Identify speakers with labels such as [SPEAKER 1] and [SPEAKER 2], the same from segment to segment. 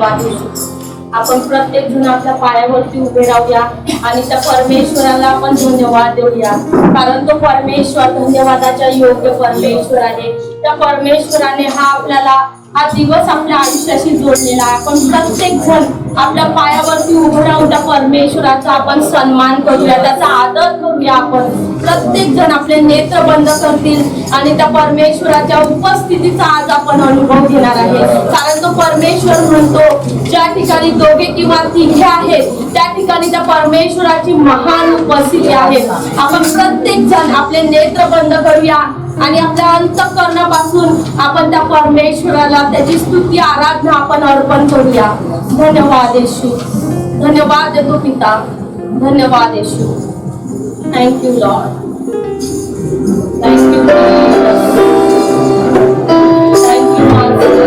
[SPEAKER 1] धन्यवाद येशू. आपण प्रत्येक जण आपल्या पायावरती उभे राहूया आणि त्या परमेश्वराला आपण धन्यवाद देऊया, कारण तो परमेश्वर धन्यवादाच्या योग्य परमेश्वर आहे. त्या परमेश्वराने हा दिवस आपल्या आयुष्याशी जोडलेला आहे. आपण प्रत्येक जण आपल्या पायावरती उभं राहून त्या परमेश्वराचा आपण सन्मान करूया, त्याचा आदर करूया. आपण प्रत्येक जण आपले नेत्र बंद करतील आणि त्या परमेश्वराच्या उपस्थितीचा आज आपण अनुभव घेणार आहे. कारण तो परमेश्वर म्हणतो, ज्या ठिकाणी दोघे किंवा तिघे आहेत त्या ठिकाणी त्या परमेश्वराची महान उपस्थिती आहे. आपण प्रत्येक जण आपले नेत्र बंद करूया आणि आपल्या अंतःकरणापासून आपण त्या परमेश्वराला त्याची स्तुती आराधना आपण अर्पण करूया. धन्यवाद येशू, धन्यवाद देतो पिता, धन्यवाद Yeshu. Thank you Lord, thank you, thank you master.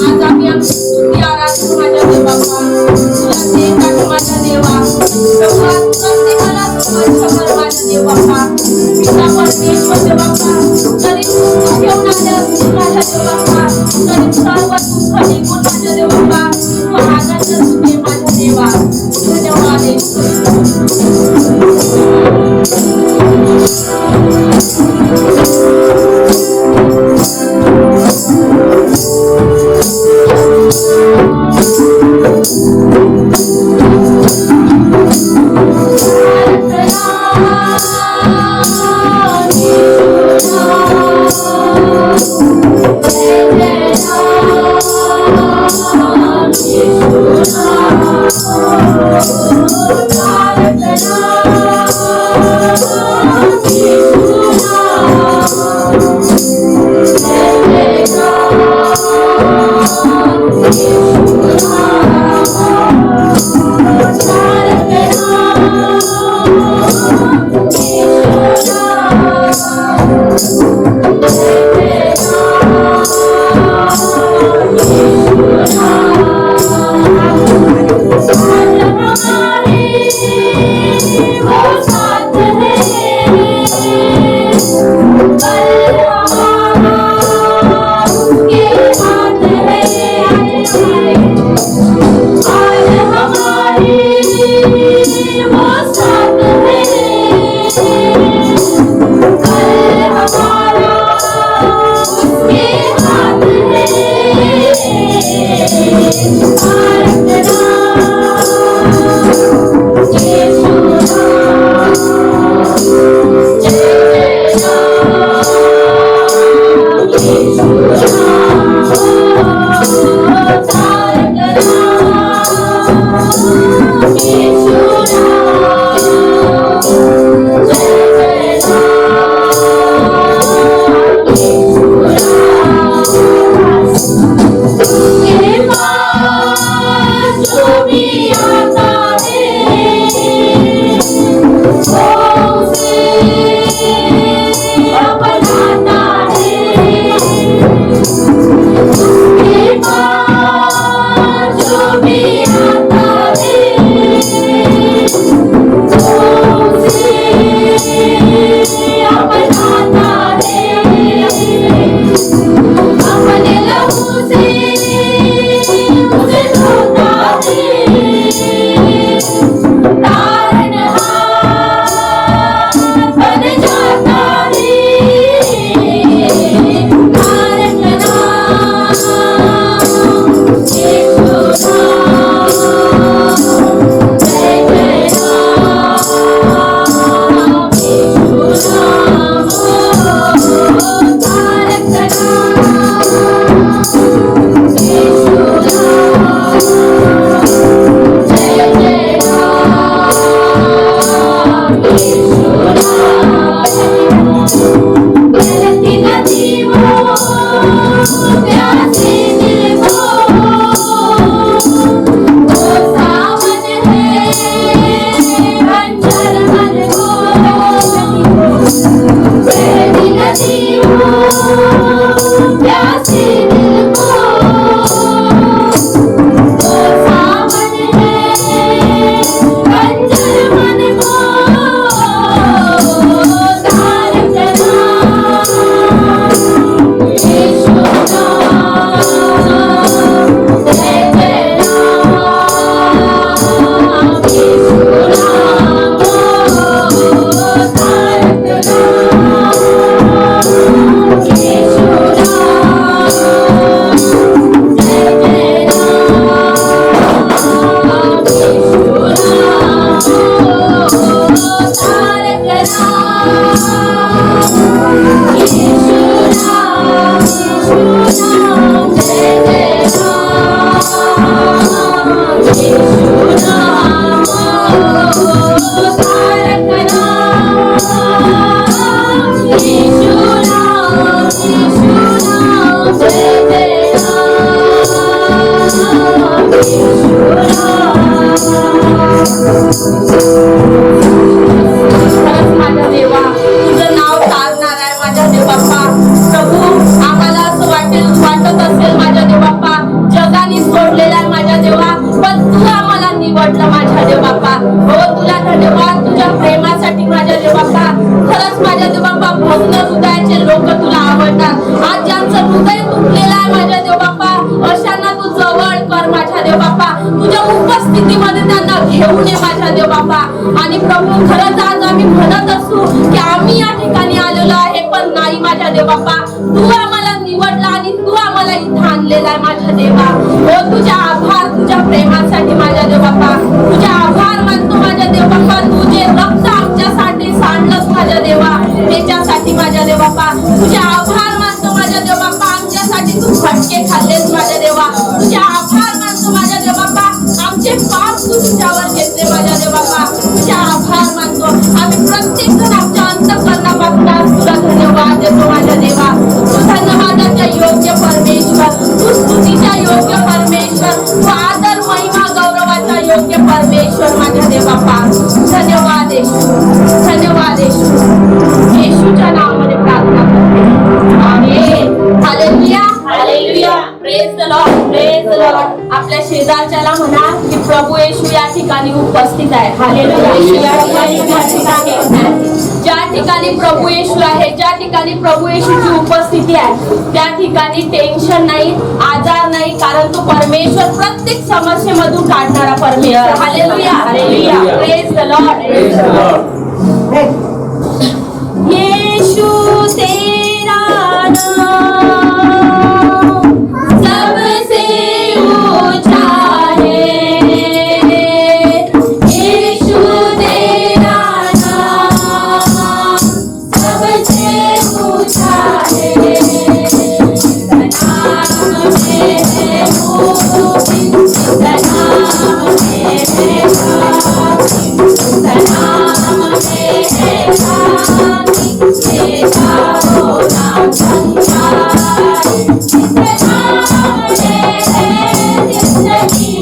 [SPEAKER 1] आज आम्ही आपली स्तुती आराधना माझ्या देवाचा तुला दे माझ्या देवा, प्रत्येकाला माझ्या देवाचा पिता परमेश्वर देवाचा. तरी तू घेऊन आले असतील माझ्या देवाचा, तरी सर्व दुःख निघून माझ्या देवाचा तू आनंद तुझे माझ्या देवा. धन्यवाद खरंच माझ्या देवा तुझं नाव तारणार आहे माझ्या देव बाप्पा. प्रभू आम्हाला असं वाटत असेल माझ्या देव बाप्पा जगाने सोडलेलं आहे माझ्या देवा, पण तू आम्हाला निवडलं माझ्या देव बाप्पा. हो तुला धन्यवाद तुझ्या प्रेमासाठी माझ्या देव बाप्पा. खरंच माझ्या देव बाप्पा भग्न हृदयाचे लोक तुला आवडतात. आज ज्यांचं हृदय तुटलेलं आहे माझ्या देव बाप्पा अशांना तू जवळ कर माझ्या देव बाप्पा. तुझ्या उपस्थितीमध्ये त्यांना घेऊन ये माझ्या देव बाप्पा. आणि प्रभू खरंच आज आम्ही म्हणत असू की आम्ही या ठिकाणी आलेलो आहे, पण नाही माझ्या देव बाप्पा तू आम्हाला निवडला आणि तू आम्हाला इथं आणलेला आहे माझ्या देवा. हो तुझ्या आभार तुझ्या प्रेमासाठी माझ्या देव बाप्पा. तुझे आभार मानतो माझ्या देव बाप्पा. तुझे रक्त आमच्यासाठी सांडलंस माझ्या देवा त्याच्यासाठी माझ्या देव बाप्पा. तुझे आभार मानतो माझ्या देव बाप्पा. आमच्यासाठी तू फटके खाल्लेस माझ्या देवा. तुझे आभार मानतो माझ्या देव बाप्पा. आमचे पाप तू तुझ्यावर घेतले माझ्या देव बाप्पा. तुझे आभार मानतो. आम्ही प्रत्येक जण आमच्या अंतःकरणापासून तुला धन्यवाद देतो माझ्या देवा. तू धन्यवादाच्या योग्य परमेश्वर, तू स्तुतीच्या योग्य परमेश्वर, तू आदर महिमा गौरवाचा योग्य परमेश्वर माझ्या देव बाप्पा. धन्यवाद येशू, धन्यवाद येशू. येशूच्या नावामध्ये प्रार्थना करते. Amen. Hallelujah, hallelujah. Praise the Lord, praise the Lord. आपल्या शेजारच्याला म्हणा की प्रभू येशू या ठिकाणी उपस्थित आहे. हालेलुया. येशू या ठिकाणी उपस्थित आहे. ज्या ठिकाणी प्रभू येशू आहे, ज्या ठिकाणी प्रभू येशूची उपस्थिती आहे त्या ठिकाणी टेन्शन नाही, आजार नाही, कारण तो परमेश्वर प्रत्येक समस्येमधून काढणारा परमेश्वर. Hallelujah, hallelujah. Praise the Lord, praise the Lord. Yeshu तेरा नाम सबसे ऊंचा है. येशू तेरा नाम सबसे ऊंचा है. नाम में है मुक्ति, नाम में है शांति, नाम में है शांति. ये चारों नाम संसार, नाम में है जिंदगी.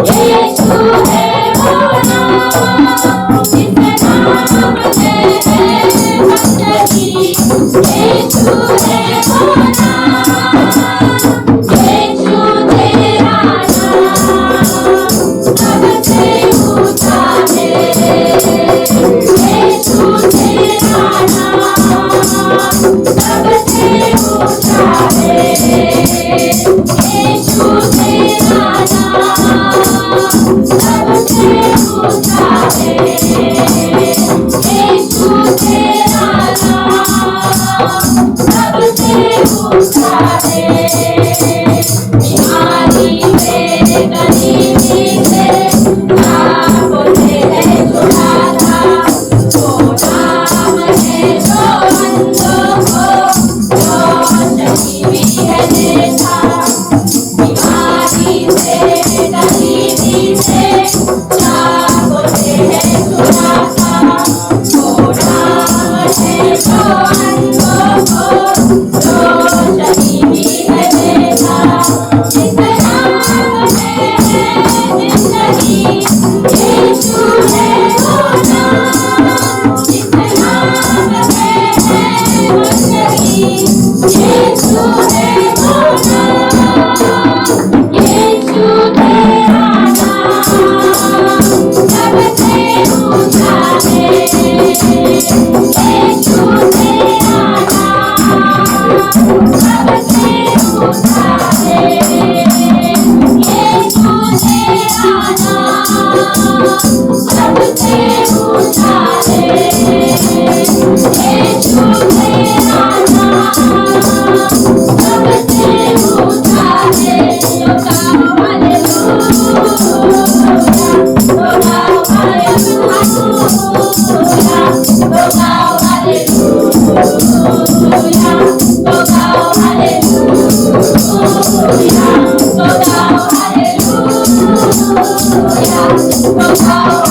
[SPEAKER 1] यीशु है वो नाम, जिस नाम में है बंदगी. यीशु है वो नाम, यीशु तेरा नाम सबसे ऊंचा है. यीशु तेरा नाम सबसे ऊंचा है. यीशु तेरा नाम सबसे ऊंचा है. यीशु तेरा नाम सबसे ऊंचा है. बीमारी में गरीबी से पापों से है छुड़ाता. वो नाम है जो अंधों को रोशनी भी है देता. बीमारी से गरीबी से पापों से है छुड़ाता. वो नाम है जो अंधों को रोशनी भी है देता. जिस नाम में है जिंदगी. यीशु है वो नाम, जिस नाम में है बंदगी. यीशु है वो नाम, यीशु तेरा नाम सबसे ऊंचा है. यीशु तेरा नाम सबसे ऊंचा है. यीशु तेरा नाम सबसे ऊंचा है. यीशु तेरा नाम सबसे ऊंचा है. तो गाओ हालेलुया, तो गाओ हालेलुया, तो गाओ हालेलुया, तो गाओ हालेलुया, तो गाओ हालेलुया, तो गाओ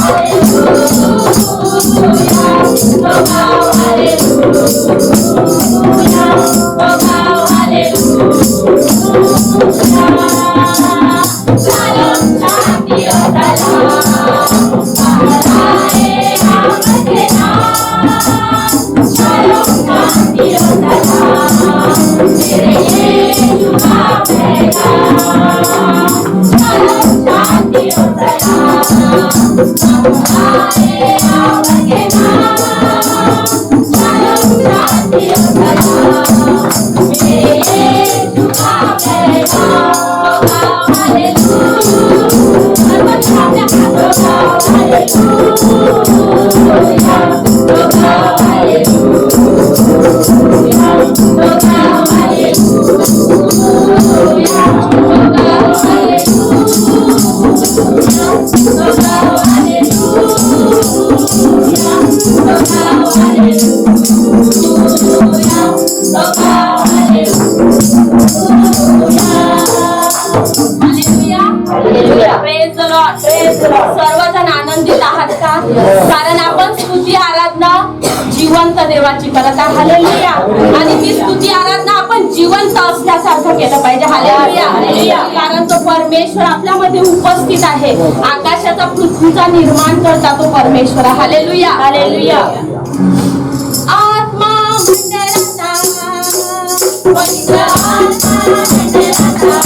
[SPEAKER 1] सर्वजण आनंदित आहात का? कारण आपण स्तुती आराधना जिवंत देवाची करत आहात. हालेलुया. आणि ती स्तुती आराधना आपण जिवंत असल्यासारखं केलं पाहिजे. हालेलुया. कारण तो परमेश्वर आपल्यामध्ये उपस्थित आहे. आकाशाचा पृथ्वीचा निर्माण करता तो परमेश्वर. हालेलुया. हालेलुया. आत्मा मंडळाचा पवित्र आत्मा मंडळाचा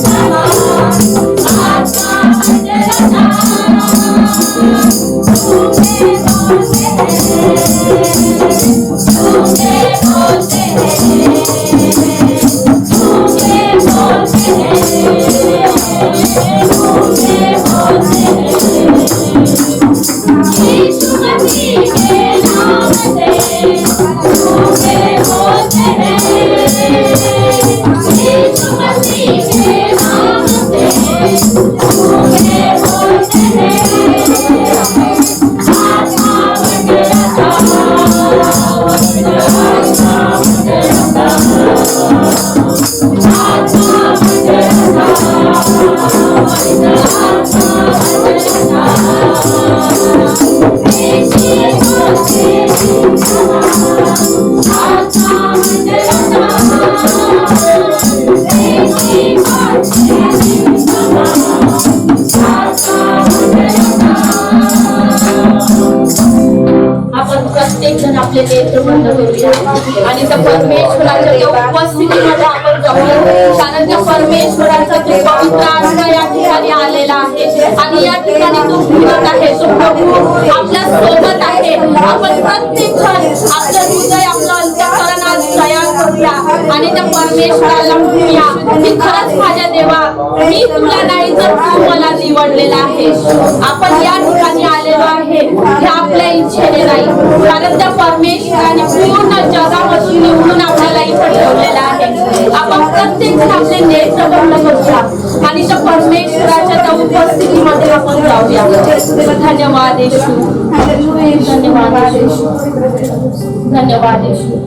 [SPEAKER 2] Sama
[SPEAKER 1] आपण प्रत्येक जण आपले नेत्र बंद करूया आणि त्या परमेश्वराच्या त्या उपस्थितीमध्ये आपण जाऊया, कारण त्या परमेश्वराचा तो पवित्र आत्मा या ठिकाणी आलेला आहे आणि या ठिकाणी तो फिरत आहे, तो प्रभू आपल्या सोबत आहे. आपण प्रत्येक जण आपलं हृदय, आपलं अंतःकरण आज तयार करूया आणि त्या परमेश्वराला म्हणूया की खरंच माझ्या देवा, मी तुला नाही तर तू मला निवडलेला आहे. आपण या ठिकाणी आलेलो आहे हे आपल्या इच्छेने नाही, कारण त्या परमेश्वराने पूर्ण जगामधून निवडून आपल्याला इथे ठेवलेलं आहे. आपण प्रत्येक जण आपले नेत्र बंद करूया आणि त्या परमेश्वराच्या त्या उपस्थितीमध्ये आपण जाऊया. धन्यवाद येशू, धन्यवाद येशू, धन्यवाद येशू.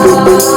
[SPEAKER 2] Oh,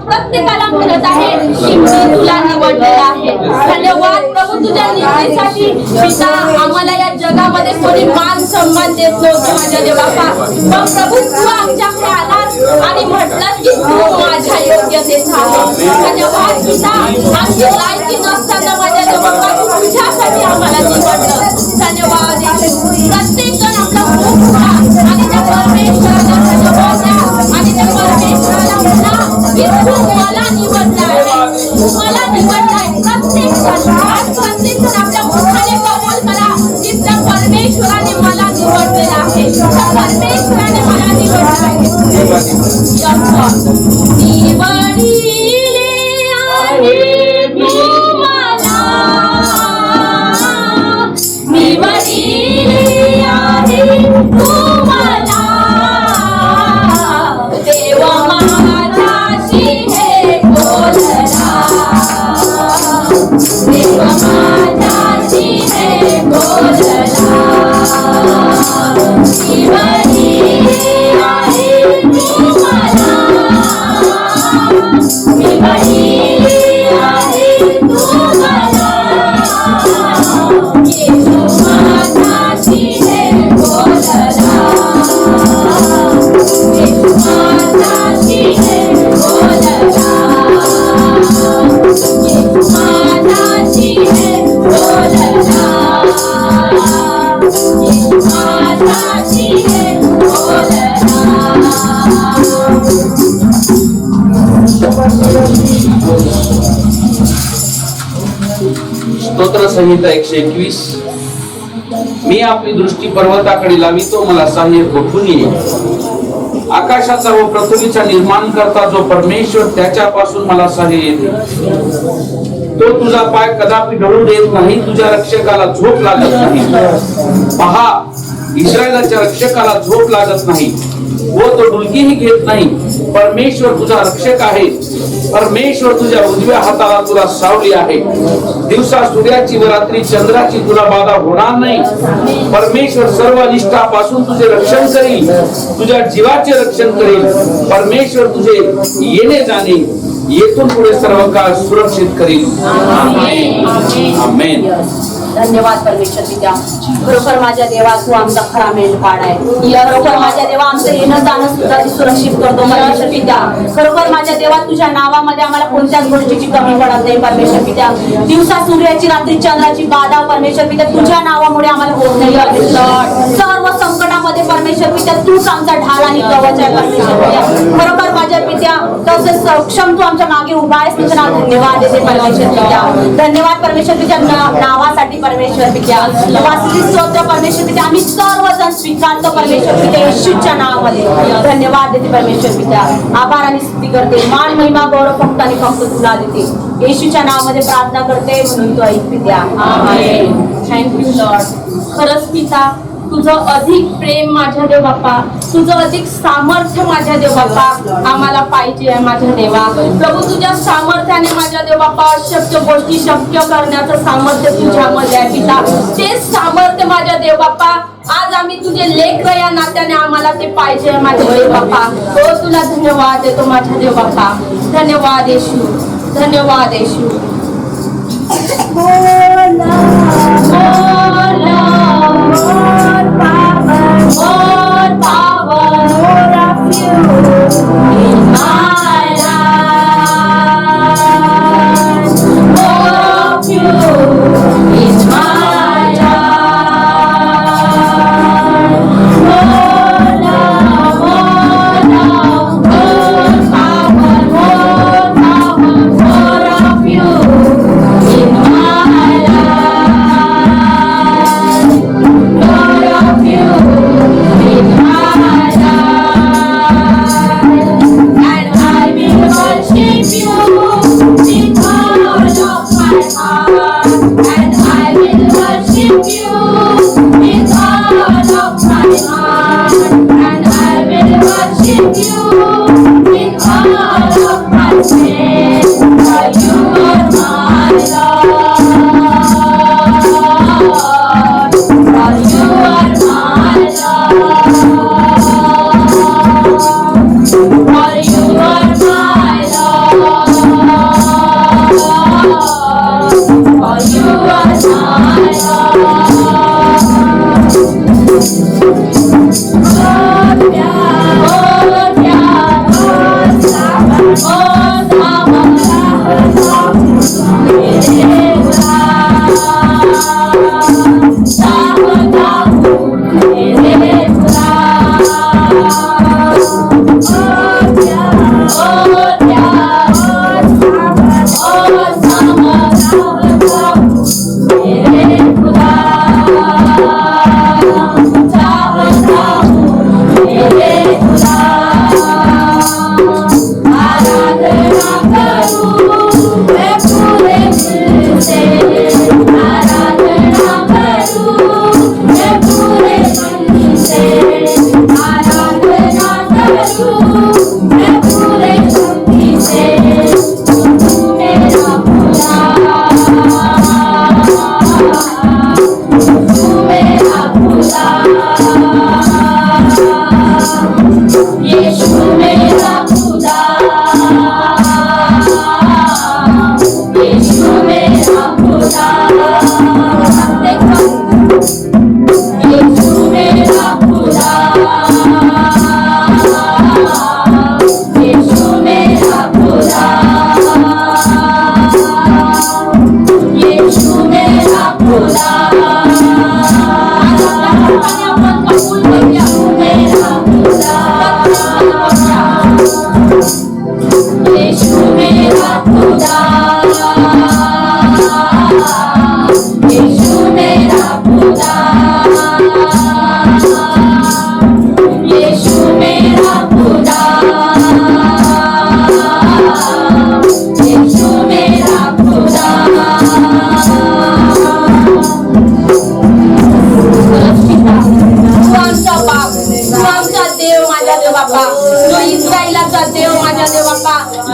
[SPEAKER 1] प्रत्येकाला म्हणत आहे की मी तुला निवडलेला आहे. धन्यवाद प्रभू तुझ्या निवडीसाठी. पिता आम्हाला या जगामध्ये कोणी मान सन्मान देत नव्हते माझ्या देवाचा, पण प्रभू तू आमच्याकडे आलास आणि म्हटलं की तू माझ्या योग्यतेचा आहे. धन्यवाद पिता. आमची लायकी नसताना माझ्या देवाचा तू तुझ्यासाठी आम्हाला निवडलं. धन्यवाद. प्रत्येक जण आपला मुख उघडा आणि त्या परमेश्वराला धन्यवाद द्या आणि त्या परमेश्वराला म्हणा की तू मला निवडला आहे, तू मला निवडलाय. प्रत्येक जण आपल्या मुखाने कबूल करा की त्या परमेश्वराने मला निवडलेला आहे, त्या परमेश्वराने मला निवडलं आहे. निवडिले आहे तू मला, निवडिले आहे तू मला. देव माझ्याशी हे बोलला, देव माझ्याशी हे बोलला. निवडिले आहे तू मला, निवडिले आहे तू मला. येशू माझ्याशी हे बोलला, येशू माझ्याशी हे बोलला, येशू माझ्याशी हे बोलला, येशू माझ्याशी हे बोलला.
[SPEAKER 2] स्तोत्र संहिता 121. मी आपली दृष्टी पर्वताकडे लावितो, मला सहाय्य कुठून येईल. आकाशाचा व पृथ्वीचा निर्माण करता जो परमेश्वर, त्याच्यापासून मला सहाय्य येते. तो तुझा पाय कदापि ढळू देत नाही, तुझ्या रक्षकाला झोप लागत नाही. पहा, इस्रायलाच्या रक्षकाला झोप लागत नाही व तो डुलकीही घेत नाही. परमेश्वर तुझा रक्षक आहे, परमेश्वर तुझ्या उजव्या हाताला तुला सावली आहे. दिवसा सूर्याची व रात्री चंद्राची तुला बाधा होणार नाही. परमेश्वर सर्व अनिष्टापासून तुझे रक्षण करील, तुझ्या जीवाचे रक्षण करील. परमेश्वर तुझे येणे जाणे येथून पुढे सर्व काळ सुरक्षित करील. आमेन. आमेन.
[SPEAKER 1] धन्यवाद परमेश्वर पित्या. खरोखर माझ्या देवा तू आमचा खरा मेंढपाळ आहे. खरोखर माझ्या देवा आमचं येणं जाणं सुद्धा तू सुरक्षित करतो परमेश्वर पित्या. खरोखर माझ्या देवा तुझ्या नावामध्ये आम्हाला कोणत्याच गोष्टीची कमी पडत नाही परमेश्वर पित्या. दिवसा सूर्याची रात्री चंद्राची बाधा परमेश्वर पित्या तुझ्या नावामुळे आम्हाला होत नाही परमेश्वर. सर्व संकटामध्ये परमेश्वर पित्या तूच आमचा ढाल आणि कवच आहे परमेश्वर पित्या. खरोखर माझ्या पित्या तसं सक्षम तू आमच्या मागे उभा आहेस तुझं नाव धन्यवाद देते परमेश्वर पित्या. धन्यवाद परमेश्वर पित्या नावासाठी परमेश्वर पित्या. वासली स्तोत्र परमेश्वर पित्या आम्ही सर्वजण स्वीकारतो परमेश्वर पित्या येशूच्या नावामध्ये. धन्यवाद देते परमेश्वर पित्या. आभार आणि स्तुती करते. मान महिमा गौरव फक्त आणि फक्त तुला देते. येशूच्या नावामध्ये प्रार्थना करते म्हणून तू ऐक पित्या. आमेन. Thank you Lord. खरंच पिता तुझं अधिक प्रेम माझ्या देव बाप्पा, तुझं अधिक सामर्थ्य माझ्या देव बाप्पा आम्हाला पाहिजे आहे माझ्या देवा. प्रभू तुझ्या सामर्थ्याने माझ्या देव बाप्पा अशक्य गोष्टी शक्य करण्याचं सामर्थ्य तुझ्यामध्ये आहे पिता. तेच सामर्थ्य माझ्या देव बाप्पा आज आम्ही तुझे लेकर या नात्याने आम्हाला ते पाहिजे माझ्या देव बाप्पा. हो तुला धन्यवाद देतो माझ्या देव बाप्पा. धन्यवाद येशू, धन्यवाद येशू. More power, more of you in my life. More of you in my life. More love, more power, more of you in my life. More of you.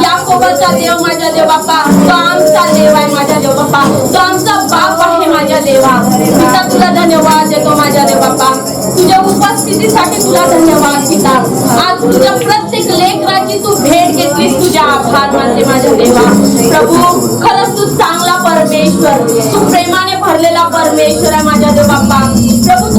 [SPEAKER 1] याकोबाचा देव माझ्या देव बाप्पा, तो आमचा देव आहे माझ्या देव बाप्पा, तो आमचा बाप आहे माझ्या देवा. पिता तुला धन्यवाद देतो माझ्या देव बाप्पा, तुझ्या उपस्थितीसाठी तुला धन्यवाद पिता. आज तुझ्या प्रत्येक लेकराची तू भेट घेतलीस, तुझ्या आभार मानते माझ्या देवा. प्रभू खरंच तू चांगला परमेश्वर, तू प्रेमाने भरलेला परमेश्वर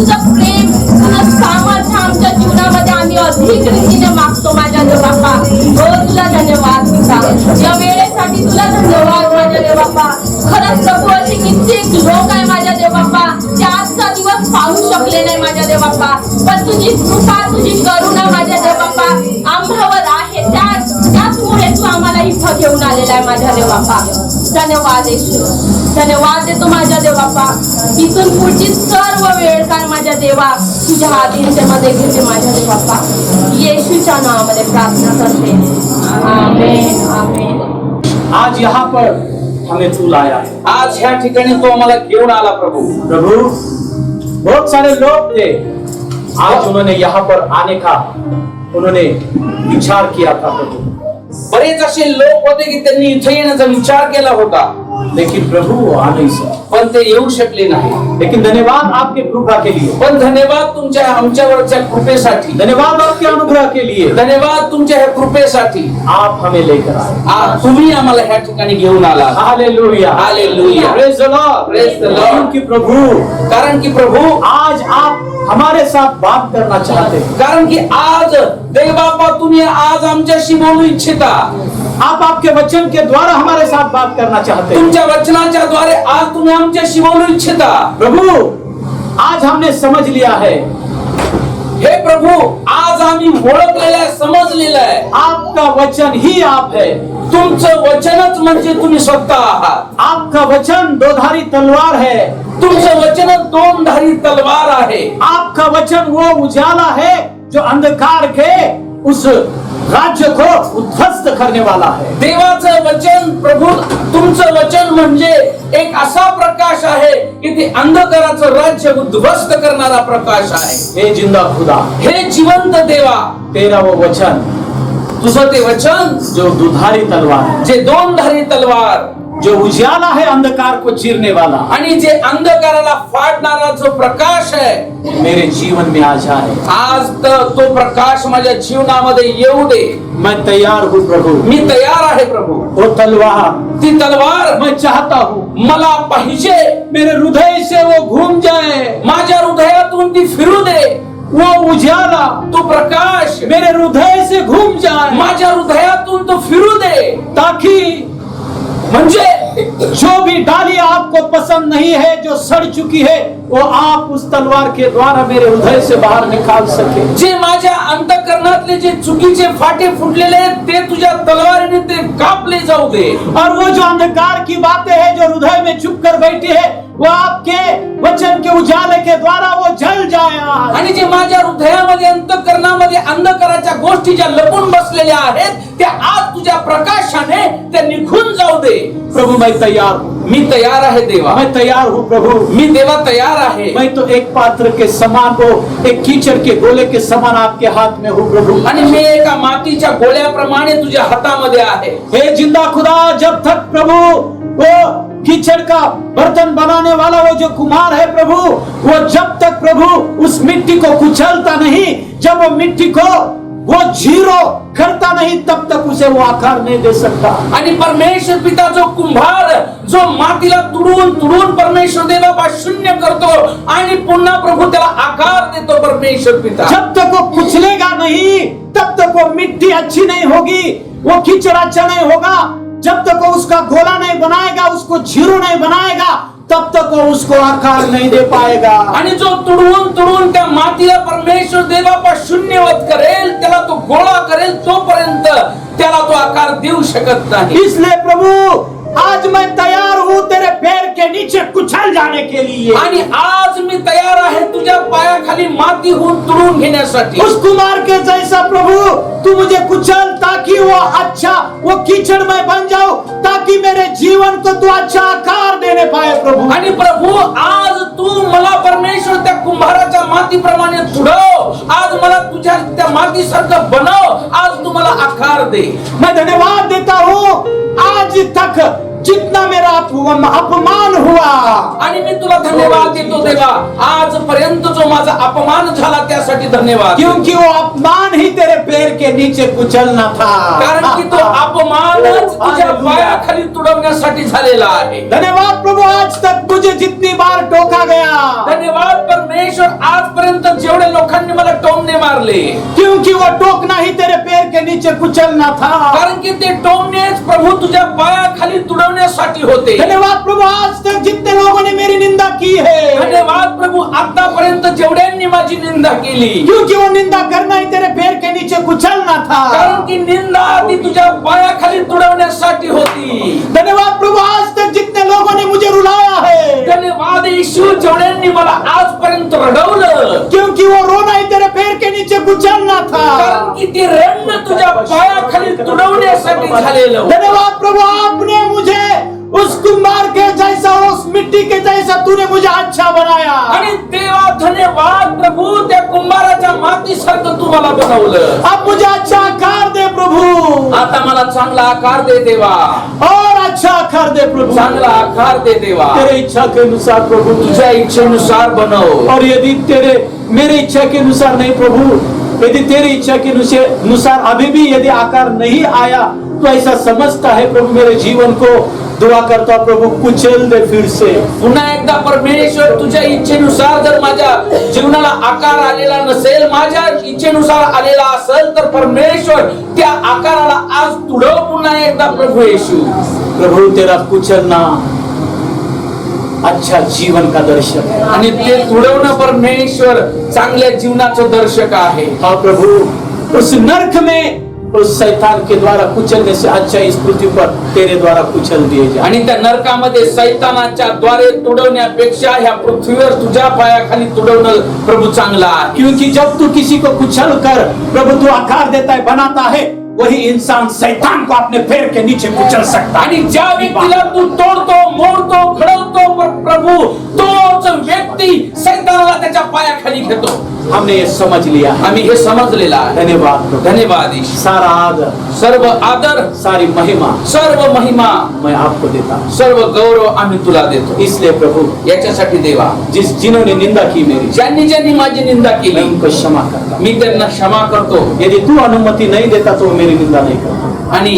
[SPEAKER 1] तुझं प्रेम तुझं सामर्थ्य आमच्या जीवनामध्ये आम्ही अधिक रीतीने मागतो माझ्या देव बाप्पा. हो तुला धन्यवाद पिता, या वेळेसाठी तुला धन्यवाद माझ्या देव बाप्पा. खरंच प्रभू असे कित्येक लोक आहे माझ्या देव बाप्पा ते आजचा दिवस पाहू शकले नाही माझ्या देव बाप्पा, पण तुझी कृपा तुझी करुणा माझ्या देव बाप्पा आम्हावर आहे. त्याचमुळे तू आम्हाला इथं घेऊन आलेला आहे माझ्या देव बाप्पा. धन्यवाद येशू, धन्यवाद देतो माझ्या देव बाप्पा. इथून पुढची सर्व वेळ काळ माझ्या देवा तुझ्या आधीनतेमध्ये घेते माझ्या देव बाप्पा. येशूच्या नावामध्ये प्रार्थना करते. आमेन आमेन.
[SPEAKER 3] आज यहाँ पर हमें तू लाया है
[SPEAKER 2] आज ह्या ठिकाणी तो आम्हाला घेऊन आला प्रभू.
[SPEAKER 3] प्रभु. बहुत सारे लोग थे, आज उन्होंने यहाँ पर आने का उन्होंने विचार किया था प्रभु,
[SPEAKER 2] बरेच असे लोक होते की त्यांनी इथे येण्याचा विचार केला होता,
[SPEAKER 3] लेकिन प्रभु वो आ नहीं सके.
[SPEAKER 2] पण ते येऊ शकले नाही.
[SPEAKER 3] लेकिन धन्यवाद आपके कृपा के लिए,
[SPEAKER 2] पण धन्यवाद तुमच्या आमच्यावरच्या कृपेसाठी,
[SPEAKER 3] धन्यवाद आपके अनुग्रह के लिए.
[SPEAKER 2] धन्यवाद तुमच्या ह्या कृपेसाठी.
[SPEAKER 3] आप हमें लेकर आए.
[SPEAKER 2] तुम्ही आम्हाला ह्या ठिकाणी घेऊन आला.
[SPEAKER 3] Hallelujah,
[SPEAKER 2] hallelujah.
[SPEAKER 3] Praise the Lord,
[SPEAKER 2] praise the Lord.
[SPEAKER 3] क्योंकि प्रभु,
[SPEAKER 2] कारण की प्रभु
[SPEAKER 3] आज आप हमारे साथ बात करना चाहते हैं.
[SPEAKER 2] कारण की आज देव बापा तुम्ही आज आमच्याशी बोलू इच्छिता.
[SPEAKER 3] आप आपके वचन के द्वारा हमारे साथ बात करना चाहते हैं.
[SPEAKER 2] तुमच्या वचनाच्या द्वारे आज तुम्ही आमच्याशी बोलू इच्छिता.
[SPEAKER 3] प्रभु, आज हमने समझ लिया है,
[SPEAKER 2] हे प्रभु आज आम्ही ओळखलेलं आहे, समजलेलं आहे.
[SPEAKER 3] आपका वचन ही आप है.
[SPEAKER 2] तुमचं वचनच म्हणजे तुम्ही स्वतः आहात.
[SPEAKER 3] आपका वचन दोधारी तलवार है.
[SPEAKER 2] तुमचं वचन दोनधारी तलवार आहे.
[SPEAKER 3] आपका वचन वो उजाला है जो अंधकार के उस राज्य को उद्ध्वस्त करने वाला है.
[SPEAKER 2] देवाचं वचन प्रभु तुमचं वचन म्हणजे एक असा प्रकाश आहे की ते अंधकाराचं राज्य उद्ध्वस्त करणारा प्रकाश आहे.
[SPEAKER 3] हे जिंदा खुदा,
[SPEAKER 2] हे जिवंत देवा,
[SPEAKER 3] तेरा वो वचन
[SPEAKER 2] तुझं ते वचन
[SPEAKER 3] जो दुधारी तलवार है,
[SPEAKER 2] जे दोनधारी तलवार,
[SPEAKER 3] जो उजाला है अंधकार को चीरने वाला,
[SPEAKER 2] आणि जे अंधकाराला फाडणारा जो प्रकाश आहे
[SPEAKER 3] मेरे जीवन में आ जाए.
[SPEAKER 2] आज तर तो प्रकाश माझ्या जीवनामध्ये येऊ दे.
[SPEAKER 3] मैं तैयार हूँ प्रभु.
[SPEAKER 2] मी तयार आहे प्रभु.
[SPEAKER 3] वो तलवार,
[SPEAKER 2] ती तलवार
[SPEAKER 3] मैं चाहता हूँ
[SPEAKER 2] मला पाहिजे.
[SPEAKER 3] मेरे हृदय से वो घूम जाए.
[SPEAKER 2] माझ्या हृदयातून ती फिरू दे.
[SPEAKER 3] वो उजाला,
[SPEAKER 2] तो प्रकाश
[SPEAKER 3] मेरे हृदय से घूम जाए.
[SPEAKER 2] माझ्या हृदयातून तो फिरू दे.
[SPEAKER 3] ताकि
[SPEAKER 2] म्हणजे
[SPEAKER 3] जो भी डाली आपको पसंद नहीं है, जो सड़ चुकी है, वो आप उस तलवार के द्वारा मेरे हृदय से बाहर निकाल सके.
[SPEAKER 2] जे माझ्या अंतःकरणातले जे चुकीचे फाटे फुटलेले आहेत ते तुझ्या तलवारीने ते कापले जाऊ दे.
[SPEAKER 3] और वो जो अंधकार की बातें हैं जो हृदय में चुप कर बैठी है, वो आपके वचन के उजाले के द्वारा वो जल जाए.
[SPEAKER 2] आणि जे माझ्या हृदयामध्ये अंतःकरणामध्ये अंधकाराच्या गोष्टी ज्या लपून बसलेल्या आहेत त्या आज तुझ्या प्रकाशाने त्या निघून जाऊ दे.
[SPEAKER 3] प्रभु मैं तैयार हूँ.
[SPEAKER 2] मी तयार आहे देवा.
[SPEAKER 3] मैं तैयार हूँ प्रभु.
[SPEAKER 2] मी देवा तयार आहे.
[SPEAKER 3] मैं तो एक पात्र के समान हो, एक कीचड़ के गोले के समान आपके हाथ में हूँ प्रभु.
[SPEAKER 2] आणि मी एका मातीच्या गोळ्याप्रमाणे तुझ्या हातामध्ये आहे.
[SPEAKER 3] हे जिंदा खुदा, जब तक प्रभु वो कीचड़ का बर्तन बनाने वाला वो जो कुम्हार है प्रभु, वो जब तक प्रभु उस मिट्टी को कुचलता नहीं, जब वो मिट्टी को वो जीरो करता नहीं, तब तक उसे वो आकार नहीं दे सकता.
[SPEAKER 2] आणि परमेश्वर पिता जो कुंभार जो मातीला तुडून तुडून परमेश्वर देवा शून्य करतो आणि पुन्हा प्रभु त्याला आकार देतो परमेश्वर पिता.
[SPEAKER 3] जब तक वो कुचलेगा नहीं, तब तक वो मिट्टी अच्छी नहीं होगी, वो कीचड़ अच्छा नहीं होगा. जब तक वो उसका गोला नहीं बनाएगा, उसको जीरो नहीं बनाएगा, तब तक वो उसको आकार नहीं दे पाएगा.
[SPEAKER 2] आणि जो तुडवून तुडवून त्या मातीला परमेश्वर देवा शून्यवत करेल, त्याला तो गोळा करेल, तोपर्यंत त्याला तो आकार देऊ शकत नाही.
[SPEAKER 3] इसलिए प्रभु आज मैं तैयार हूँ तेरे पैर के नीचे कुचल जाने के लिए.
[SPEAKER 2] आणि आज मी तयार आहे तुझ्या पायाखाली माती होऊन तुडवून घेण्यासाठी.
[SPEAKER 3] उस कुमार के जैसा प्रभु तू मुझे कुचल, ताकि वो अच्छा वो कीचड़ में बन जाऊं, ताकि मेरे जीवन को तू अच्छा आकार देने पाए प्रभु.
[SPEAKER 2] आणि प्रभु आज तू मला परमेश्वर त्या कुंभाराच्या मातीप्रमाणे तुडव. आज मला तुझ्या त्या मातीसारखं बनव. आज तू मला आकार दे.
[SPEAKER 3] मैं धन्यवाद देता हूँ आज तक जितना मेरा अपमान हुआ,
[SPEAKER 2] आणि मी तुला धन्यवाद देतो देवा, आजपर्यंत जो माझा अपमान झाला त्यासाठी धन्यवाद,
[SPEAKER 3] क्योंकि वो अपमान ही तेरे पैर के नीचे कुचलना था।
[SPEAKER 2] कारण की तो अपमानच तुझ्या पायाखाली तुडवण्यासाठी झालेला आहे।
[SPEAKER 3] धन्यवाद प्रभु, आज तक मुझे जितनी बार टोका गया,
[SPEAKER 2] धन्यवाद परमेश्वर, आजपर्यंत जेवढे लोकांनी मला टोमणे मारले,
[SPEAKER 3] क्योंकि वो टोकना ही तेरे पैर के नीचे कुचलना था।
[SPEAKER 2] कारण की ते टोमणेच प्रभु तुझ्या पायाखाली तुडवण्यासाठी होते।
[SPEAKER 3] धन्यवाद प्रभु, आज तक जितने लोगों ने मेरी निंदा की है,
[SPEAKER 2] धन्यवाद प्रभु, आतापर्यंत जेवढ्यांनी माझी निंदा केली,
[SPEAKER 3] क्योंकि वो निंदा करना ही तेरे पैर के नीचे कुचलना था।
[SPEAKER 2] कारण की निंदा ती तुझ्या पायाखाली तुडवण्यासाठी होती।
[SPEAKER 3] धन्यवाद प्रभु, आज तक जितने लोगों ने मुझे रुलाया है,
[SPEAKER 2] धन्यवाद येशू, जेवढ्यांनी मला आजपर्यंत रडवलं,
[SPEAKER 3] क्योंकि वो रोना ही तेरे पैर के नीचे कुचलना था।
[SPEAKER 2] कारण की ते रडणं तुझ्या पायाखाली तुडवण्यासाठी झालेलं।
[SPEAKER 3] धन्यवाद प्रभु, आपने मुझे उस कुम्हार के जैसा, उस मिट्टी के जैसा तूने मुझे अच्छा बनाया।
[SPEAKER 2] आणि देवा धन्यवाद प्रभु, त्या कुंभाराच्या मातीसारखं तू मला बनवलं।
[SPEAKER 3] अब मुझे अच्छा आकार दे प्रभु,
[SPEAKER 2] आता मला चांगला आकार दे देवा,
[SPEAKER 3] और अच्छा आकार दे प्रभु,
[SPEAKER 2] चांगला आकार दे देवा,
[SPEAKER 3] तेरे इच्छा के अनुसार प्रभु,
[SPEAKER 2] तुझ्या इच्छेनुसार बनव।
[SPEAKER 3] और यदि मेरे इच्छा के अनुसार नहीं प्रभु, यदि तेरी इच्छा के अनुसार अभी भी यदि आकार नहीं आया, तो ऐसा समझता है प्रभु, मेरे जीवन को दुआ करता प्रभु कुचल दे फिर से।
[SPEAKER 2] पुन्हा एकदा परमेश्वर, तुझ्या इच्छेनुसार जर माझ्या जीवनाला आकार आलेला नसेल, माझ्या इच्छेनुसार आलेला असेल, तर परमेश्वर त्या आकाराला आज तुडव पुन्हा एकदा प्रभू येशू।
[SPEAKER 3] प्रभु तेरा कुचलना अच्छा जीवन का दर्शक है,
[SPEAKER 2] आणि ते तुडवणं परमेश्वर चांगल्या जीवनाचं दर्शक आहे।
[SPEAKER 3] हाँ प्रभु, उस नरक में उस शैतान के द्वारा कुचलने से अच्छा इस पृथ्वी पर तेरे द्वारा कुचल दिए जाए।
[SPEAKER 2] आणि त्या नरकामध्ये सैतानाच्या द्वारे तुडवण्यापेक्षा ह्या पृथ्वीवर तुझ्या पायाखाली तुडवणं प्रभू चांगला आहे।
[SPEAKER 3] क्योंकि जब तू किसी को कुचल कर प्रभु तू आकार देता है, बनाता है, वही इंसान शैतान को अपने पैर के नीचे कुचल सकता है।
[SPEAKER 2] आणि ज्या व्यक्तीला तू तोडतो, मोडतो, घडवतो प्रभू, तोच व्यक्ती सैतानाला त्याच्या पायाखाली घेतो।
[SPEAKER 3] हमने ये समझ लिया,
[SPEAKER 2] आम्ही हे समजलेला आहे।
[SPEAKER 3] धन्यवाद प्रभु।
[SPEAKER 2] धन्यवाद ईश।
[SPEAKER 3] सारा आदर,
[SPEAKER 2] सर्व आदर,
[SPEAKER 3] सारी महिमा
[SPEAKER 2] सर्व महिमा,
[SPEAKER 3] मैं आपको देता हूँ।
[SPEAKER 2] सर्व गौरव आम्ही तुला देतो।
[SPEAKER 3] इसलिए प्रभु,
[SPEAKER 2] याच्यासाठी देवा,
[SPEAKER 3] जिन्होंने निंदा की मेरी,
[SPEAKER 2] ज्यांनी माझी निंदा
[SPEAKER 3] मैं
[SPEAKER 2] केली,
[SPEAKER 3] उनको क्षमा करता हूँ।
[SPEAKER 2] मी त्यांना क्षमा करतो।
[SPEAKER 3] यदि तू अनुमति नहीं देता तो वो मेरी निंदा नहीं करता।
[SPEAKER 2] आणि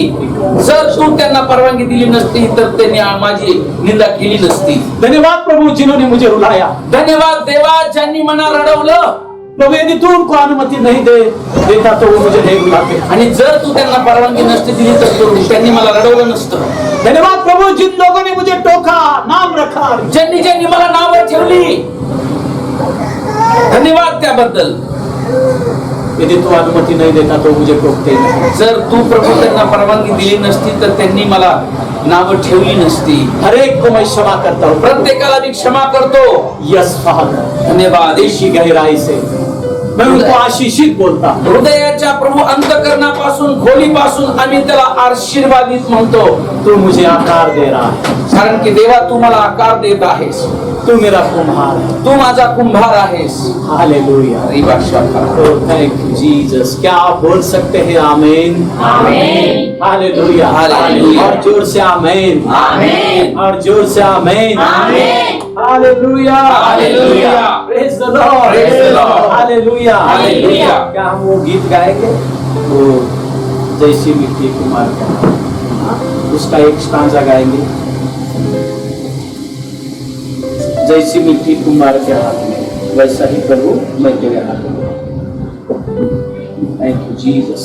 [SPEAKER 2] जर तू त्यांना परवानगी दिली नसती, तर त्यांनी माझी निंदा केली नसती।
[SPEAKER 3] धन्यवाद प्रभु, जिन्होंने मुझे रुलाया।
[SPEAKER 2] धन्यवाद देवा, ज्यांनी मला रडवलं।
[SPEAKER 3] प्रभु, यदि तू उनको अनुमति नहीं देता तो वो मुझे नहीं रुलाते।
[SPEAKER 2] आणि जर तू त्यांना परवानगी नसती दिली, तर त्यांनी मला रडवलं नसतं।
[SPEAKER 3] धन्यवाद प्रभु, जिन लोगों ने मुझे टोका, नाम रखा,
[SPEAKER 2] ज्यांनी मला नावं ठेवली, धन्यवाद त्याबद्दल।
[SPEAKER 3] यदि तू अनुमति नहीं देता तो मुझे टोकते ही नहीं।
[SPEAKER 2] जर तू प्रभू त्यांना परवानगी दिली नसती, तर त्यांनी मला नावं ठेवली नसती।
[SPEAKER 3] हर एक को मैं क्षमा करता हूँ,
[SPEAKER 2] प्रत्येकाला मी क्षमा करतो।
[SPEAKER 3] Yes father.
[SPEAKER 2] धन्यवाद
[SPEAKER 3] दिल की गहराई से मैं उनको आशीषित बोलता हूँ।
[SPEAKER 2] हृदयाच्या प्रभू अंतःकरणापासून, खोलीपासून आम्ही त्याला आशीर्वादित म्हणतो।
[SPEAKER 3] तू मुझे आकार दे रहा है,
[SPEAKER 2] कारण की देवा तू मला आकार देत आहेस।
[SPEAKER 3] तू मेरा कुम्हार है।
[SPEAKER 2] तू माझा कुंभार आहेस।
[SPEAKER 3] हालेलुया। Thank you Jesus. क्या आप बोल सकते हैं आमीन?
[SPEAKER 1] आमीन।
[SPEAKER 3] हालेलुया।
[SPEAKER 2] हालेलुया।
[SPEAKER 3] और जोर से आमीन।
[SPEAKER 2] आमीन।
[SPEAKER 3] और जोर से आमीन।
[SPEAKER 1] आमीन।
[SPEAKER 3] Hallelujah.
[SPEAKER 2] Hallelujah.
[SPEAKER 3] Praise the Lord.
[SPEAKER 2] Praise the Lord.
[SPEAKER 3] Hallelujah.
[SPEAKER 2] Hallelujah.
[SPEAKER 3] क्या हम वो गीत गाएंगे? वो जैसी मिट्टी कुम्हार का, उसका एक स्टांजा गाएंगे। जैसी मिट्टी कुम्हार के हाथ में, वैसा ही प्रभु मैं तेरे हाथ में। Thank you Jesus.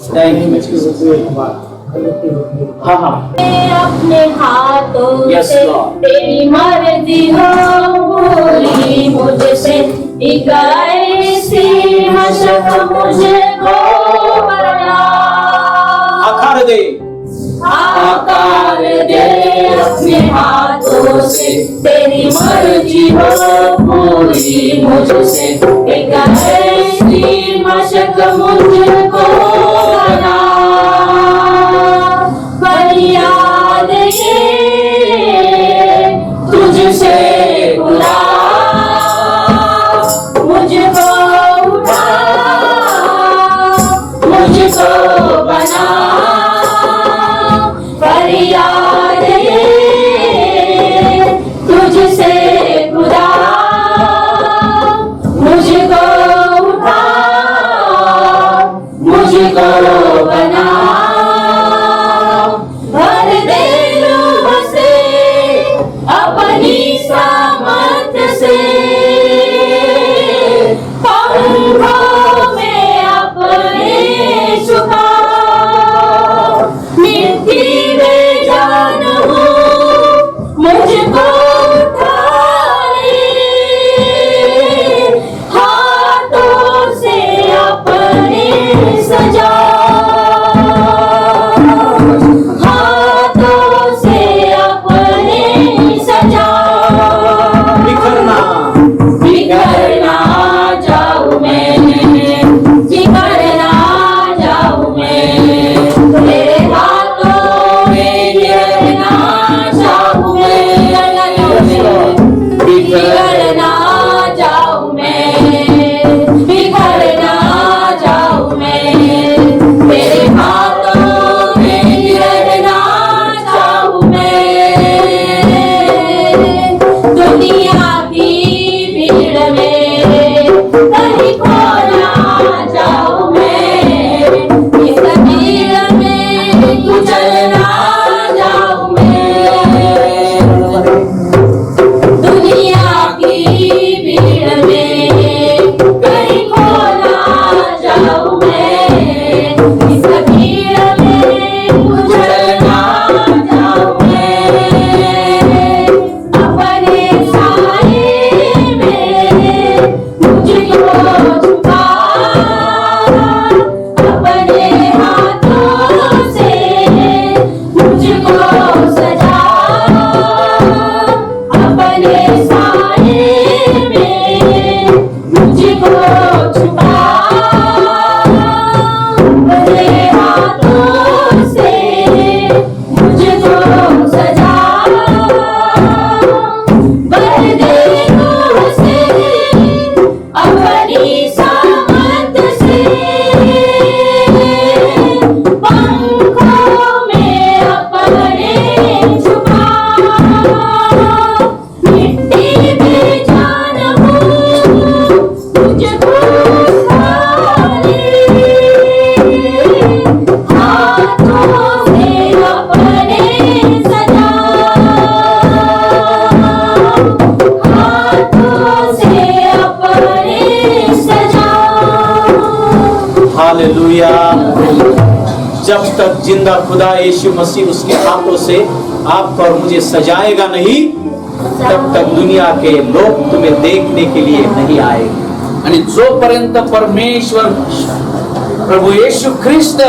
[SPEAKER 3] Thank you Jesus. हाँ हाँ,
[SPEAKER 1] अपने हाथों
[SPEAKER 3] Yes,
[SPEAKER 1] से
[SPEAKER 3] Lord.
[SPEAKER 1] तेरी मर्जी हो पूरी मुझसे, इकाई सी मशक मुझे को बना।
[SPEAKER 3] आकार दे,
[SPEAKER 1] आकार दे अपने हाथों से, तेरी मर्जी हो पूरी मुझसे, इकाई सी मशक मुझको बना। फरियाद ये तुझसे बुला, मुझको उठा, मुझको बना। फरियाद
[SPEAKER 3] हालेलुया। जब तक जिंदा खुदा यीशु मसीह उसके हाथों से आपको और मुझे सजाएगा नहीं, तब तक दुनिया के लोग तुम्हें देखने के लिए नहीं आएंगे।
[SPEAKER 2] आणि जोपर्यंत परमेश्वर प्रभू येशू ख्रिस्त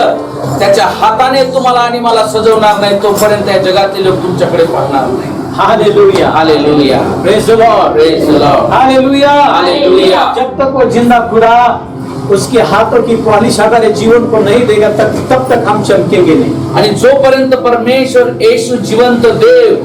[SPEAKER 2] त्याच्या हाताने तुम्हाला आणि मला सजवणार नाही, तोपर्यंत या जगातले लोक तुमच्याकडे पाहणार नाही।
[SPEAKER 3] Hallelujah,
[SPEAKER 2] hallelujah,
[SPEAKER 3] praise the Lord,
[SPEAKER 2] praise the Lord,
[SPEAKER 3] hallelujah,
[SPEAKER 2] hallelujah.
[SPEAKER 3] जब तक वो जिंदा खुदा उसके हाथों की पॉलिश हमारे जीवन को नहीं देगा, तब तक हम चमकेंगे नहीं।
[SPEAKER 2] आणि जोपर्यंत परमेश्वर येशू जिवंत देव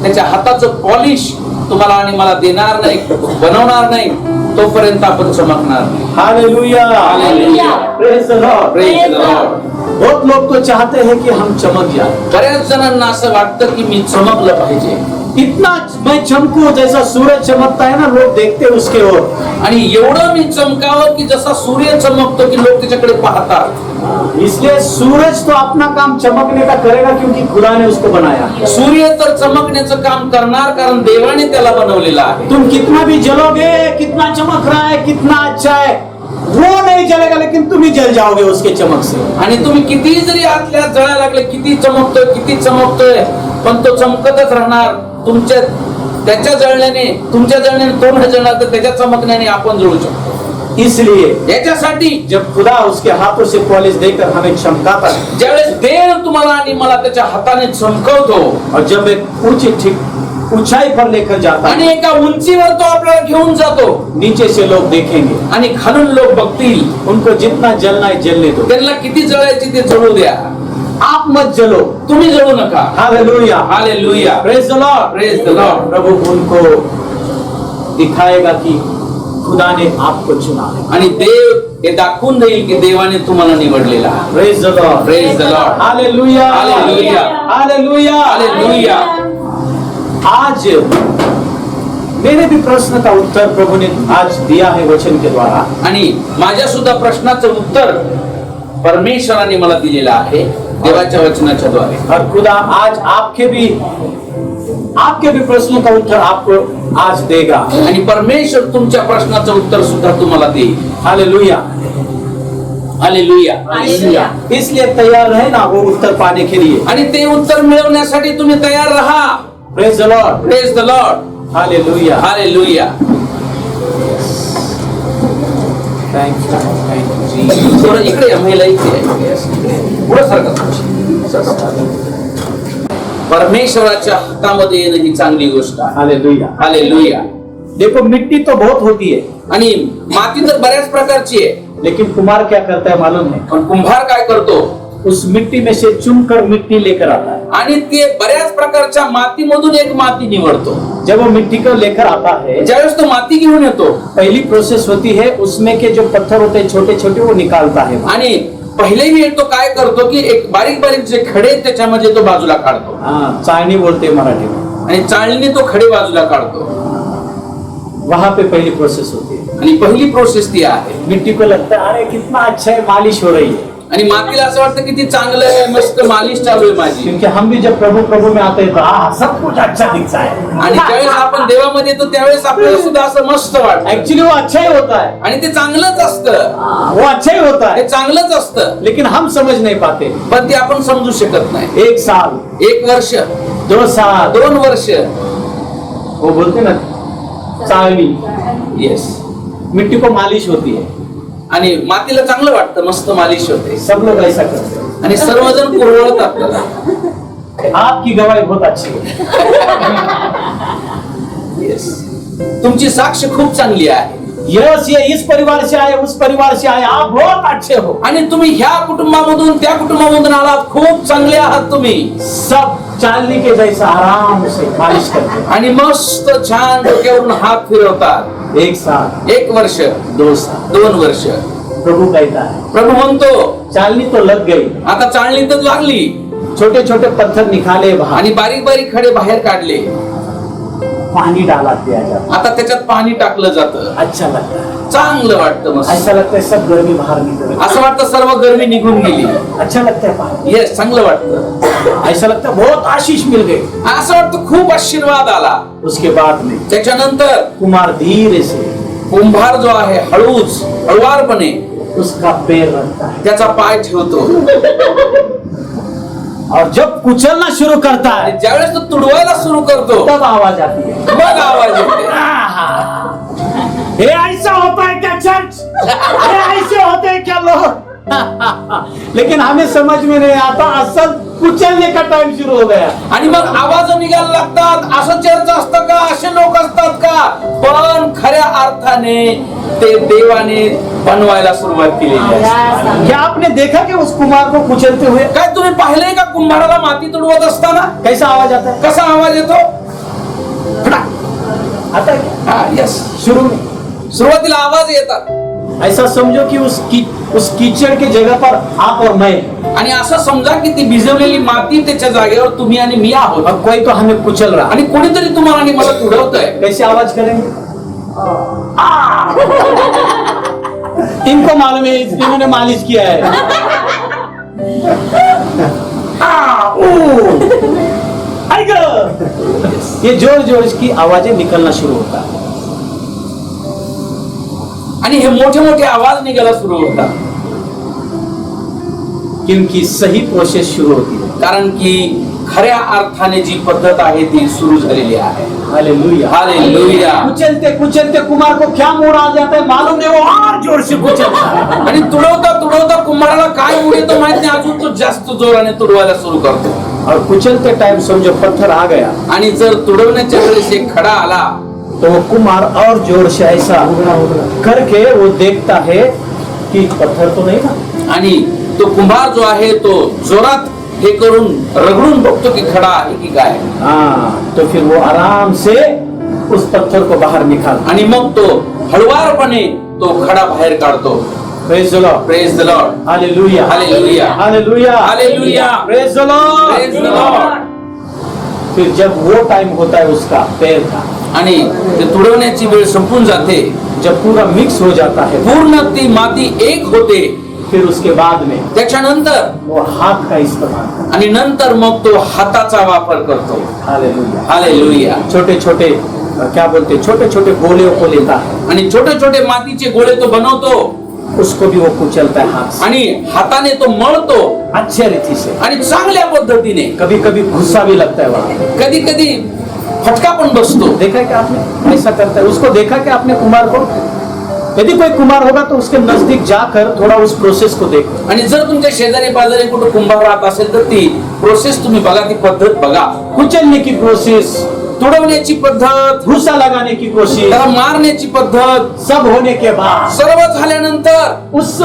[SPEAKER 2] त्याच्या हाताचं पॉलिश तुम्हाला आणि मला देणार नाही, बनवणार नाही, तोपर्यंत आपण चमकणार नाही।
[SPEAKER 3] Hallelujah,
[SPEAKER 2] hallelujah,
[SPEAKER 3] praise the Lord,
[SPEAKER 2] praise the Lord.
[SPEAKER 3] बहुत लोग तो चाहते हैं कि हम चमक जाए।
[SPEAKER 2] बऱ्याच जणांना असं वाटतं की मी चमकलं पाहिजे,
[SPEAKER 3] इतना मैं चमकूं जैसा सूरज चमकता है ना, लोग देखते हैं उसके ओर।
[SPEAKER 2] आणि एवढं मी चमकावं की जसा सूर्य चमकतो की लोक त्याच्याकडे पाहतात।
[SPEAKER 3] इसलिए सूरज तो अपना काम चमकने का करेगा, क्योंकि खुदा ने उसको बनाया।
[SPEAKER 2] सूर्य तर चमकण्याचं काम करणार, कारण देवाने त्याला बनवलेला आहे।
[SPEAKER 3] तुम कितना भी जलोगे, कितना चमक रहा है, कितना अच्छा है, वो नहीं जलेगा, लेकिन तुम ही जल जाओगे उसके चमक से।
[SPEAKER 2] आणि तुम्ही किती जरी आतल्या जळायला लागले, किती चमकतोय, पण तो चमकतच राहणार। त्याच्या जळण्याने, तुमच्या जळण्याने तो नाही जळणार, तर त्याच्या चमकण्याने आपण जळू शकतो।
[SPEAKER 3] इसलिए
[SPEAKER 2] याच्यासाठी
[SPEAKER 3] जब खुदा उसके हाथों से पॉलिश देकर हमें चमकाता है,
[SPEAKER 2] ज्यावेळेस देव तुम्हाला आणि मला त्याच्या हाताने चमकवतो,
[SPEAKER 3] और जब एक ऊंचाई पर लेकर जाता है,
[SPEAKER 2] आणि एका उंचीवर तो आपल्याला घेऊन जातो,
[SPEAKER 3] नीचे से लोग देखेंगे,
[SPEAKER 2] आणि खालून लोक बघतील,
[SPEAKER 3] उनको जितना जलना है जलने दो,
[SPEAKER 2] त्यांना किती जळायची ते जळू द्या,
[SPEAKER 3] आप मत जलो,
[SPEAKER 2] तुम्ही जळू नका।
[SPEAKER 3] Hallelujah,
[SPEAKER 2] hallelujah,
[SPEAKER 3] praise the Lord,
[SPEAKER 2] praise the Lord.
[SPEAKER 3] प्रभु उनको दिखाएगा कि खुदा ने आपको चुना है।
[SPEAKER 2] आणि देव हे दाखवून देईल की देवाने तुम्हाला निवडलेला आहे।
[SPEAKER 3] Praise the Lord,
[SPEAKER 2] praise the Lord,
[SPEAKER 3] hallelujah,
[SPEAKER 2] hallelujah,
[SPEAKER 3] hallelujah,
[SPEAKER 2] hallelujah.
[SPEAKER 3] आज मेरे भी प्रश्न का उत्तर प्रभु ने आज दिया है वचन के द्वारा।
[SPEAKER 2] आणि माझ्या सुद्धा प्रश्नाचं उत्तर परमेश्वराने मला दिलेलं आहे देवाच्या वचनाच्या द्वारे।
[SPEAKER 3] और खुदा आज आपके भी प्रश्नों का उत्तर आपको आज देगा।
[SPEAKER 2] आणि परमेश्वर तुमच्या प्रश्नाचं उत्तर सुद्धा तुम्हाला देईल।
[SPEAKER 3] Hallelujah,
[SPEAKER 2] hallelujah,
[SPEAKER 1] hallelujah.
[SPEAKER 3] इसलिए तैयार रहे ना वो उत्तर पाने के लिए।
[SPEAKER 2] आणि ते उत्तर मिळवण्यासाठी तुम्ही तयार राहा।
[SPEAKER 3] Praise the Lord,
[SPEAKER 2] praise the Lord,
[SPEAKER 3] hallelujah,
[SPEAKER 2] hallelujah.
[SPEAKER 3] Thank you.
[SPEAKER 2] थोडं इकडे या, महिला इकडे या, पुढं सरका। परमेश्वराच्या हातामध्ये येणं ही चांगली गोष्ट आहे।
[SPEAKER 3] Hallelujah,
[SPEAKER 2] hallelujah.
[SPEAKER 3] देखो मिट्टी तो बहुत होती है,
[SPEAKER 2] आणि माती तर बऱ्याच प्रकारची आहे,
[SPEAKER 3] लेकिन कुम्हार क्या करता है मालूम है?
[SPEAKER 2] पण कुंभार काय करतो,
[SPEAKER 3] उस मिट्टी में से चुनकर मिट्टी लेकर आता है।
[SPEAKER 2] आणि ते बऱ्याच प्रकारच्या मातीमधून एक माती निवडतो।
[SPEAKER 3] जब वो मिट्टी को लेकर आता है,
[SPEAKER 2] ज्यावेळेस तो माती घेऊन येतो,
[SPEAKER 3] पहली प्रोसेस होती है, उसमें के जो पत्थर होते हैं छोटे छोटे वो निकालता है।
[SPEAKER 2] आणि पहिले वेळ तो काय करतो की एक बारीक बारीक जे खडे आहेत त्याच्यामध्ये तो बाजूला काढतो,
[SPEAKER 3] हाँ, चाळणी बोलते हैं मराठी में।
[SPEAKER 2] आणि चाळणीने तो खडे बाजूला काढतो।
[SPEAKER 3] वहां पे पहली प्रोसेस होती है।
[SPEAKER 2] आणि पहिली प्रोसेस ती आहे।
[SPEAKER 3] मिट्टी को लगता है अरे कितना अच्छा है, मालिश हो रही है,
[SPEAKER 2] आणि मातीला असं वाटतं किती चांगलं आहे, मस्त मालिश चालू आहे माझी।
[SPEAKER 3] क्योंकि हम भी जब प्रभु में आते हैं तो सब कुछ अच्छा दिखता है।
[SPEAKER 2] आणि ज्यावेळेस आपण देवामध्ये येतो त्यावेळेस आपल्याला सुद्धा असं मस्त वाटतं,
[SPEAKER 3] एक्चुअली वो अच्छा ही होता है,
[SPEAKER 2] आणि ते चांगलंच असतं,
[SPEAKER 3] वो अच्छा ही होता
[SPEAKER 2] ते
[SPEAKER 3] है,
[SPEAKER 2] चांगलंच असतं,
[SPEAKER 3] लेकिन हम समझ नहीं पाते।
[SPEAKER 2] पण ते आपण समजू शकत नाही।
[SPEAKER 3] 1 साल,
[SPEAKER 2] 1 वर्ष,
[SPEAKER 3] 2 साल,
[SPEAKER 2] 2 वर्ष,
[SPEAKER 3] वो बोलते ना चाळणी,
[SPEAKER 2] येस,
[SPEAKER 3] मिट्टी को मालिश होती है,
[SPEAKER 2] आणि मातीला चांगलं वाटतं, मस्त मालिश होते,
[SPEAKER 3] सब लोग ऐसा करते हैं।
[SPEAKER 2] आणि सर्वजण कुरवळतात त्याला।
[SPEAKER 3] आपकी गवाही बहुत अच्छी है।
[SPEAKER 2] येस, तुमची साक्ष खूप चांगली आहे,
[SPEAKER 3] यस, ये इस परिवार से आए, उस परिवार से आए, आप बहुत अच्छे हो।
[SPEAKER 2] आणि तुम्ही ह्या कुटुंबामधून त्या कुटुंबामधून आलात, खूप चांगले आहात तुम्ही।
[SPEAKER 3] सब चालने के जैसा आराम से मालिश करते हैं।
[SPEAKER 2] आणि मस्त छान डोक्यावरून हात फिरवतात।
[SPEAKER 3] 1 साल,
[SPEAKER 2] 1 वर्ष,
[SPEAKER 3] 2 साल,
[SPEAKER 2] 2 वर्ष,
[SPEAKER 3] प्रभु कहता है
[SPEAKER 2] प्रभु म्हणतो
[SPEAKER 3] चालनी तो लग गई,
[SPEAKER 2] आता चाळणी तर लागली,
[SPEAKER 3] छोटे छोटे पत्थर निकाले बाहर,
[SPEAKER 2] आणि बारीक बारीक खडे बाहेर काढले,
[SPEAKER 3] पानी डाला दिया जाता,
[SPEAKER 2] आता त्याच्यात पाणी टाकलं जातं,
[SPEAKER 3] अच्छा लगता है,
[SPEAKER 2] चांगलं वाटतं, मस्त
[SPEAKER 3] ऐसा लगता है सब गर्मी बाहर निकल गई,
[SPEAKER 2] असं वाटतं सर्व गरमी निघून गेली।
[SPEAKER 3] अच्छा लगता है पानी,
[SPEAKER 2] येस, चांगलं वाटतं,
[SPEAKER 3] ऐसा लगता है बहुत आशीष मिल गई।
[SPEAKER 2] असं वाटतं खूप आशीर्वाद आला।
[SPEAKER 3] उसके बाद में
[SPEAKER 2] त्याच्यानंतर
[SPEAKER 3] कुमार धीरे से
[SPEAKER 2] कुंभार जो आहे हळूवारपणे
[SPEAKER 3] उसका पैर रखता है
[SPEAKER 2] त्याचा पाय ठेवतो.
[SPEAKER 3] और जब कुचलना शुरू करता है
[SPEAKER 2] ज्यावेळेस तो तुडवायला सुरू करतो
[SPEAKER 3] तब आवाज आती है.
[SPEAKER 2] मग आवाज येते.
[SPEAKER 3] ये ऐसा होता है क्या चर्च? ये ऐसे होते हैं क्या लोग? लेकिन हमें समझ में नहीं आता, असल कुचलने का टाइम शुरू हो गया.
[SPEAKER 2] आणि मग आवाज निघायला लागतात. असं चर्च असतं का? असे लोक असतात का? पण खऱ्या अर्थाने ते देवाने बनवायला सुरुवात केलेली आहे.
[SPEAKER 3] क्या आपने देखा कि उस कुमार को कुचलते हुए
[SPEAKER 2] काय तुम्ही पाहिलंय का कुंभाराला माती तुडवत असताना
[SPEAKER 3] कैसा आवाज आता है?
[SPEAKER 2] कसा आवाज येतो?
[SPEAKER 3] फटाक आता है क्या?
[SPEAKER 2] हा, यस.
[SPEAKER 3] शुरू में
[SPEAKER 2] सुरुवातीला आवाज येतात.
[SPEAKER 3] ऐसा समझो कि उस कीचड़ की जगह पर आप और मैं,
[SPEAKER 2] आणि असं समजा की ती भिजवलेली माती त्याच्या जागेवर तुम्ही आणि मी आहोत.
[SPEAKER 3] और कोई तो हमें कुचल रहा.
[SPEAKER 2] आणि कोणीतरी तुम्हाला आणि मला तुडवतंय.
[SPEAKER 3] कैसे आवाज करेंगे? इनको मालूम है, इन्होंने मालिश किया है. ये जोर जोर की आवाजें निकलना शुरू होता है.
[SPEAKER 2] आणि हे मोठे मोठे आवाज निघायला सुरू होतात.
[SPEAKER 3] क्योंकि सही प्रोसेस शुरू होती है.
[SPEAKER 2] कारण की खऱ्या अर्थाने जी पद्धत आहे ती सुरू झालेली आहे.
[SPEAKER 3] हालेलुया.
[SPEAKER 2] हालेलुया.
[SPEAKER 3] कुचलते कुचलते कुमार को क्या मूड आ जाता है मालूम नहीं, वो और जोर से कुचलता है.
[SPEAKER 2] आणि तुडवता तुडवता कुंभाराला काय मूड येतो माहित नाही, अजून तो जास्त जोराने तुडवायला सुरू करतो.
[SPEAKER 3] और कुचलते टाइम समझो पत्थर आ गया
[SPEAKER 2] आणि जर तुडवण्याच्या वेळेस एक खडा आला
[SPEAKER 3] तो वो कुमार और जोर से ऐसा करके वो देखता है कि पत्थर तो नहीं ना.
[SPEAKER 2] आणि तो कुंभार जो आहे तो जोरात हे करून रगडून बघतो की खडा आहे की काय.
[SPEAKER 3] हाँ, तो फिर वो आराम से उस पत्थर को बाहर निकाल.
[SPEAKER 2] आणि मग तो हळुवारपणे तो खडा बाहेर काढतो.
[SPEAKER 3] Praise the Lord.
[SPEAKER 2] Praise the Lord.
[SPEAKER 3] Hallelujah.
[SPEAKER 2] Hallelujah.
[SPEAKER 3] Hallelujah.
[SPEAKER 2] Hallelujah.
[SPEAKER 3] Praise the Lord.
[SPEAKER 2] Praise the Lord.
[SPEAKER 3] फिर जब वो टाइम होता है उसका पैर का,
[SPEAKER 2] आणि ते तुडवण्याची वेळ संपून जाते,
[SPEAKER 3] जब पूरा मिक्स हो जाता है,
[SPEAKER 2] पूर्ण ती माती एक होते,
[SPEAKER 3] फिर उसके बाद में
[SPEAKER 2] त्याच्यानंतर
[SPEAKER 3] वो हाथ का इस्तेमाल करता
[SPEAKER 2] आणि नंतर मग तो हाताचा वापर करतो.
[SPEAKER 3] है. हालेलुया.
[SPEAKER 2] हालेलुया.
[SPEAKER 3] छोटे छोटे क्या बोलते, छोटे छोटे गोलियों को लेता है,
[SPEAKER 2] आणि छोटे छोटे मातीचे गोळे तो बनवतो
[SPEAKER 3] उसको भी वो कुचलता है हाथ से,
[SPEAKER 2] आणि हाताने तो मळतो
[SPEAKER 3] अच्छे रीति से.
[SPEAKER 2] आणि चांगल्या पद्धतीने.
[SPEAKER 3] कभी कभी गुस्सा भी लगता है वहां.
[SPEAKER 2] कधी कधी फटका पण बसतो.
[SPEAKER 3] देखा है कि आपने ऐसा करता है, उसको देखा कि आपने कुमार को, यदि कोई कुमार होगा तो उसके नजदीक जाकर थोड़ा उस प्रोसेस को देखो.
[SPEAKER 2] आणि जर तुमच्या शेजारी पाजारी कुठे कुंभार राहत असेल तर ती प्रोसेस तुम्ही बघा, ती पद्धत बघा.
[SPEAKER 3] कुचलने की प्रोसेस,
[SPEAKER 2] तुडवण्याची पद्धत,
[SPEAKER 3] भूसा लगाने की कोशिश,
[SPEAKER 2] त्याला मारण्याची पद्धत,
[SPEAKER 3] सब होने के बाद
[SPEAKER 2] सर्व झाल्यानंतर
[SPEAKER 3] उस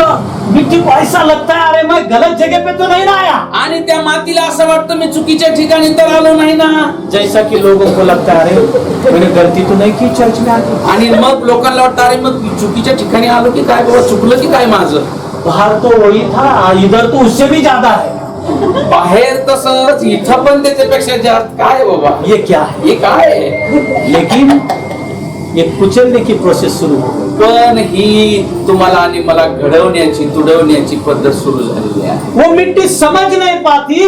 [SPEAKER 3] मिट्टी को ऐसा लगता है अरे मैं गलत जगह पे तो नहीं ना आया,
[SPEAKER 2] आणि त्या मातीला असं वाटतं मी चुकीच्या ठिकाणी तर आलो नाही ना.
[SPEAKER 3] जैसा कि लोगों को लगता है अरे मैंने गलती तो नहीं की चर्च में आके.
[SPEAKER 2] आणि मग लोकांना वाटतं अरे मग चुकीच्या ठिकाणी आलो की काय, बाबा चुकलं की काय माझं.
[SPEAKER 3] बाहर तो वही था, इधर तो उससे भी ज्यादा है.
[SPEAKER 2] बाहेर तसंच, इथं पण त्याच्यापेक्षा जास्त. काय बाबा
[SPEAKER 3] ये क्या है?
[SPEAKER 2] हे काय आहे?
[SPEAKER 3] लेकिन ये कुचलने की प्रोसेस शुरू हो गई.
[SPEAKER 2] पण ही तुम्हाला आणि मला घडवण्याची तुडवण्याची पद्धत सुरू झालेली आहे.
[SPEAKER 3] वो मिट्टी समझ नहीं पाती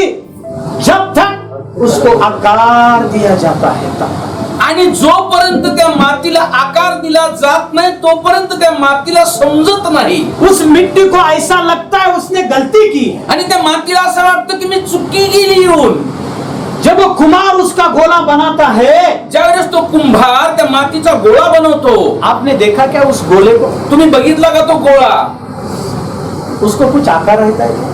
[SPEAKER 3] जब तक उसको आकार दिया जाता है तब.
[SPEAKER 2] आणि जोपर्यंत त्या मातीला आकार दिला जात नाही तोपर्यंत त्या मातीला समजत नाही.
[SPEAKER 3] उस मिट्टी को ऐसा लगता है उसने गलती की.
[SPEAKER 2] आणि त्या मातीला असं वाटतं की मी चुकी गेली येऊन.
[SPEAKER 3] जब वो कुमार उसका गोला बनाता है,
[SPEAKER 2] ज्यावेळेस तो कुंभार त्या मातीचा गोळा बनवतो,
[SPEAKER 3] आपने देखा क्या उस गोले को?
[SPEAKER 2] तुम्ही बघितला का तो गोळा?
[SPEAKER 3] उसको कुछ आकार रहता है क्या?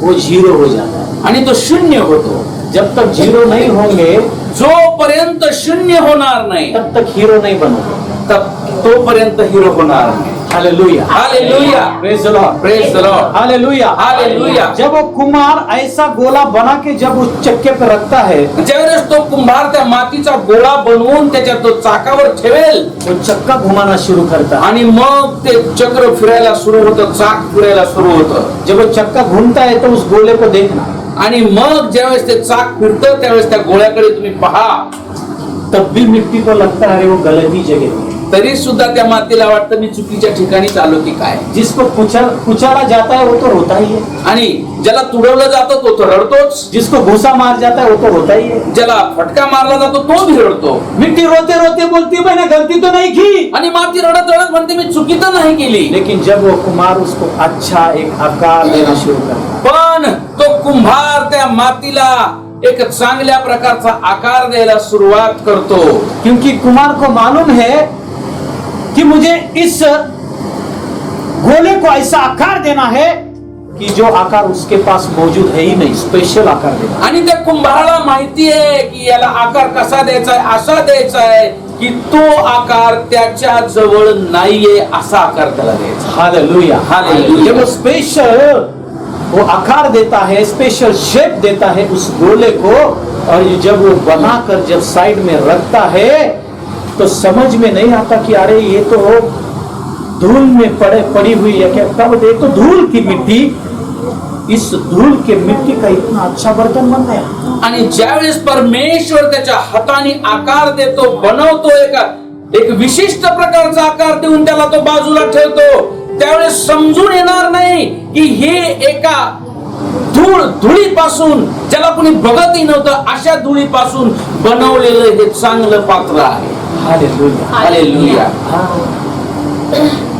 [SPEAKER 3] वो जीरो हो जाता है.
[SPEAKER 2] आणि तो शून्य होतो.
[SPEAKER 3] जब तक जीरो नहीं होंगे
[SPEAKER 2] जोपर्यंत शून्य होणार नाही
[SPEAKER 3] तब तक हीरो नहीं बनोगे.
[SPEAKER 2] तब तोपर्यंत हिरो होणार नाही.
[SPEAKER 3] Hallelujah.
[SPEAKER 2] Hallelujah.
[SPEAKER 3] Praise the Lord.
[SPEAKER 2] Praise the Lord.
[SPEAKER 3] Hallelujah.
[SPEAKER 2] Hallelujah.
[SPEAKER 3] जब वो कुमार ऐसा गोला बना के जब उस चक्के पे रखता है,
[SPEAKER 2] ज्यावेळेस तो कुंभार त्या मातीचा गोळा बनवून त्याच्या तो चाकावर ठेवेल,
[SPEAKER 3] वो चक्का घुमाना शुरू करता है.
[SPEAKER 2] आणि मग ते चक्र फिरायला सुरू होतं, चाक फिरायला सुरू होतं.
[SPEAKER 3] जब वो चक्का घूमता है तो उस गोले को देखना.
[SPEAKER 2] आणि मग ज्यावेळेस ते चाक फिरतं त्यावेळेस त्या गोळ्याकडे तुम्ही पहा.
[SPEAKER 3] तब भी मिट्टी को लगता है अरे वो गलत ही जगह है.
[SPEAKER 2] तरी सुद्धा त्या मातीला वाटतं मी चुकीच्या ठिकाणी चाललो की काय.
[SPEAKER 3] जिसको कुचला जाता है वो तो रोता ही है,
[SPEAKER 2] आणि ज्याला तुडवलं जातं तो तर रडतोच,
[SPEAKER 3] जिसको घूसा मार जाता है वो तो रोता ही है.
[SPEAKER 2] ज्याला फटका मारला जातो तो भी रडतो.
[SPEAKER 3] मिट्टी रोते रोते बोलती है मैंने गलती तो नहीं की,
[SPEAKER 2] आणि माती रडत रडत म्हणते मी चुकी तर नाही केली.
[SPEAKER 3] लेकिन जब वो कुम्हार उसको अच्छा एक आकार देना शुरू करता
[SPEAKER 2] पण तो कुंभार त्या मातीला एक चांगल्या प्रकारचा आकार द्यायला सुरुवात करतो.
[SPEAKER 3] क्योंकि कुम्हार को मालूम है कि मुझे इस गोले को ऐसा आकार देना है कि जो आकार उसके पास मौजूद है ही नहीं, स्पेशल आकार देना.
[SPEAKER 2] आणि त्या कुंभाराला माहिती आहे की याला आकार कसा द्यायचा आहे, असा द्यायचा आहे की तो आकार त्याच्या जवळ नाहीये, असा आकार त्याला द्यायचा.
[SPEAKER 3] Hallelujah,
[SPEAKER 2] hallelujah.
[SPEAKER 3] जब वो स्पेशल वो आकार देता है, स्पेशल शेप देता है उस गोले को, और जब वो बनाकर जब साइड में रखता है तो समझ में नहीं आता कि अरे ये तो धूल में पड़ी हुई है क्या, क्या बोलते, ये तो धूल की मिट्टी, इस धूल के मिट्टी का इतना अच्छा बर्तन बन गया.
[SPEAKER 2] आणि ज्यावेळेस परमेश्वर त्याच्या हाताने आकार देतो, बनवतो, एक विशिष्ट प्रकारचा आकार देऊन त्याला तो बाजूला ठेवतो, त्यावेळेस समजून येणार नाही की हे एका धुळीपासून, ज्याला कोणी बघतही नव्हतं अशा धुळीपासून बनवलेलं हे चांगलं पात्र आहे.
[SPEAKER 3] Hallelujah,
[SPEAKER 2] hallelujah.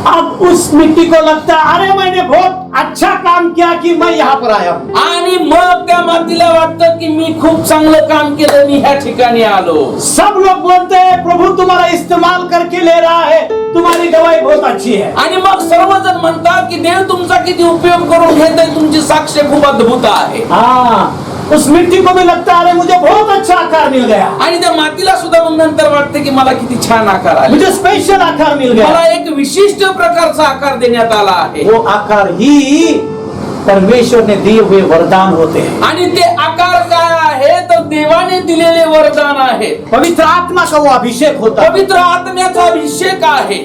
[SPEAKER 3] अब उस मिट्टी को लगता है अरे मैंने बहुत अच्छा काम किया कि मैं यहाँ पर आया हूँ.
[SPEAKER 2] आणि मग त्या मातीला वाटतं की मी खूप चांगलं काम केलं, मी ह्या ठिकाणी आलो.
[SPEAKER 3] सब लोग बोलते हैं प्रभु तुम्हारा इस्तेमाल करके ले रहा है, तुम्हारी दवाई बहुत अच्छी है.
[SPEAKER 2] आणि मग सर्वजण म्हणतात की देव तुमचा किती उपयोग करून घेत आहे, तुमची साक्ष खूप अद्भुत आहे.
[SPEAKER 3] हाँ, उस मिट्टी को भी लगता है अरे मुझे बहुत अच्छा आकार मिल गया,
[SPEAKER 2] आणि त्या मातीला सुद्धा मग नंतर वाटते की मला किती छान आकार आला,
[SPEAKER 3] मुझे स्पेशल आकार मिल
[SPEAKER 2] मला
[SPEAKER 3] गया.
[SPEAKER 2] एक विशिष्ट प्रकारचा आकार देण्यात आला आहे.
[SPEAKER 3] वो आकार ही परमेश्वर ने दिए हुए वरदान होते हैं.
[SPEAKER 2] आणि ते आकार काय आहे तर देवाने दिलेले वरदान आहे.
[SPEAKER 3] पवित्र आत्मा का वो अभिषेक होता है.
[SPEAKER 2] पवित्र आत्म्याचा अभिषेक आहे.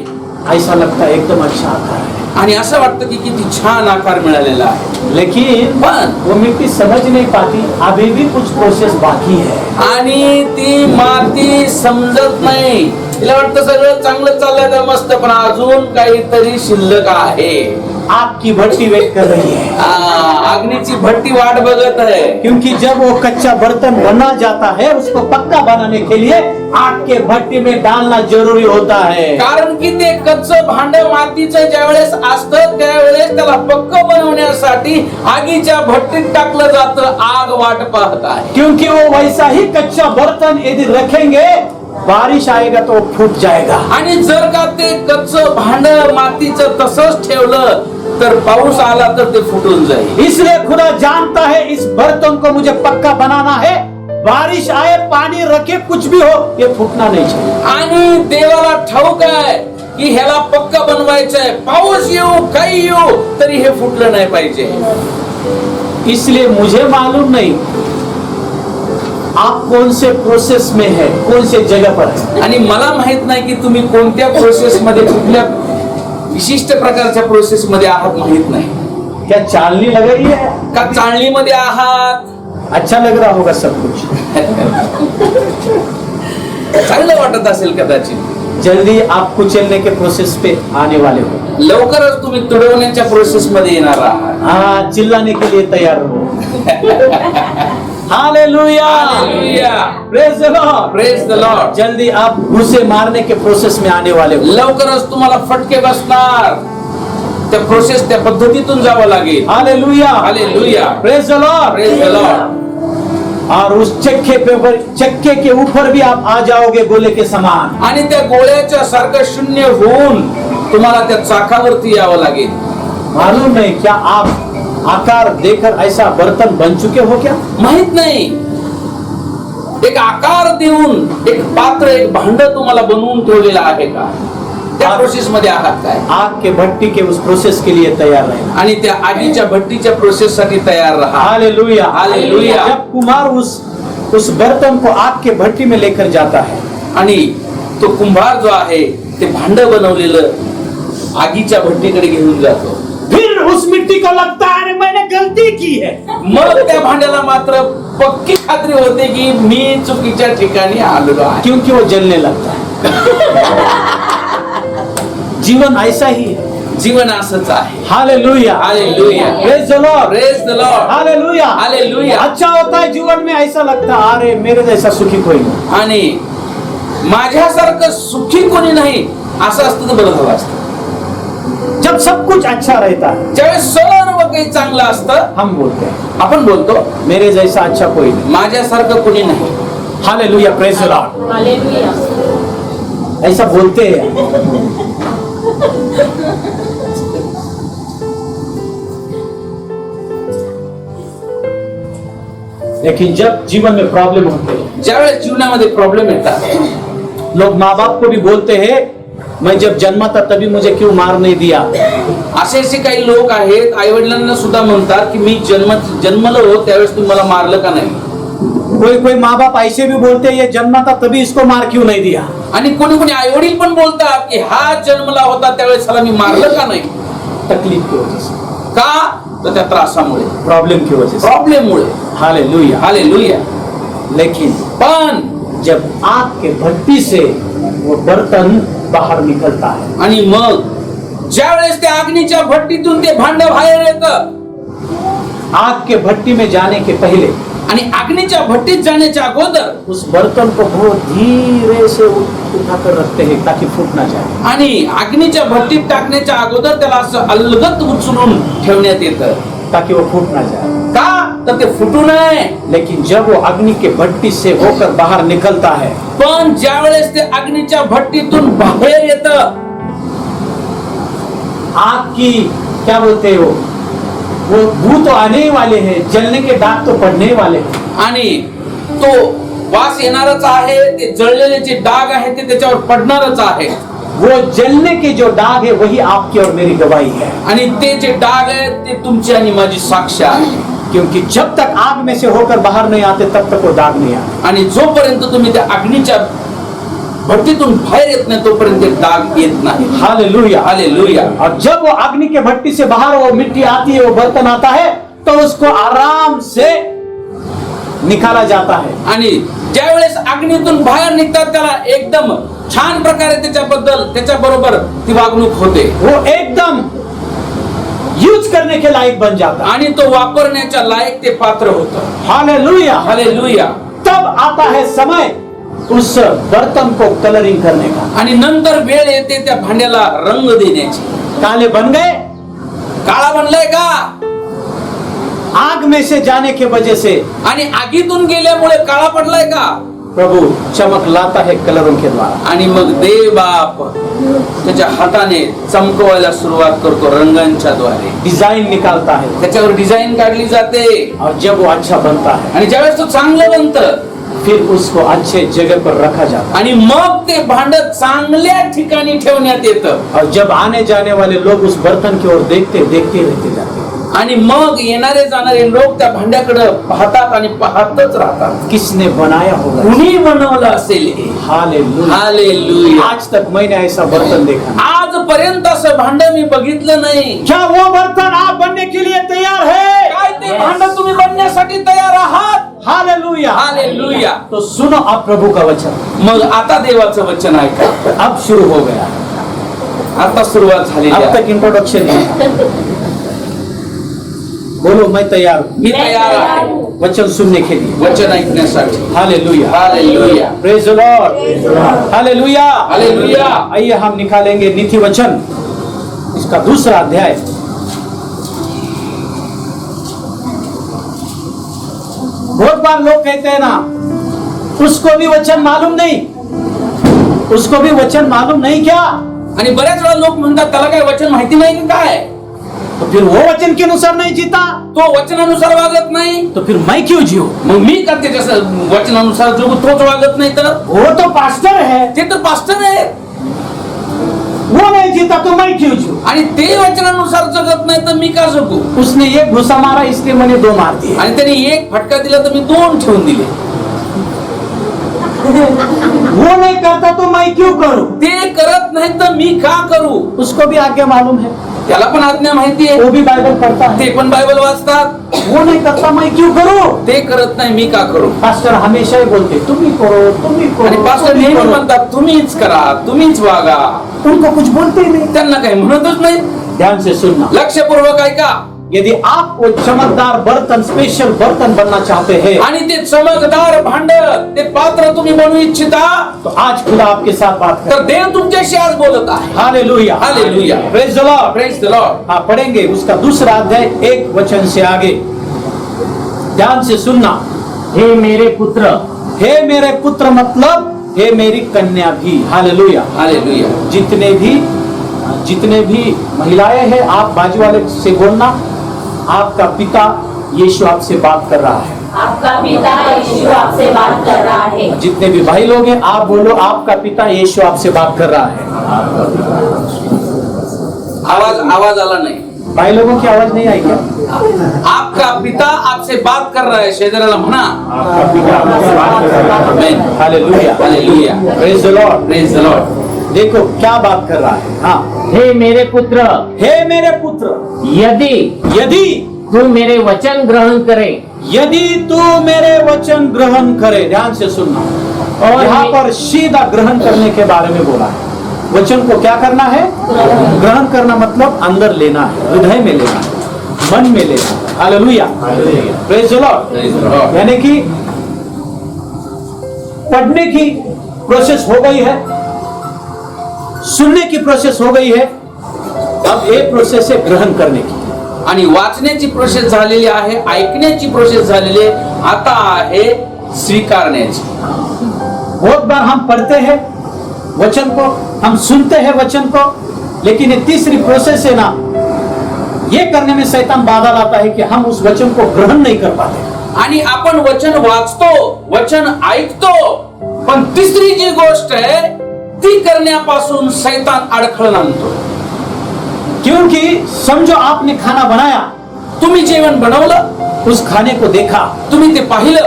[SPEAKER 3] ऐसा लगता है एकदम अच्छा आकार है,
[SPEAKER 2] आणि असं वाटतं की किती छान आकार मिळालेला आहे.
[SPEAKER 3] लेकिन
[SPEAKER 2] पण
[SPEAKER 3] वो मिट्टी समझ नहीं पाती, अभी भी कुछ प्रोसेस बाकी है.
[SPEAKER 2] आणि ती माती समजत नाही, तिला वाटतं सगळं चांगलं चाललंय तर मस्त, पण अजून काहीतरी शिल्लक आहे.
[SPEAKER 3] आपकी भट्टी वेट कर रही है,
[SPEAKER 2] अग्नीची भट्टी वाट बघत आहे.
[SPEAKER 3] क्योंकि जब वो कच्चा बर्तन बना जाता है उसको पक्का बनाने के लिए आग के भट्टी में डालना जरूरी होता है.
[SPEAKER 2] कारण की ते कच्चं भांड मातीचं ज्यावेळेस असतं त्यावेळेस त्याला पक्क बनवण्यासाठी आगीच्या भट्टीत टाकलं जातं, आग वाट पाहत आहे.
[SPEAKER 3] क्योंकि वो वैसा ही कच्चा बर्तन यदि रखेंगे बारिश आएगा तो फूट जाएगा.
[SPEAKER 2] आणि जर का ते कच्चं भांड मातीचं तसंच ठेवलं तर पाऊस आला तर ते फुटून जाईल.
[SPEAKER 3] इसलिए खुदा जानता है इस बर्तन को मुझे पक्का बनाना है, बारिश आए पानी रखे कुछ भी हो ये फूटना नहीं चाहिए.
[SPEAKER 2] आणि देवाला ठाऊक आहे की ह्याला पक्का बनवायचंय, पाऊस येऊ काही येऊ तरी हे फुटलं नाही पाहिजे.
[SPEAKER 3] इसलिए मुझे मालूम नहीं आप कौन से प्रोसेस में है, कौन से जगह पर है.
[SPEAKER 2] आणि मला माहित नाही की तुम्ही कोणत्या प्रोसेस मध्ये, कुठल्या विशिष्ट प्रकारच्या प्रोसेस मध्ये आहात माहित नाही.
[SPEAKER 3] क्या चालनी लग रही है,
[SPEAKER 2] का चाळणीमध्ये आहात,
[SPEAKER 3] अच्छा लग रहा होगा सब कुछ,
[SPEAKER 2] चांगलं वाटत असेल कदाचित.
[SPEAKER 3] जल्दी आप कुचलने के प्रोसेस पे आने वाले हो.
[SPEAKER 2] लवकरच तुम्ही तुडवण्याच्या प्रोसेस मध्ये येणार आहात.
[SPEAKER 3] हाँ, चिल्लाने के लिए तैयार हो. Hallelujah,
[SPEAKER 2] hallelujah.
[SPEAKER 3] Praise the Lord,
[SPEAKER 2] praise the Lord.
[SPEAKER 3] जल्दी आप घुसे मारने के प्रोसेस में आने वाले हो.
[SPEAKER 2] लवकरच तुम्हाला फटके बसणार, त्या प्रोसेस, त्या पद्धतीतून जावं लागेल.
[SPEAKER 3] Hallelujah,
[SPEAKER 2] hallelujah.
[SPEAKER 3] Praise the Lord,
[SPEAKER 2] praise the Lord.
[SPEAKER 3] और उस चक्के के ऊपर भी आप आ जाओगे गोले के समान.
[SPEAKER 2] आणि त्या गोळ्याच्या सारखं शून्य होऊन तुम्हाला त्या चाकावरती यावं लागेल.
[SPEAKER 3] मालूम नहीं क्या आप आकार देकर ऐसा बर्तन बन चुके हो क्या?
[SPEAKER 2] माहित नाही, एक आकार देऊन एक पात्र, एक भांड तुम्हाला बनवून ठेवलेलं आहे का? त्या प्रोसेस मध्ये आहात काय?
[SPEAKER 3] आग के भट्टी के उस प्रोसेस के लिए तैयार रहे.
[SPEAKER 2] आणि त्या आगीच्या भट्टीच्या प्रोसेस साठी तयार राहा.
[SPEAKER 3] Hallelujah,
[SPEAKER 2] hallelujah.
[SPEAKER 3] जब कुम्हार उस बर्तन को आग के भट्टी में लेकर जाता है,
[SPEAKER 2] आणि तो कुंभार जो आहे ते भांड बनवलेलं आगीच्या भट्टीकडे घेऊन जातो.
[SPEAKER 3] फिर उस मिट्टी को लगता है अरे मैंने गलती की है.
[SPEAKER 2] मग त्या भांड्याला मात्र पक्की खात्री होते की मी चुकीच्या ठिकाणी आलेलो आहे.
[SPEAKER 3] क्योंकि वो जलने लगता है. जीवन ऐसा ही है।
[SPEAKER 2] जीवन असंच आहे.
[SPEAKER 3] Hallelujah,
[SPEAKER 2] hallelujah.
[SPEAKER 3] Praise the Lord,
[SPEAKER 2] praise the Lord.
[SPEAKER 3] Hallelujah,
[SPEAKER 2] hallelujah.
[SPEAKER 3] अच्छा होता है जीवन में, ऐसा लगता है अरे मेरे जैसा सुखी कोई नहीं।
[SPEAKER 2] आणि माझ्यासारखं सुखी कोणी नाही असं असतं तर बरं झालं असतं.
[SPEAKER 3] जब सब कुछ अच्छा रहता है
[SPEAKER 2] ज्यावेळेस सर्व काही चांगलं असतं
[SPEAKER 3] हम बोलते हैं
[SPEAKER 2] आपण बोलतो
[SPEAKER 3] मेरे जैसा अच्छा कोई नहीं।
[SPEAKER 2] माझ्यासारखं कोणी नाही.
[SPEAKER 3] Hallelujah, praise the Lord,
[SPEAKER 1] hallelujah.
[SPEAKER 3] ऐसा बोलते हैं। लेकिन जब जीवन में प्रॉब्लम होते हैं,
[SPEAKER 2] ज्यावेळेस जीवनामध्ये प्रॉब्लेम येतात
[SPEAKER 3] लोग माँ बाप को भी बोलते हैं मैं जब जन्मा था तभी मुझे क्यों मार नहीं दिया।
[SPEAKER 2] असे असे काही लोक आहेत आई वडिलांना सुद्धा म्हणतात की मी जन्मलो त्यावेळेस तुम्ही मला मारलं का नाही.
[SPEAKER 3] कोई कोई माँ बाप ऐसे भी बोलते हैं ये जन्मा था तभी इसको मार क्यों नहीं दिया।
[SPEAKER 2] आणि कोणी कोणी आई वडील पण बोलतात की हा जन्मला होता त्यावेळेस त्याला मी मारलं का नाही.
[SPEAKER 3] तकलीफ की वजह से,
[SPEAKER 2] का तर त्या त्रासामुळे,
[SPEAKER 3] प्रॉब्लम की वजह से।
[SPEAKER 2] प्रॉब्लेममुळे.
[SPEAKER 3] Hallelujah,
[SPEAKER 2] hallelujah.
[SPEAKER 3] लेकिन
[SPEAKER 2] पण
[SPEAKER 3] जब आग के भट्टी से वो बर्तन बाहर निकलता है,
[SPEAKER 2] आणि मग ज्यावेळेस त्या अग्नीच्या भट्टीतून ते भांड बाहेर येतं
[SPEAKER 3] आग के भट्टी में जाने के पहले
[SPEAKER 2] आणि अग्नीच्या भट्टीत जाण्याच्या अगोदर
[SPEAKER 3] उस बर्तन को बहुत धीरे से उठाकर रखते हैं ताकि फूट ना जाए।
[SPEAKER 2] आणि अग्नीच्या भट्टीत टाकण्याच्या अगोदर त्याला असं अलगद उचलून ठेवण्यात येतं
[SPEAKER 3] ताकि वो फूट ना जाए।
[SPEAKER 2] का तर ते फुटू नये.
[SPEAKER 3] लेकिन जब वो अग्नि के भट्टी से होकर बाहर निकलता है,
[SPEAKER 2] पण ज्यावेळेस ते अग्नीच्या भट्टीतून बाहेर येतं
[SPEAKER 3] आग की क्या बोलते हैं वो बू तो आने वाले हैं, जलने के दाग तो पड़ने वाले हैं।
[SPEAKER 2] आणि तो वास येणारच आहे, ते जळलेले जे डाग आहे ते त्याच्यावर पडणारच आहे.
[SPEAKER 3] वो जलने के जो दाग है वही आपकी और मेरी गवाही है।
[SPEAKER 2] आणि ते जे डाग आहेत ते तुमची आणि माझी साक्ष आहे.
[SPEAKER 3] क्योंकि जब तक आग में से होकर बाहर नहीं आते तब तक वो दाग नहीं आते।
[SPEAKER 2] आणि जोपर्यंत तुम्ही त्या अग्नीच्या भट्टीतून बाहेर येत नाही तोपर्यंत ते डाग येत नाही.
[SPEAKER 3] Hallelujah,
[SPEAKER 2] hallelujah.
[SPEAKER 3] और जब वो अग्नि के भट्टी से बाहर वो मिट्टी आती है, वो बर्तन आता है, तो उसको आराम से निकाला जाता है।
[SPEAKER 2] आणि ज्यावेळेस अग्नीतून बाहेर निघतात त्याला एकदम छान प्रकारे त्याच्या बरोबर ती वागणूक होते.
[SPEAKER 3] वो एकदम यूज करने के लायक बन जाता है।
[SPEAKER 2] आणि तो वापरण्याच्या लायक ते पात्र होतं.
[SPEAKER 3] Hallelujah,
[SPEAKER 2] hallelujah.
[SPEAKER 3] तब आता है समय उस बर्तन को कलरिंग करने का।
[SPEAKER 2] आणि नंतर वेळ येते त्या भांड्याला रंग देण्याची.
[SPEAKER 3] काले बन गए,
[SPEAKER 2] काळा बनलाय का
[SPEAKER 3] आग में से जाने के वजह से
[SPEAKER 2] आणि आगीतून गेल्यामुळे काळा पडलाय का.
[SPEAKER 3] प्रभु चमक लाता है कलरों के द्वारा।
[SPEAKER 2] आणि मग देव बाप त्याच्या हाताने चमकवायला सुरुवात करतो रंगांच्या द्वारे.
[SPEAKER 3] डिजाइन निकालता है
[SPEAKER 2] त्याच्यावर डिझाईन काढली जाते.
[SPEAKER 3] और जब वो अच्छा बनता है
[SPEAKER 2] आणि ज्यावेळेस तो चांगलं बनतं
[SPEAKER 3] फिर उसको अच्छे जगह पर रखा जाता है।
[SPEAKER 2] आणि मग ते भांड चांगल्या ठिकाणी ठेवण्यात येतं.
[SPEAKER 3] और जब आने जाने वाले लोग उस बर्तन की ओर देखते देखते रहते जाते हैं।
[SPEAKER 2] आणि मग येणारे जाणारे लोक त्या भांड्याकडे पाहतात आणि पाहतच राहतात.
[SPEAKER 3] किसने बनाया होगा?
[SPEAKER 2] कुणी बनवलं असेल हे.
[SPEAKER 3] Hallelujah,
[SPEAKER 2] hallelujah.
[SPEAKER 3] आज तक मैंने ऐसा बर्तन देखा नहीं।
[SPEAKER 2] आजपर्यंत असं भांड मी बघितलं नाही.
[SPEAKER 3] क्या वो बर्तन आप बनने के लिए तैयार है?
[SPEAKER 2] काय ते भांड तुम्ही बनण्यासाठी तयार आहात.
[SPEAKER 3] Hallelujah,
[SPEAKER 2] hallelujah.
[SPEAKER 3] तो सुनो आप प्रभु का वचन।
[SPEAKER 2] मग आता देवाचं वचन ऐका.
[SPEAKER 3] अब शुरू हो गया,
[SPEAKER 2] आता सुरुवात झाली.
[SPEAKER 3] अब तक इंट्रोडक्शन है। बोलो मैं तैयार हूँ
[SPEAKER 2] मी तयार आहे
[SPEAKER 3] वचन सुनने के लिए।
[SPEAKER 2] वचन ऐकण्यासाठी.
[SPEAKER 3] Hallelujah,
[SPEAKER 2] hallelujah.
[SPEAKER 3] Praise the Lord, hallelujah,
[SPEAKER 2] hallelujah.
[SPEAKER 3] आइए हम निकालेंगे नीति वचन, इसका दूसरा अध्याय। बहुत बार लोग कहते हैं ना उसको भी वचन मालूम नहीं, उसको भी वचन मालूम नहीं क्या।
[SPEAKER 2] आणि बऱ्याच वेळा लोक म्हणतात त्याला काय वचन माहिती नाही की काय.
[SPEAKER 3] तो फिर वो वचन के अनुसार नहीं जीता
[SPEAKER 2] तो वचनानुसार वागत नाही.
[SPEAKER 3] तो फिर मैं क्यों जीऊं?
[SPEAKER 2] मग मी का त्याच्या वचनानुसार जो तोच वागत नाही तर.
[SPEAKER 3] वो तो पास्टर है,
[SPEAKER 2] ते तर पास्टर आहे.
[SPEAKER 3] वो नहीं जीता तो मैं क्यों जीऊं?
[SPEAKER 2] आणि ते वचनानुसार जगत नाही तर मी का जगू.
[SPEAKER 3] उसने एक घुसा मारा इसलिए मैंने दो मार दिए।
[SPEAKER 2] आणि त्याने एक फटका दिला तर मी दोन ठेवून दिले.
[SPEAKER 3] वो नहीं करता तो मैं क्यों करूं?
[SPEAKER 2] ते करत नाही तर मी का करू.
[SPEAKER 3] उसको भी आज्ञा मालूम है,
[SPEAKER 2] त्याला पण आज्ञा माहिती आहे.
[SPEAKER 3] वो भी बाइबल पढ़ता है,
[SPEAKER 2] ते पण बायबल वाचतात.
[SPEAKER 3] वो नहीं करता मैं क्यों करूं?
[SPEAKER 2] ते करत नाही मी का करू?
[SPEAKER 3] पास्टर हमेशा ही बोलते तुम्ही करो तुम्ही
[SPEAKER 2] आणि
[SPEAKER 3] करो
[SPEAKER 2] पास्टर
[SPEAKER 3] तुम्ही
[SPEAKER 2] नेहमी
[SPEAKER 3] करो.
[SPEAKER 2] म्हणतात तुम्हीच करा, तुम्हीच वागा.
[SPEAKER 3] उनको कुछ बोलते ही नहीं.
[SPEAKER 2] त्यांना काही म्हणतच नाही.
[SPEAKER 3] ध्यान से सुनना.
[SPEAKER 2] लक्षपूर्वक ऐका.
[SPEAKER 3] यदि आप वो चमकदार बर्तन स्पेशल बर्तन बनना चाहते हैं
[SPEAKER 2] आणि ते चमकदार भांड, ते पात्र तुम्ही बनवू इच्छिता,
[SPEAKER 3] तो आज खुदा आपके साथ बात
[SPEAKER 2] तर
[SPEAKER 3] कर.
[SPEAKER 2] देव तुमच्याशी आज बोलत आहे.
[SPEAKER 3] Hallelujah
[SPEAKER 2] hallelujah.
[SPEAKER 3] Praise the Lord.
[SPEAKER 2] Praise the Lord.
[SPEAKER 3] हाँ पढ़ेंगे उसका दूसरा अध्याय 1 वचन से आगे. ध्यान से सुनना.
[SPEAKER 4] हे मेरे पुत्र,
[SPEAKER 3] हे मेरे पुत्र मतलब हे मेरी कन्या भी. हालेलुया.
[SPEAKER 2] हालेलुया.
[SPEAKER 3] जितने भी महिलाएं हैं आप बाजू वाले से बोलना आपका पिता यीशु आपसे बात कर रहा है.
[SPEAKER 1] आपका पिता यीशु आपसे बात कर रहा है.
[SPEAKER 3] जितने भी भाई लोग हैं आप बोलो आपका पिता यीशु आपसे बात कर रहा है.
[SPEAKER 2] आवाज आला नाही.
[SPEAKER 3] भाई लोगों की आवाज नहीं आई क्या?
[SPEAKER 2] आपका पिता आपसे बात कर रहा है. शेजाऱ्याला म्हणा.
[SPEAKER 3] आपका पिता आपसे बात कर रहा है.
[SPEAKER 2] Amen.
[SPEAKER 3] Hallelujah.
[SPEAKER 2] Hallelujah.
[SPEAKER 3] Praise the Lord.
[SPEAKER 2] Praise the Lord.
[SPEAKER 3] देखो क्या बात कर रहा है. हाँ
[SPEAKER 4] हे मेरे पुत्र,
[SPEAKER 3] हे मेरे पुत्र यदि
[SPEAKER 4] तू मेरे वचन ग्रहण करे
[SPEAKER 3] यदि तू मेरे वचन ग्रहण करे. ध्यान से सुनना. और यहाँ पर सीधा ग्रहण करने के बारे में बोला है. वचन को क्या करना है? ग्रहण करना मतलब अंदर लेना है, हृदय में लेना है, मन में लेना है. Hallelujah. Praise the Lord.
[SPEAKER 2] Praise the Lord.
[SPEAKER 3] यानी कि पढ़ने की प्रोसेस हो गई है, सुनने की प्रोसेस हो गई है, अब एक प्रोसेस है ग्रहण करने की.
[SPEAKER 2] आणि वाचण्याची प्रोसेस झालेली आहे, ऐकण्याची प्रोसेस झालेली आहे, आता आहे स्वीकारण्याची.
[SPEAKER 3] बहुत बार हम पढ़ते हैं वचन को, हम सुनते हैं वचन को, लेकिन ये तीसरी प्रोसेस है ना, ये करने में शैतान बाधा लाता है कि हम उस वचन को ग्रहण नहीं कर पाते.
[SPEAKER 2] आणि आपण वचन वाचतो, वचन ऐकतो, पण तिसरी जी गोष्ट आहे ती करण्यापासून शैतान अडखळ आणतो.
[SPEAKER 3] क्योंकि समझो आपने खाना बनाया,
[SPEAKER 2] तुम्ही जेवण बनवलं,
[SPEAKER 3] उस खाने को देखा,
[SPEAKER 2] तुम्ही ते पाहिलं,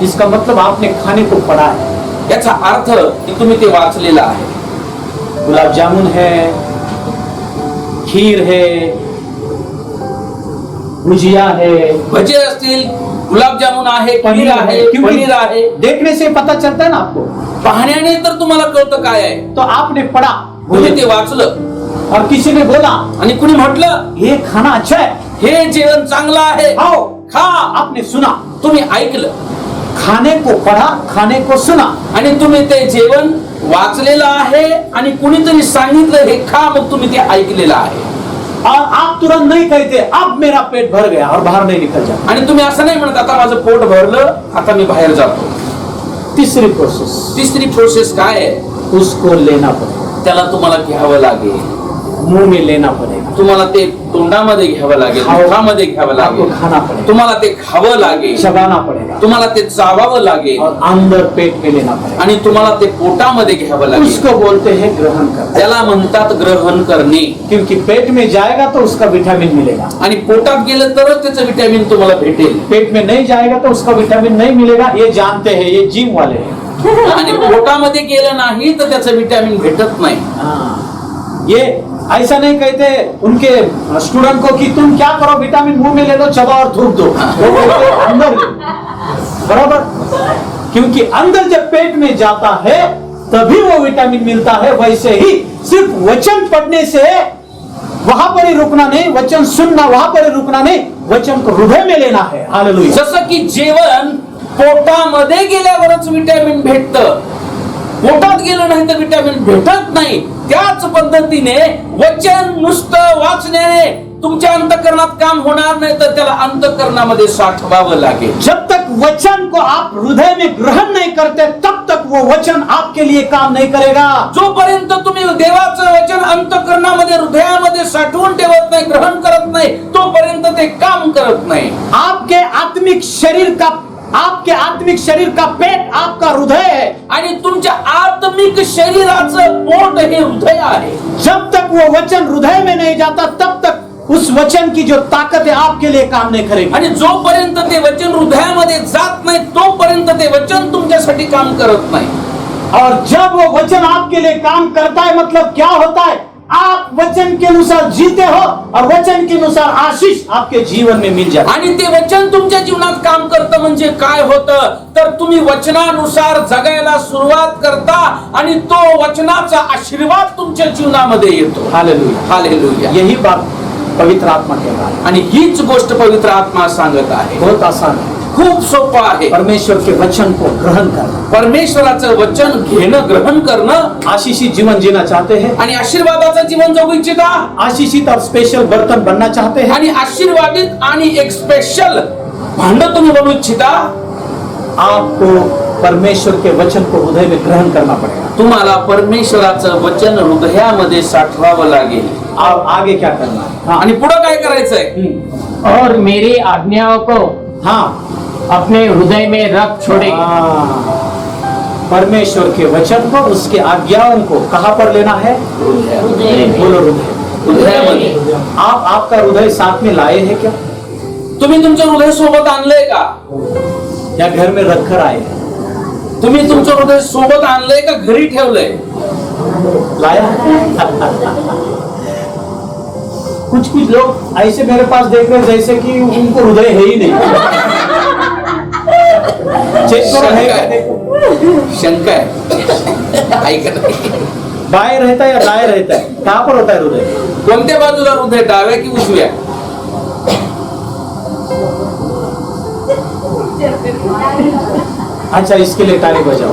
[SPEAKER 3] इसका मतलब आपने खाने को पढ़ा है.
[SPEAKER 2] याचा अर्थ की तुम्ही ते वाचलेलं आहे.
[SPEAKER 3] गुलाब जामुन है, खीर है, भुजिया है,
[SPEAKER 2] भजे असतील, गुलाबजामुन आहे, पनीर आहे,
[SPEAKER 3] क्योंकि
[SPEAKER 2] पनीर आहे.
[SPEAKER 3] देखने से पता चलता है ना आपको.
[SPEAKER 2] पाहण्याने तर तुम्हाला कळतं काय आहे.
[SPEAKER 3] तो आपने पढ़ा,
[SPEAKER 2] तुम्ही ते वाचलं
[SPEAKER 3] और किसी ने बोला
[SPEAKER 2] आणि कुणी म्हटलं
[SPEAKER 3] ये खाना अच्छा है,
[SPEAKER 2] हे जेवण चांगलं आहे,
[SPEAKER 3] खाओ.
[SPEAKER 2] खा.
[SPEAKER 3] आपने सुना,
[SPEAKER 2] तुम्ही ऐकलं
[SPEAKER 3] खाने को पढ़ा, खाने को सुना,
[SPEAKER 2] आणि तुम्ही ते जेवण वाचलेलं आहे आणि कुणीतरी सांगितलं हे खा, मग तुम्ही ते ऐकलेलं आहे.
[SPEAKER 3] और आप तुरंत नहीं कहते अब मेरा पेट भर गया और बाहर नहीं निकल जाता.
[SPEAKER 2] आणि तुम्ही असं नाही म्हणत आता माझं पोट भरलं, आता मी बाहेर जातो.
[SPEAKER 3] तीसरी प्रोसेस,
[SPEAKER 2] तिसरी प्रोसेस काय आहे?
[SPEAKER 3] उसको लेना पड़ेगा,
[SPEAKER 2] त्याला तुम्हाला घ्यावं लागेल.
[SPEAKER 3] मुंह में लेना पड़ेगा,
[SPEAKER 2] तुम्हाला ते तोंडामध्ये घ्यावं लागेल,
[SPEAKER 3] खाओ.
[SPEAKER 2] मुखामध्ये घ्यावं
[SPEAKER 3] आपको
[SPEAKER 2] लागेल,
[SPEAKER 3] खाना पड़ेगा,
[SPEAKER 2] तुम्हाला ते खावं लागेल,
[SPEAKER 3] चबाना पड़ेगा
[SPEAKER 2] तुम्हाला ते चावावं लागेल
[SPEAKER 3] और अंदर पेट में लेना पड़ेगा.
[SPEAKER 2] आणि तुम्हाला ते पोटामध्ये घ्यावं लागेल.
[SPEAKER 3] उसको बोलते हैं ग्रहण करना.
[SPEAKER 2] त्याला म्हणतात ग्रहण करणे.
[SPEAKER 3] क्योंकि पेट में जाएगा तो उसका विटामिन मिलेगा,
[SPEAKER 2] आणि पोटात गेलं तरच त्याचं विटॅमिन तुम्हाला भेटेल.
[SPEAKER 3] पेट में नहीं जाएगा तो उसका विटामिन नहीं मिलेगा. ये जानते हैं, ये जिम वाले हैं.
[SPEAKER 2] आणि पोटामध्ये गेलं नाही तर त्याचं विटॅमिन भेटत नाही.
[SPEAKER 3] हाँ, ये ऐसा नहीं कहते उनके स्टूडेंट को कि तुम क्या करो, विटामिन मुंह में ले लो, चबा और थूक दो. वो बोलते हैं, अंदर ले. बराबर. क्योंकि अंदर जब पेट में जाता है तभी वो विटामिन मिलता है. वैसे ही सिर्फ वचन पढ़ने से वहां पर ही रुकना नहीं, वचन सुनना वहां पर ही रुकना नहीं, वचन को हृदय में लेना है. हालेलुया.
[SPEAKER 2] जसं की जेवण पोटामध्ये गेल्यावरच विटॅमिन भेटतं, पोटात गेलं नाही तर विटॅमिन भेटत नाही. त्याच पद्धतीने वचन नुसतं वाचण्याने तुमच्या अंतःकरणात काम होणार नाही, तर त्याला अंतःकरणामध्ये साठवावं लागेल.
[SPEAKER 3] जब तक वचन को आप हृदय में ग्रहण नहीं करते तब तक वो वचन आपके लिए काम नहीं करेगा.
[SPEAKER 2] जोपर्यंत तुम्ही देवाचं वचन अंतःकरणामध्ये हृदयामध्ये साठवून ठेवत नाही, ग्रहण करत नाही, तोपर्यंत ते काम करत नाही.
[SPEAKER 3] आपके आत्मिक शरीर का पेट आपका हृदय है.
[SPEAKER 2] आणि तुमच्या आत्मिक शरीराचं पोट हे हृदय आहे.
[SPEAKER 3] जब तक वो वचन हृदय में नहीं जाता तब तक उस वचन की जो ताकत है आपके लिए काम नहीं करेगी.
[SPEAKER 2] आणि जोपर्यंत ते वचन हृदयामध्ये जात नाही तोपर्यंत ते वचन तुमच्यासाठी काम करत नाही.
[SPEAKER 3] और जब वो वचन आपके लिए काम करता है मतलब क्या होता है, आप वचन के अनुसार जीते हो और वचन के अनुसार आशीष आपके जीवन में मिल जाए।
[SPEAKER 2] आणि ते वचन तुमच्या जीवनात काम करतं म्हणजे काय होतं तर तुम्ही वचनानुसार जगायला सुरुवात करता आणि तो वचनाचा आशीर्वाद तुमच्या जीवनामध्ये येतो।
[SPEAKER 3] Hallelujah,
[SPEAKER 2] hallelujah.
[SPEAKER 3] यही बात पवित्र आत्मा कह रहा है।
[SPEAKER 2] आणि हीच गोष्ट पवित्र आत्मा सांगत आहे।
[SPEAKER 3] बहुत आसान है,
[SPEAKER 2] खूप सोपं आहे।
[SPEAKER 3] परमेश्वर के वचन को ग्रहण करना।
[SPEAKER 2] परमेश्वराचं वचन घेणं, ग्रहण करणं,
[SPEAKER 3] आशीषित जीवन जीना चाहते हैं,
[SPEAKER 2] आणि आशीर्वादाचं जीवन जगू इच्छिता,
[SPEAKER 3] आशीषित और स्पेशल बर्तन बनना चाहते हैं,
[SPEAKER 2] आणि आशीर्वादित आणि एक स्पेशल भांड तुम्ही बनवू इच्छिता,
[SPEAKER 3] आपको परमेश्वर के वचन को हृदय में ग्रहण करना पड़ेगा।
[SPEAKER 2] तुम्हाला परमेश्वराचं वचन हृदयामध्ये साठवावं लागेल।
[SPEAKER 3] अब आगे क्या करना है? हाँ,
[SPEAKER 2] आणि पुढे काय करायचंय?
[SPEAKER 4] और मेरी आज्ञाओं को
[SPEAKER 3] हाँ,
[SPEAKER 4] अपने हृदय में रख छोड़े।
[SPEAKER 3] परमेश्वर के वचन को, उसके आज्ञाओं को कहाँ पर लेना है? बोलो हृदय।
[SPEAKER 2] हृदयामध्ये।
[SPEAKER 3] आप आपका हृदय साथ में लाए हैं क्या?
[SPEAKER 2] तुम्ही तुमचं हृदय सोबत आणलंय का?
[SPEAKER 3] या घर में रखकर आए हैं?
[SPEAKER 2] तुम्ही तुमचं हृदय सोबत आणलंय का घरी ठेवलंय?
[SPEAKER 3] लाया? कुछ कुछ लोग ऐसे मेरे पास देख रहे हैं जैसे कि उनको हृदय है ही नहीं। चेक करो, है क्या? देखो,
[SPEAKER 2] शंका आहे ऐका नाही।
[SPEAKER 3] बाएं रहता है या दाएं रहता है? कहाँ पर होता है हृदय?
[SPEAKER 2] कोणत्या बाजूला हृदय, डाव्या की उजव्या?
[SPEAKER 3] अच्छा, इसके लिए ताली बजाओ।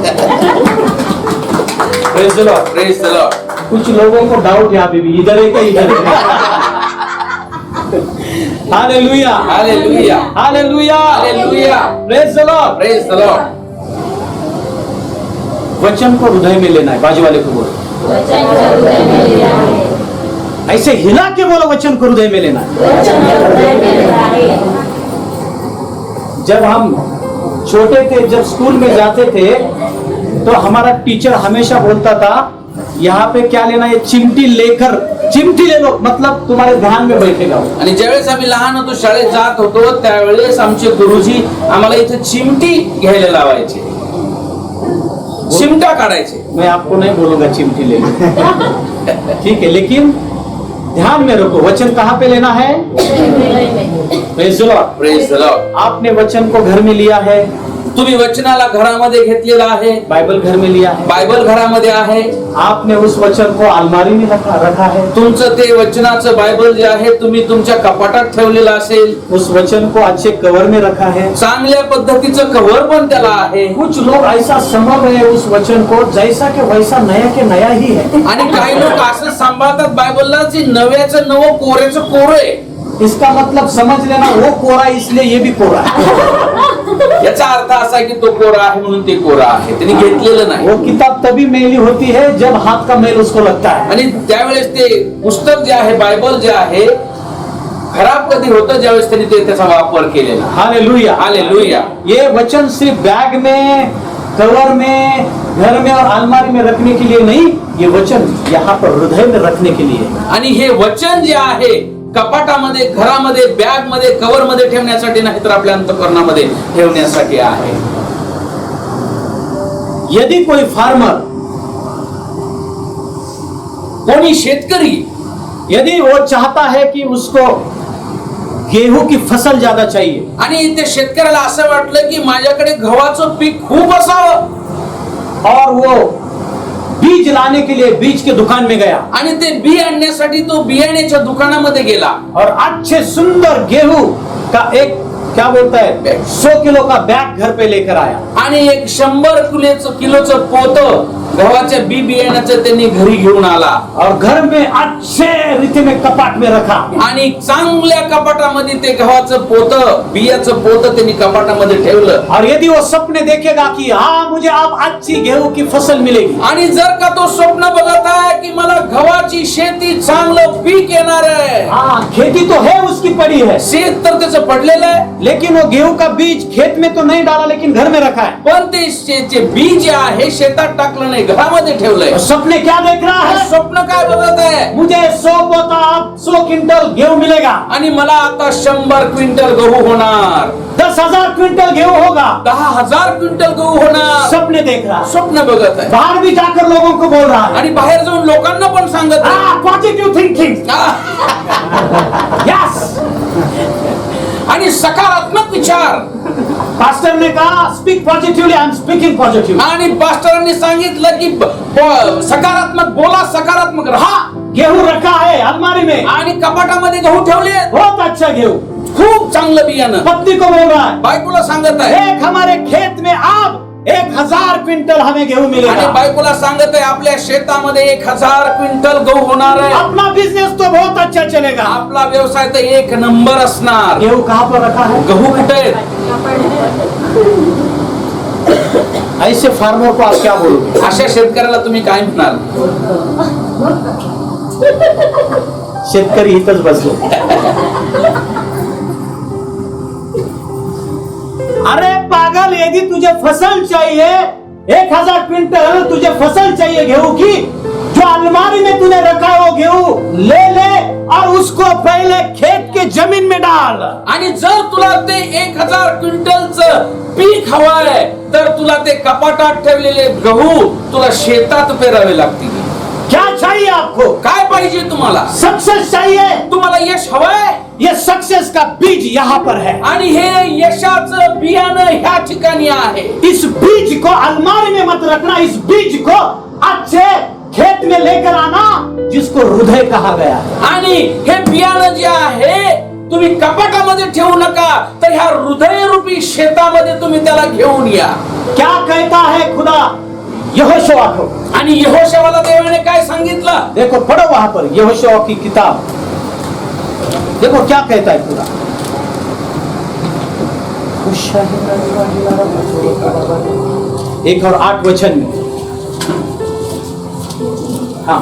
[SPEAKER 3] Praise the Lord.
[SPEAKER 2] Praise the Lord.
[SPEAKER 3] कुछ लोगों को डाउट यहाँ पे भी, इधर है क्या इधर है? Hallelujah,
[SPEAKER 2] hallelujah,
[SPEAKER 3] hallelujah,
[SPEAKER 2] hallelujah.
[SPEAKER 3] Praise the Lord.
[SPEAKER 2] Praise the Lord.
[SPEAKER 3] वचन को हृदय में लेना है। बाजू वाले को बोलो, ऐसे हिला के बोलो, वचन को हृदय में लेना है। जब हम छोटे थे, जब स्कूल में जाते थे, तो हमारा टीचर हमेशा बोलता था, यहाँ पे क्या लेना है? चिमटी लेकर, चिमटी ले लो, मतलब तुम्हारे ध्यान में बैठेगा वो।
[SPEAKER 2] आणि ज्यावेळेस आम्ही लहान होतो, शाळेत जात होतो, त्यावेळेस आमचे गुरुजी आम्हाला इथे चिमटी घ्यायला लावायचे, चिमटा काढायचे।
[SPEAKER 3] मैं आपको नहीं बोलूंगा चिमटी ले लो। ठीक है, लेकिन ध्यान में रखो, वचन कहाँ पे लेना है? Praise the Lord.
[SPEAKER 2] Praise the Lord.
[SPEAKER 3] आपने वचन को घर में लिया है,
[SPEAKER 2] तुम्ही वचनाला घरामध्ये घेतलेला आहे,
[SPEAKER 3] बाइबल घर में लिया है,
[SPEAKER 2] बायबल घरामध्ये आहे,
[SPEAKER 3] आपने उस वचन को अलमारी में रखा है,
[SPEAKER 2] तुमचं ते वचनाचं बायबल जे आहे तुम्ही तुमच्या कपाटात ठेवलेलं असेल,
[SPEAKER 3] उस वचन को अच्छे कवर में रखा है।
[SPEAKER 2] चांगल्या पद्धतीचं कव्हर पण त्याला आहे।
[SPEAKER 3] कुछ लोग ऐसा समझ रहे हैं उस वचन को जैसा कि वैसा नया के नया ही है।
[SPEAKER 2] आणि काही लोक असं सांभाळतात बायबलला जी नव्याचं नवं कोरेचं कोरं आहे।
[SPEAKER 3] इसका मतलब समझ लेना, वो कोरा इसलिए ये भी कोरा है।
[SPEAKER 2] याचा अर्थ असा आहे की तो कोरा आहे म्हणून ते कोरा आहे, त्यांनी घेतलेलं नाही।
[SPEAKER 3] वो किताब तभी मैली होती है जब हाथ का मैल उसको लगता है।
[SPEAKER 2] आणि त्यावेळेस ते पुस्तक जे आहे, बायबल जे आहे, खराब कधी होतं ज्यावेळेस त्यांनी त्याचा वापर केलेला।
[SPEAKER 3] Hallelujah,
[SPEAKER 2] hallelujah.
[SPEAKER 3] ये वचन सिर्फ बैग में, कवर में, घर में और अलमारी में रखने के लिए नहीं, ये वचन यहाँ पर हृदय में रखने के लिए।
[SPEAKER 2] आणि हे वचन जे आहे कपाटामध्ये, घरामध्ये, बॅग मध्ये, कवर मध्ये ठेवण्यासाठी नाही तर आपल्या अंतःकरणामध्ये ठेवण्यासाठी आहे।
[SPEAKER 3] यदि कोई फार्मर,
[SPEAKER 2] कोणी शेतकरी
[SPEAKER 3] यदि वो चाहता है कि उसको गेहूं की फसल ज्यादा चाहिए,
[SPEAKER 2] आणि त्या शेतकऱ्याला असं वाटलं की माझ्याकडे गव्हाचं पीक खूप असावं,
[SPEAKER 3] और वो बीज लाने के लिए बीज के दुकान में गया
[SPEAKER 2] आणि ते बी आणण्यासाठी तो बियाण्याच्या दुकानामध्ये गेला
[SPEAKER 3] और अच्छे सुंदर गेहूं का एक, क्या बोलता है, 100 किलो का बैग घर पे लेकर आया,
[SPEAKER 2] आणि एक 100 किलोचं पोतं गव्हाच्या बी बियाण्याचं त्यांनी घरी घेऊन आला
[SPEAKER 3] और घर में अच्छे रीति में कपाट में रखा।
[SPEAKER 2] आणि चांगल्या कपाटामध्ये ते गव्हाचं पोतं, बियाचं पोतं त्यांनी कपाटामध्ये ठेवलं।
[SPEAKER 3] और यदि वो सपने देखेगा कि हाँ मुझे अब अच्छी गेहूं की फसल मिलेगी,
[SPEAKER 2] आणि जर का तो स्वप्न बघत आहे की मला गव्हाची शेती, चांगलं पीक येणार आहे,
[SPEAKER 3] हाँ खेती तो है उसकी पड़ी है,
[SPEAKER 2] शेत तर त्याचं पडलेलं आहे,
[SPEAKER 3] लेकिन वो गेहूं का बीज खेत में तो नहीं डाला लेकिन घर में रखा है।
[SPEAKER 2] पण ते बी जे आहे शेतात टाकलं नाही, घरामध्ये ठेवलंय।
[SPEAKER 3] और सपने क्या देख रहा है?
[SPEAKER 2] स्वप्न काय बघत आहे?
[SPEAKER 3] मुझे 100 पोता, 100 क्विंटल गेहूं मिलेगा,
[SPEAKER 2] आणि मला आता 100 क्विंटल गहू होणार,
[SPEAKER 3] 10,000 क्विंटल गेहूं होगा।
[SPEAKER 2] 10,000 क्विंटल गहू होणार,
[SPEAKER 3] सपने देख रहा है,
[SPEAKER 2] स्वप्न बघत आहे
[SPEAKER 3] बाहर भी जाकर लोगों को बोल रहा है,
[SPEAKER 2] आणि बाहेर जाऊन लोकांना पण सांगत आहे.
[SPEAKER 3] Positive thinking, yes.
[SPEAKER 2] आणि सकारात्मक विचार.
[SPEAKER 3] पास्टर ने कहा speak positively, I am speaking positive.
[SPEAKER 2] आणि पास्टरांनी सांगितलं की सकारात्मक बोला, सकारात्मक राहा.
[SPEAKER 3] गेहूं रखा है अलमारी में,
[SPEAKER 2] आणि कपाटामध्ये गहू ठेवले,
[SPEAKER 3] बहुत अच्छा गेहूं।
[SPEAKER 2] खूप चांगलं बियाणं.
[SPEAKER 3] पत्नी को बोल रहा है,
[SPEAKER 2] बायकोला सांगत आहे,
[SPEAKER 3] एक हमारे खेत में अब 1,000 क्विंटल हमें गेहूं
[SPEAKER 2] आणि
[SPEAKER 3] मिलेगा।
[SPEAKER 2] बायकोला सांगत आहे आपल्या शेतामध्ये 1,000 क्विंटल गहू होणार आहे.
[SPEAKER 3] अपना बिजनेस तो बहुत अच्छा चलेगा।
[SPEAKER 2] आपला व्यवसाय तर 1 नंबर असणार.
[SPEAKER 3] गेहूं कहाँ पर रखा है?
[SPEAKER 2] गहू कुठे आहेत?
[SPEAKER 3] ऐसे फार्मर को आप क्या बोलोगे?
[SPEAKER 2] अशा शेतकऱ्याला तुम्ही काय म्हणणार?
[SPEAKER 3] शेतकरी इथंच बसलो। अरे पागल, यदि तुझे फसल चाहिए 1,000 क्विंटल, तुझे फसल चाहिए गेहूं की, जो अलमारी में तूने रखा है वो गेहूं ले ले और उसको पहले खेत के जमीन में डाल।
[SPEAKER 2] आणि जर तुला ते 1,000 क्विंटलचं पीक हवंय तर तुला ते कपाटात ठेवलेले गहू तुला शेतात पेरावे लागतील.
[SPEAKER 3] क्या चाहिए आपको?
[SPEAKER 2] काय पाहिजे तुम्हाला?
[SPEAKER 3] सक्सेस चाहिए?
[SPEAKER 2] तुम्हाला यश हवंय,
[SPEAKER 3] ये सक्सेस का बीज यहाँ पर है।
[SPEAKER 2] आणि हे यशाचं बियाणं ह्या ठिकाणी आहे.
[SPEAKER 3] इस बीज को अलमारी में मत रखना, इस बीज को अच्छे खेत में लेकर आना, जिसको हृदय कहा गया है।
[SPEAKER 2] आणि हे बियाणं जे आहे तुम्ही कपाटामध्ये ठेवू नका, तर ह्या हृदयरूपी शेतामध्ये तुम्ही त्याला घेऊन या.
[SPEAKER 3] क्या कहता है खुदा यहोशुआ को?
[SPEAKER 2] आणि यहोशुआला देवाने काय सांगितलं?
[SPEAKER 3] देखो, पढ़ो वहां पर यहोशुआ की किताब, देखो क्या कहता है खुदा। एक और 8 वचन में, हाँ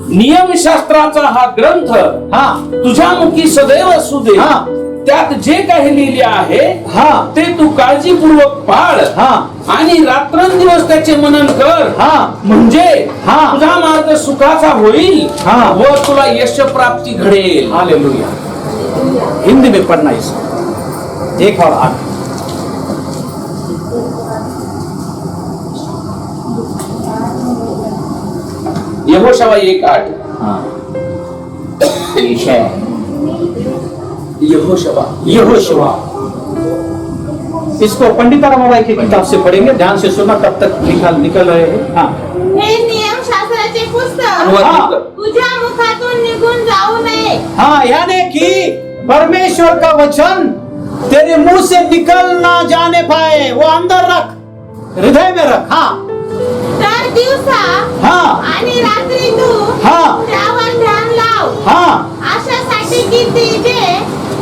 [SPEAKER 2] नियमशास्त्राचा हा ग्रंथ
[SPEAKER 3] हाँ
[SPEAKER 2] तुझ्या मुखी सदैव असू दे.
[SPEAKER 3] हाँ
[SPEAKER 2] त्यात जे काही लिहिले आहे
[SPEAKER 3] हाँ
[SPEAKER 2] ते तू काळजीपूर्वक पाळ
[SPEAKER 3] हाँ
[SPEAKER 2] आणि रात्रंदिवस त्याचे मनन कर.
[SPEAKER 3] हाँ
[SPEAKER 2] म्हणजे
[SPEAKER 3] हाँ.
[SPEAKER 2] तुझा मार्ग सुखाचा होईल
[SPEAKER 3] हाँ.
[SPEAKER 2] व तुला यश प्राप्ती घडेल.
[SPEAKER 3] हालेलुया। हिंदी में पढ़ना इसको, 1 और 8।
[SPEAKER 2] यहोशुआ 1:8. यहोशुआ
[SPEAKER 3] यहोशुआ, इसको पंडिता रमाबाई की किताब से पढ़ेंगे, ध्यान से सुनना, कब तक निकल रहे हैं। हाँ,
[SPEAKER 5] हे नियम शास्त्राचे पुस्तक
[SPEAKER 2] अनुवाद
[SPEAKER 3] हाँ.
[SPEAKER 2] कर.
[SPEAKER 5] तुझ्या मुखातून निघून जाऊ नये.
[SPEAKER 3] हाँ, यानी कि परमेश्वर का वचन तेरे मुंह से निकल ना जाने पाए, वो अंदर रख, हृदय में रख। हाँ
[SPEAKER 5] तर दिवसा
[SPEAKER 3] हाँ
[SPEAKER 5] आणि रात्री तू
[SPEAKER 3] हाँ
[SPEAKER 5] त्यावर ध्यान लाव,
[SPEAKER 3] हाँ
[SPEAKER 5] अशासाठी की ते जे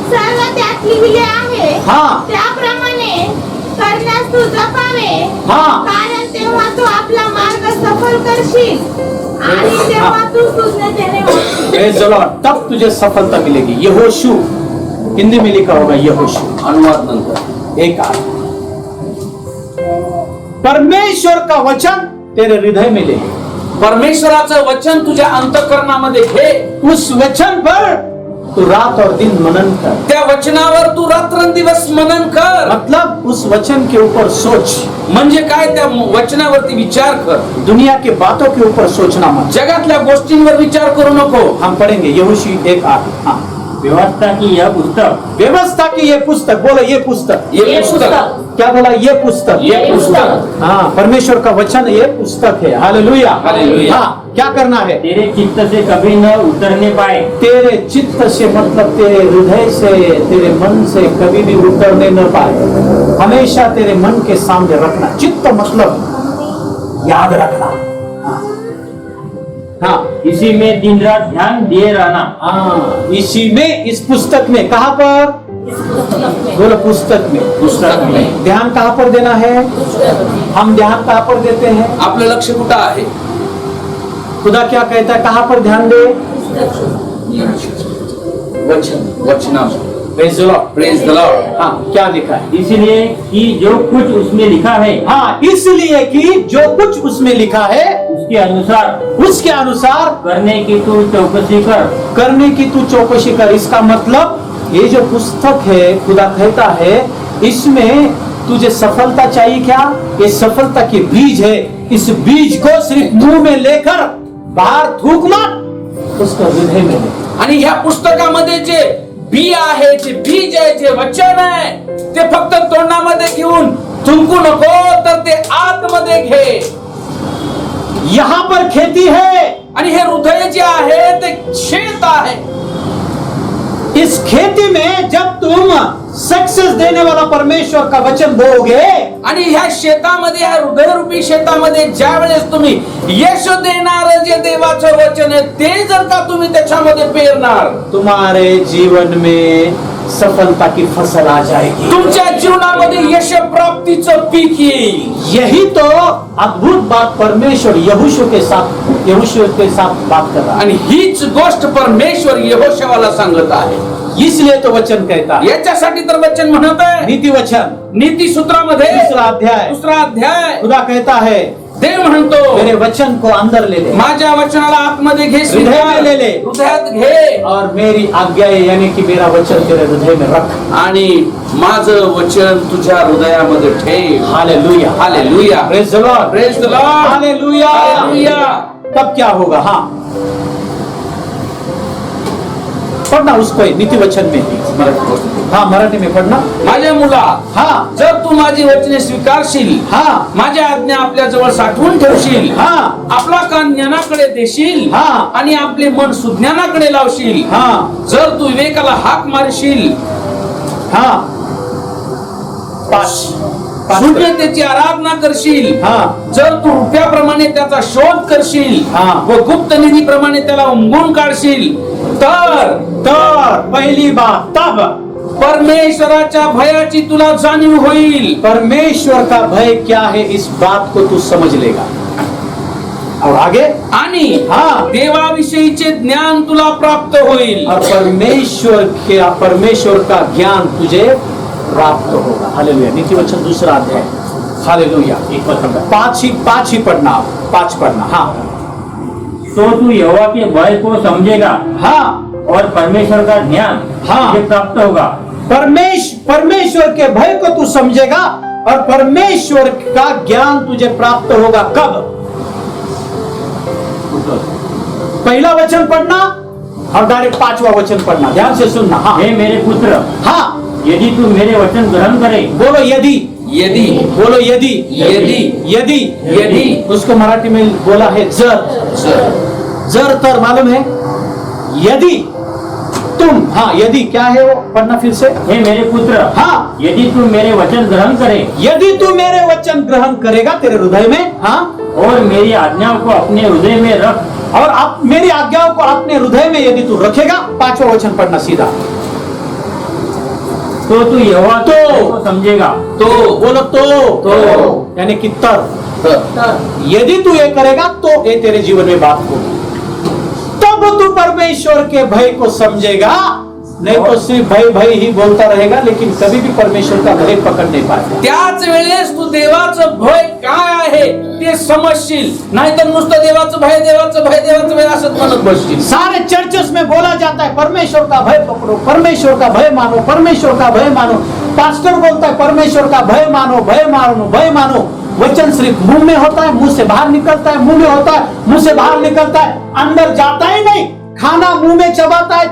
[SPEAKER 5] सर्व त्यात लिहिले आहे
[SPEAKER 3] हाँ
[SPEAKER 5] त्याप्रमाणे करण्यास तू जपावे.
[SPEAKER 3] हाँ.
[SPEAKER 5] कारण तेव्हा तू आपला मार्ग सफल करशील आणि तेव्हा तू सुज्ञतेने वागशील.
[SPEAKER 3] Praise the Lord. तब तुझे सफलता मिलेगी। यहोशू, हिंदी में लिखा होगा यहोशू।
[SPEAKER 2] अनुवाद नंतर.
[SPEAKER 3] 1:8। परमेश्वर का वचन तेरे हृदय में ले,
[SPEAKER 2] परमेश्वराचं वचन तुझ्या अंतःकरणामध्ये घे.
[SPEAKER 3] उस वचन पर तू रात और दिन मनन कर।
[SPEAKER 2] त्या वचनावर तू रात्रंदिवस मनन कर.
[SPEAKER 3] मतलब उस वचन के ऊपर सोच,
[SPEAKER 2] म्हणजे काय? त्या वचनावरती विचार कर.
[SPEAKER 3] दुनिया के बातों के ऊपर सोचना मत।
[SPEAKER 2] जगातल्या गोष्टींवर विचार करू नको.
[SPEAKER 3] हम पढ़ेंगे यहोशू 1:8। हाँ,
[SPEAKER 4] व्यवस्था की यह पुस्तक
[SPEAKER 3] व्यवस्था की ये पुस्तक, बोलो ये पुस्तक।
[SPEAKER 2] ये पुस्तक,
[SPEAKER 3] क्या बोला? ये पुस्तक।
[SPEAKER 2] ये पुस्तक.
[SPEAKER 3] हाँ, परमेश्वर का वचन ये पुस्तक है। हालेलुया।
[SPEAKER 2] हालेलुया.
[SPEAKER 3] हाँ, क्या करना है?
[SPEAKER 4] तेरे चित्त से कभी न उतरने पाए।
[SPEAKER 3] तेरे चित्त से मतलब तेरे हृदय से, तेरे मन से कभी भी उतरने न पाए, हमेशा तेरे मन के सामने रखना। चित्त मतलब याद रखना। हाँ
[SPEAKER 4] इसी में दिन रात ध्यान दिए रहना।
[SPEAKER 3] हाँ, इसी में, इस पुस्तक में। कहाँ पर? बोलो पुस्तक में।
[SPEAKER 2] पुस्तक में.
[SPEAKER 3] ध्यान कहाँ पर देना है? हम ध्यान कहाँ पर देते हैं?
[SPEAKER 2] आपलं लक्ष कुठं आहे?
[SPEAKER 3] खुदा क्या कहता है, कहाँ पर ध्यान दे?
[SPEAKER 2] वचनावर.
[SPEAKER 3] Praise the Lord.
[SPEAKER 2] Praise the Lord.
[SPEAKER 3] हाँ, क्या लिखा है?
[SPEAKER 4] इसलिए कि जो कुछ उसमें लिखा है
[SPEAKER 3] हाँ, इसलिए कि जो कुछ उसमें लिखा है
[SPEAKER 4] उसके अनुसार
[SPEAKER 3] करने की तू चौकसी कर।
[SPEAKER 4] करने की तू चौकसी कर। इसका मतलब
[SPEAKER 3] ये जो पुस्तक है, खुदा कहता है इसमें तुझे सफलता चाहिए क्या? ये सफलता के बीज है। इस बीज को सिर्फ मुंह में लेकर बाहर थूक मत, उसको हृदय में ले।
[SPEAKER 2] आणि ह्या पुस्तकामध्ये जे बी आहे, जे बीज आहे, जे वचन आहे, ते फक्त तोंडामध्ये घेऊन थुंकू नको, तर ते आतमध्ये घे.
[SPEAKER 3] यहां पर खेती है,
[SPEAKER 2] आणि हे हृदय जे आहे ते शेत आहे.
[SPEAKER 3] इस खेती में जब तुम सक्सेस देने वाला परमेश्वर का वचन बोओगे,
[SPEAKER 2] आणि ह्या शेतामध्ये, ह्या हृदयरूपी शेतामध्ये ज्या वेळेस तुम्ही यश देणार जे देवाचं वचन आहे ते जर का तुम्ही त्याच्यामध्ये पेरणार,
[SPEAKER 3] तुम्हारे जीवन में सफलता की फसल आ जाएगी।
[SPEAKER 2] तुमच्या जीवनामध्ये यश प्राप्तीचं पीक येईल।
[SPEAKER 3] यही तो अद्भुत बात परमेश्वर यहोशू के साथ बात कर रहा है।
[SPEAKER 2] आणि हीच गोष्ट परमेश्वर यहोशूवाला सांगत आहे।
[SPEAKER 3] इसलिए तो वचन कहता है,
[SPEAKER 2] याच्यासाठी तर वचन म्हणत आहे,
[SPEAKER 3] नीति वचन
[SPEAKER 2] नीती सूत्रामध्ये
[SPEAKER 3] दूसरा अध्याय
[SPEAKER 2] खुदा कहता है, देव म्हणतो
[SPEAKER 3] मेरे वचन को अंदर ले ले,
[SPEAKER 2] माझ्या वचनाला आतमध्ये घे,
[SPEAKER 3] हृदय में ले ले,
[SPEAKER 2] हृदयात घे,
[SPEAKER 3] और मेरी आज्ञा यानी कि मेरा वचन तेरे हृदय में रख,
[SPEAKER 2] आणि माझं वचन तुझ्या हृदयामध्ये ठेव।
[SPEAKER 3] Hallelujah,
[SPEAKER 2] hallelujah,
[SPEAKER 3] praise the Lord,
[SPEAKER 2] praise the Lord,
[SPEAKER 3] hallelujah,
[SPEAKER 2] hallelujah.
[SPEAKER 3] तब क्या होगा? हाँ, पढ़ना उसको नीति वचन में ही, हाँ मराठी में पढ़ना।
[SPEAKER 2] माझ्या मुला,
[SPEAKER 3] हाँ
[SPEAKER 2] जर तू माझी वचने स्वीकारशील,
[SPEAKER 3] हाँ
[SPEAKER 2] माझ्या आज्ञा आपल्या जवळ साठवून ठेवशील,
[SPEAKER 3] हाँ
[SPEAKER 2] आपला कान ज्ञानाकडे देशील,
[SPEAKER 3] हाँ
[SPEAKER 2] आणि आपले मन सुज्ञानाकडे लावशील,
[SPEAKER 3] हाँ
[SPEAKER 2] जर तू विवेकाला हाक मारशील,
[SPEAKER 3] हाँ पाच
[SPEAKER 2] शून्यतेची आराधना करशील,
[SPEAKER 3] हाँ
[SPEAKER 2] जर तू रुपयाप्रमाणे त्याचा शोध करशील,
[SPEAKER 3] हाँ,
[SPEAKER 2] व गुप्त निधीप्रमाणे त्याला उमगून काढशील, तर
[SPEAKER 3] पहली बात तब
[SPEAKER 2] परमेश्वराच्या भयाची तुला जाणीव होईल।
[SPEAKER 3] परमेश्वर का भय क्या है इस बात को तू समझ लेगा। और आगे,
[SPEAKER 2] आणि
[SPEAKER 3] हाँ
[SPEAKER 2] देवाविषयीचे ज्ञान तुला प्राप्त होईल,
[SPEAKER 3] और परमेश्वर का ज्ञान तुझे प्राप्त होगा। हालेलुया। नीति वचन दूसरा अध्याय, हालेलुया। पांच ही पढ़ना, पांच पढ़ना। हाँ
[SPEAKER 4] तो तू यहोवा के भय को समझेगा,
[SPEAKER 3] हाँ
[SPEAKER 4] और परमेश्वर का ज्ञान
[SPEAKER 3] हाँ।
[SPEAKER 4] तुझे प्राप्त होगा।
[SPEAKER 3] परमेश्वर के भय को तू समझेगा और परमेश्वर का ज्ञान तुझे प्राप्त होगा। कब? पहला वचन पढ़ना और डायरेक्ट पांचवा वचन पढ़ना, ध्यान से सुनना। हाँ
[SPEAKER 4] हे मेरे पुत्र,
[SPEAKER 3] हाँ,
[SPEAKER 4] यदि तू मेरे वचन ग्रहण करे,
[SPEAKER 3] बोलो यदि,
[SPEAKER 2] यदि,
[SPEAKER 3] बोलो यदि,
[SPEAKER 2] यदि,
[SPEAKER 3] यदि,
[SPEAKER 2] यदि,
[SPEAKER 3] उसको मराठी में बोला है जर तर मालूम है? यदि तुम, हाँ यदि क्या है वो पढ़ना फिर से।
[SPEAKER 4] हे मेरे पुत्र,
[SPEAKER 3] हाँ,
[SPEAKER 4] यदि तू मेरे वचन ग्रहण करे
[SPEAKER 3] यदि तू मेरे वचन ग्रहण करेगा तेरे हृदय में, हाँ,
[SPEAKER 4] और मेरी आज्ञाओं को अपने हृदय में रख,
[SPEAKER 3] और आप मेरी आज्ञाओं को अपने हृदय में यदि तू रखेगा, पांचवा वचन पढ़ना सीधा।
[SPEAKER 4] तो तू यहोवा के भय को समझेगा।
[SPEAKER 3] तो बोलो तो यानी कि यदि तू ये करेगा तो ये तेरे जीवन में बात होगी, तब तू परमेश्वर के भय को समझेगा। नहीं तो सिर्फ भय ही बोलता रहेगा, लेकिन कभी भी परमेश्वर का भय पकड़ नहीं पाएगा।
[SPEAKER 2] त्याच वेळेस तू देवाचं भय काय आहे ते समजशील, नाहीतर नुसतं देवाचं भय असंच म्हणत बसशील।
[SPEAKER 3] सारे चर्चेस में बोला जाता है परमेश्वर का भय पकड़ो, परमेश्वर का भय मानो, परमेश्वर का भय मानो। पास्टर बोलता है परमेश्वर का भय मानो, भय मानो, भय मानो। वचन सिर्फ मुंह में होता है, मुंह से बाहर निकलता है, मुंह में होता है, मुंह से बाहर निकलता है, अंदर जाता ही नहीं। खाना मुंह में चबाता है,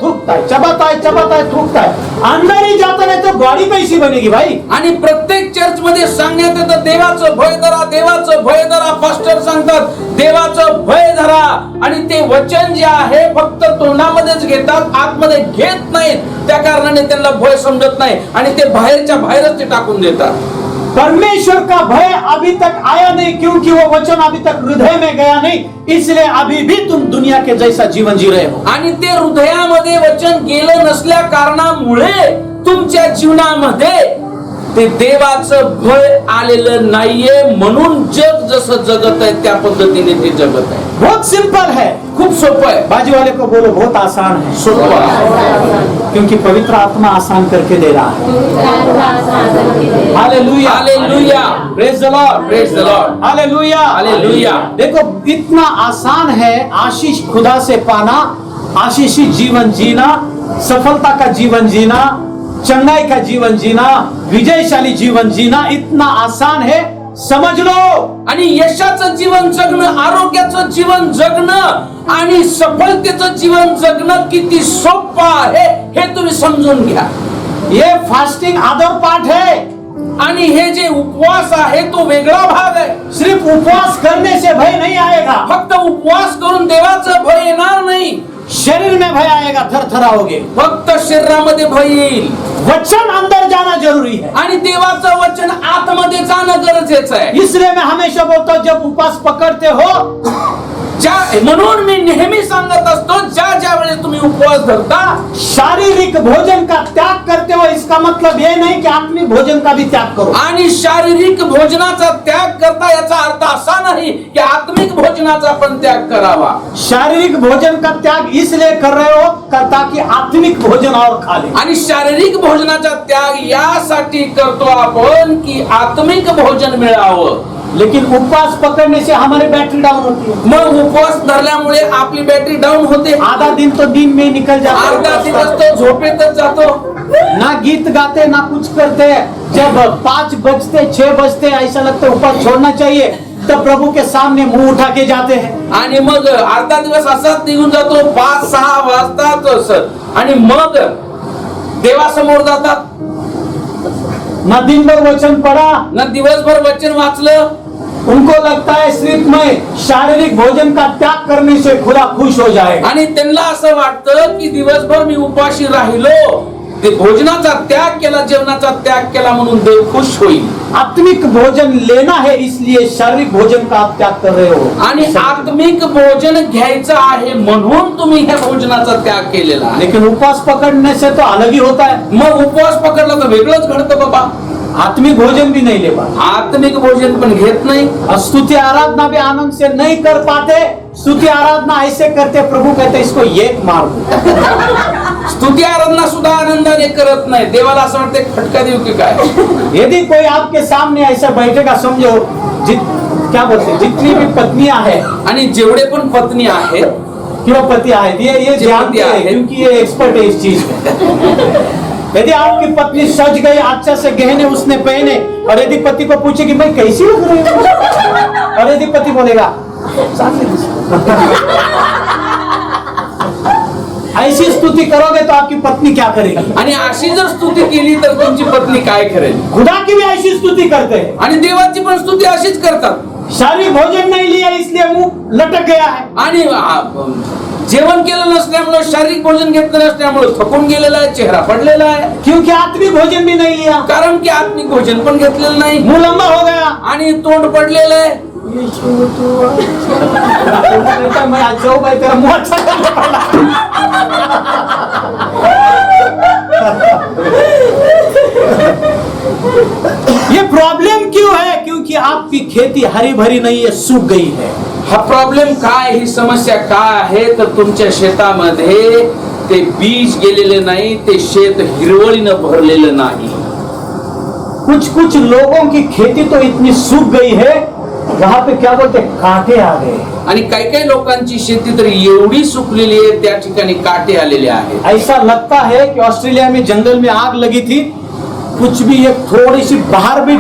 [SPEAKER 3] थूकता है, चबाता है, थूकता है, अंदर ही जाता नहीं तो गाड़ी कैसी बनेगी भाई?
[SPEAKER 2] आणि प्रत्येक चर्च मध्ये सांगण्यात येतं देवाचं भय धरा, देवाचं भय धरा। पास्टर सांगतात देवाचं भय धरा, आणि ते वचन जे आहे फक्त तोंडामध्येच घेतात, आतमध्ये घेत नाहीत। त्या कारणाने त्यांना भय समजत नाही आणि ते बाहेरच्या बाहेरच ते टाकून देतात।
[SPEAKER 3] परमेश्वर का भय अभी तक आया नहीं, क्योंकि वो वचन अभी तक हृदय में गया नहीं, इसलिए अभी भी तुम दुनिया के जैसा जीवन जी रहे हो।
[SPEAKER 2] आणि ते हृदयामध्ये वचन गेलं नसल्या कारणामुळे तुमच्या जीवनामध्ये ते देवाचं भय आलेलं नाहीये, म्हणून जग जसं जगत आहे त्या पद्धतीने ते जगत आहे।
[SPEAKER 3] बहुत सिंपल है,
[SPEAKER 2] खूप सोपं आहे।
[SPEAKER 3] बाजू वाले को बोलो बहुत आसान है,
[SPEAKER 2] सोपं आहे,
[SPEAKER 3] क्योंकि पवित्र आत्मा आसान करके दे रहा है। Hallelujah,
[SPEAKER 2] hallelujah,
[SPEAKER 3] praise the Lord,
[SPEAKER 2] praise the Lord,
[SPEAKER 3] hallelujah,
[SPEAKER 2] hallelujah.
[SPEAKER 3] देखो इतना आसान है आशीष खुदा से पाना, आशीषित जीवन जीना, सफलता का जीवन जीना, चंगाई का जीवन जीना, विजयशाली जीवन जीना इतना आसान है, समझ लो।
[SPEAKER 2] आणि यशाचं जीवन जगणं, आरोग्याचं जीवन जगणं आणि सफलतेचं जीवन जगणं किती सोपं आहे हे तुम्ही समजून घ्या।
[SPEAKER 3] ये फास्टिंग आदर पाठ है,
[SPEAKER 2] आणि हे जे उपवास आहे तो वेगळा भाग आहे।
[SPEAKER 3] सिर्फ उपवास करने से भय नहीं आएगा,
[SPEAKER 2] फक्त उपवास करून देवाचं भय येणार नाही,
[SPEAKER 3] शरीर में भय आएगा, थरथराओगे।
[SPEAKER 2] फक्त शरीरामध्ये भय येईल
[SPEAKER 3] वचन अंदर जाना जरूरी है।
[SPEAKER 2] आणि देवाचं वचन आतमध्ये जाणं गरजेचं आहे।
[SPEAKER 3] इसलिए मैं हमेशा बोलता हूं, जब उपवास पकड़ते हो,
[SPEAKER 2] म्हणून मी नेहमी सांगत असतो, ज्या वेळेस तुम्ही उपवास धरता,
[SPEAKER 3] शारीरिक भोजन का त्याग करते हो, इसका मतलब ये नहीं कि आत्मिक भोजन का भी त्याग करो।
[SPEAKER 2] आणि शारीरिक भोजनाचा त्याग करता याचा अर्थ असा नाही की आत्मिक भोजनाचा पण त्याग करावा।
[SPEAKER 3] शारीरिक भोजन का त्याग इसलिए कर रहे हो ताकि आत्मिक भोजन और खा ले।
[SPEAKER 2] आणि शारीरिक भोजनाचा त्याग यासाठी करतो आपण की आत्मिक भोजन मिळावं।
[SPEAKER 3] लेकिन उपवास पकड़ने से हमारी बैटरी डाउन होती है।
[SPEAKER 2] मग उपवास धरल्यामुळे आपली बॅटरी डाऊन होते,
[SPEAKER 3] आधा दिन तो दिन में निकल जाता है,
[SPEAKER 2] अर्धा दिवस तो झोपेतच जातो,
[SPEAKER 3] ना गीत गाते ना कुछ करते। जब 5 बजते 6 बजते ऐसा लगता है उपवास छोड़ना चाहिए, तब प्रभु के सामने मुंह उठा के जाते हैं।
[SPEAKER 2] आणि मग अर्धा दिवस असाच निघून जातो, 5-6 वाजतात आणि मग देवासमोर जातात,
[SPEAKER 3] ना दिन भर वचन पढ़ा,
[SPEAKER 2] ना दिवसभर वचन वाचलं।
[SPEAKER 3] उनको लगता है सिर्फ मैं शारीरिक भोजन का त्याग करने से खुदा खुश हो जाएगा।
[SPEAKER 2] आणि त्यांना असं वाटतं की दिवसभर मी उपाशी राहिलो, ते भोजनाचा त्याग केला, जेवणाचा त्याग केला म्हणून देव खुश होईल।
[SPEAKER 3] आत्मिक भोजन लेना है, इसलिए शारीरिक भोजन का आप त्याग कर रहे हो।
[SPEAKER 2] आणि आत्मिक भोजन घ्यायचं आहे म्हणून तुम्ही ह्या भोजनाचा त्याग केलेला आहे।
[SPEAKER 3] लेकिन उपवास पकड़ने से तो अलग ही होता है।
[SPEAKER 2] मग उपवास पकडला तर वेगळंच घडतं बाबा।
[SPEAKER 3] आत्मिक भोजन भी नहीं ले पाते,
[SPEAKER 2] आत्मिक भोजन पण घेत नाही,
[SPEAKER 3] और स्तुति आराधना भी आनंद से नहीं कर पाते। स्तुति आराधना ऐसे करते, प्रभु कहते इसको एक मार दो।
[SPEAKER 2] स्तुती आराधना सुद्धा आनंदाने करत नाही, देवाला असं वाटते खटका देऊ की काय।
[SPEAKER 3] यदि कोई आपके सामने ऐसा बैठेगा, समझो क्या बोलते हैं, जितनी भी पत्नियां हैं
[SPEAKER 2] आणि जेवढे पण पत्नी आहेत
[SPEAKER 3] किंवा पति आहेत, ये जानते हैं
[SPEAKER 2] हैं।
[SPEAKER 3] क्योंकि ये एक्सपर्ट है इस चीज में। यदि आपकी पत्नी सज गई, अच्छा से गहने उसने पहने, और यदि पति को पूछे कि मैं कैसी लग रही हूँ, और यदि पति बोलेगा ऐसी स्तुति करोगे तो आपकी पत्नी क्या करेगी?
[SPEAKER 2] आणि अशी जर स्तुती केली तर तुमची पत्नी काय करेल?
[SPEAKER 3] खुदा की भी ऐसी स्तुति करते हैं,
[SPEAKER 2] आणि देवाची पण स्तुती अशीच करतात।
[SPEAKER 3] शारीरिक भोजन नहीं लिया इसलिए मुंह लटक गया है,
[SPEAKER 2] आणि जेवण केलं नसल्यामुळे, शारीरिक भोजन घेतलं नसल्यामुळे थकून गेलेला आहे, चेहरा पडलेला आहे,
[SPEAKER 3] क्योंकि आत्मिक भोजन भी नहीं लिया,
[SPEAKER 2] कारण की आत्मिक भोजन पण घेतलेलं नाही,
[SPEAKER 3] मुंह लंबा हो गया।
[SPEAKER 2] आणि तोंड पडलेलं आहे।
[SPEAKER 3] मैं आज जाऊं भाई, तेरा मुंह अच्छा करना पड़ा। ये प्रॉब्लम क्यों है? क्योंकि आपकी खेती हरी भरी नहीं है, सूख गई है।
[SPEAKER 2] हा प्रॉब्लेम काय, ही समस्या काय आहे तर तुमच्या शेतामध्ये ते बीज गेलेले नाही, ते शेत हिरवळीनं भरलेलं नाही।
[SPEAKER 3] कुछ लोगों की खेती तो इतनी सूख गई है, वहां पे क्या बोलते कांटे आ गए।
[SPEAKER 2] आणि काही लोकांची शेती तर एवढी सुकलेली आहे, त्या ठिकाणी काटे आलेले आहेत।
[SPEAKER 3] ऐसा लगता है कि ऑस्ट्रेलिया में जंगल में आग लगी थी, कुछ भी एक थोड़ी सी बाहर भी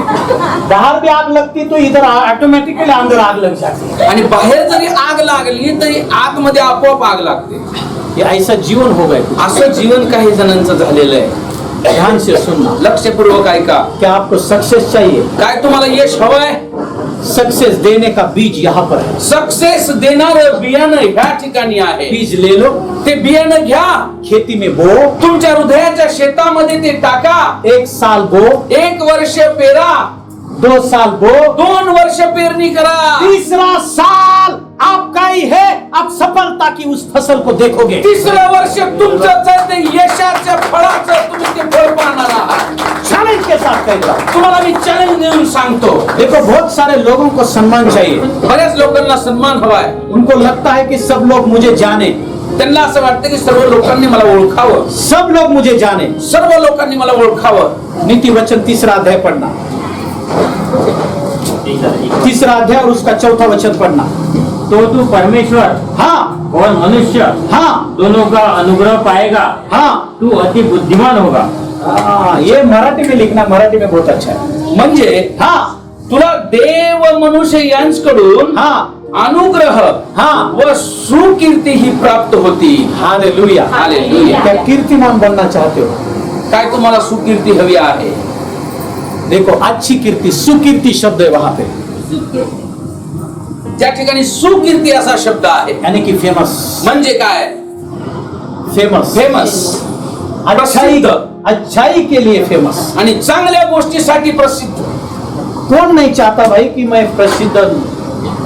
[SPEAKER 3] आग लगती तो इधर ऑटोमेटिकली अंदर आग लग जाती।
[SPEAKER 2] आणि बाहेर जरी आग लागली तरी आतमध्ये आपोआप आग लागते।
[SPEAKER 3] ये ऐसा जीवन हो गए।
[SPEAKER 2] असं जीवन काही जणांचं झालेलं आहे।
[SPEAKER 3] ध्यान से सुनना,
[SPEAKER 2] लक्षपूर्वक ऐका।
[SPEAKER 3] क्या आपको सक्सेस चाहिए?
[SPEAKER 2] काय तुम्हाला यश हवंय?
[SPEAKER 3] सक्सेस देने का बीज यहाँ पर है।
[SPEAKER 2] सक्सेस देणारं बियाणं ह्या ठिकाणी आहे।
[SPEAKER 3] बीज ले लो,
[SPEAKER 2] ते बियाणं घ्या,
[SPEAKER 3] खेती में बो,
[SPEAKER 2] तुमच्या हृदयाच्या शेतामध्ये ते टाका।
[SPEAKER 3] 1 साल बो,
[SPEAKER 2] 1 वर्ष पेरा,
[SPEAKER 3] 2 साल बो,
[SPEAKER 2] 2 वर्ष पेरणी करा,
[SPEAKER 3] 3रा साल आपका ही है। आप सफलता की उस फसल को देखोगे।
[SPEAKER 2] 3रं वर्ष तुमचंच आहे, ते यशाच्या फळाचं तुम्ही ते फळ पाहणार आहात।
[SPEAKER 3] चैलेंज के साथ कहता हूं।
[SPEAKER 2] तुम्हाला मी चॅलेंज देऊन सांगतो।
[SPEAKER 3] देखो, बहुत सारे लोगों को सम्मान चाहिए,
[SPEAKER 2] बऱ्याच लोकांना सन्मान हवाय।
[SPEAKER 3] उनको लगता है कि सब लोग मुझे जाने,
[SPEAKER 2] त्यांना असं वाटतं की सर्व लोकांनी मला ओळखावं,
[SPEAKER 3] सब लोग मुझे जाने,
[SPEAKER 2] सर्व लोकांनी मला ओळखावं।
[SPEAKER 3] नीति वचन 3रा अध्याय पढ़ना, 3रा अध्याय और उसका 4था वचन पढ़ना।
[SPEAKER 4] तो तू परमेश्वर
[SPEAKER 3] हाँ
[SPEAKER 4] और मनुष्य
[SPEAKER 3] हाँ
[SPEAKER 4] दोनों का अनुग्रह पाएगा।
[SPEAKER 3] हाँ
[SPEAKER 4] तू अति बुद्धिमान होगा।
[SPEAKER 3] ये मराठी में लिखना, मराठी में बहुत अच्छा है।
[SPEAKER 2] म्हणजे
[SPEAKER 3] हाँ
[SPEAKER 2] तुला देव मनुष्य यांच्याकडून
[SPEAKER 3] हाँ
[SPEAKER 2] अनुग्रह
[SPEAKER 3] हाँ
[SPEAKER 2] व सुकीर्ती ही प्राप्त होती।
[SPEAKER 3] हालेलुया।
[SPEAKER 2] हालेलुया।
[SPEAKER 3] क्या कीर्तिमान बनना चाहते हो?
[SPEAKER 2] काय तुम्हाला सुकीर्ती हवी आहे?
[SPEAKER 3] देखो, अच्छी कीर्ति, सुकीर्ति शब्द है वहां पे,
[SPEAKER 2] ज्या ठिकाणी सुकीर्ती असा शब्द आहे
[SPEAKER 3] यानी कि फेमस।
[SPEAKER 2] म्हणजे काय?
[SPEAKER 3] फेमस
[SPEAKER 2] फेमस,
[SPEAKER 3] अच्छाई,
[SPEAKER 2] प्रसिद्ध
[SPEAKER 3] अच्छाई के लिए फेमस।
[SPEAKER 2] आणि चांगल्या गोष्टीसाठी प्रसिद्ध।
[SPEAKER 3] कौन नहीं चाहता भाई कि मैं प्रसिद्ध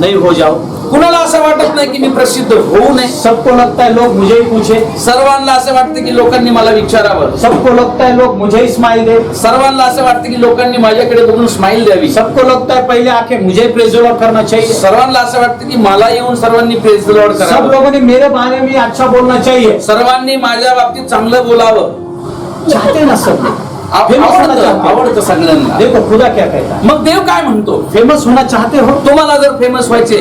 [SPEAKER 3] नहीं हो जाऊं?
[SPEAKER 2] कुणाला असं वाटत नाही की मी प्रसिद्ध होऊ नये?
[SPEAKER 3] सबको लगता है लोग मुझे ही पूछे,
[SPEAKER 2] सर्वांना असं वाटतं की लोकांनी मला विचारावं।
[SPEAKER 3] सबको लगता है लोग मुझे ही स्माइल दे,
[SPEAKER 2] सर्वांना असं वाटतं की लोकांनी माझ्याकडे बघून स्माइल द्यावी।
[SPEAKER 3] सबको लगता है पहले आके मुझे ही प्रेज द लॉर्ड करना चाहिए,
[SPEAKER 2] सर्वांना असं वाटतं की मला येऊन सर्वांनी प्रेज द लॉर्ड
[SPEAKER 3] सब
[SPEAKER 2] करावं।
[SPEAKER 3] लोगों ने मेरे बारे में अच्छा बोलना चाहिए,
[SPEAKER 2] सर्वांनी माझ्या बाबतीत चांगलं बोलावं।
[SPEAKER 3] चाहते ना सब लोग फेमस होना
[SPEAKER 2] आवडतं
[SPEAKER 3] चाहते हैं।
[SPEAKER 2] आवडतं सगळ्यांना।
[SPEAKER 3] देखो खुदा क्या कहता है,
[SPEAKER 2] मग देव काय म्हणतो?
[SPEAKER 3] फेमस होना चाहते हो?
[SPEAKER 2] तुम्हाला जर फेमस व्हायचे,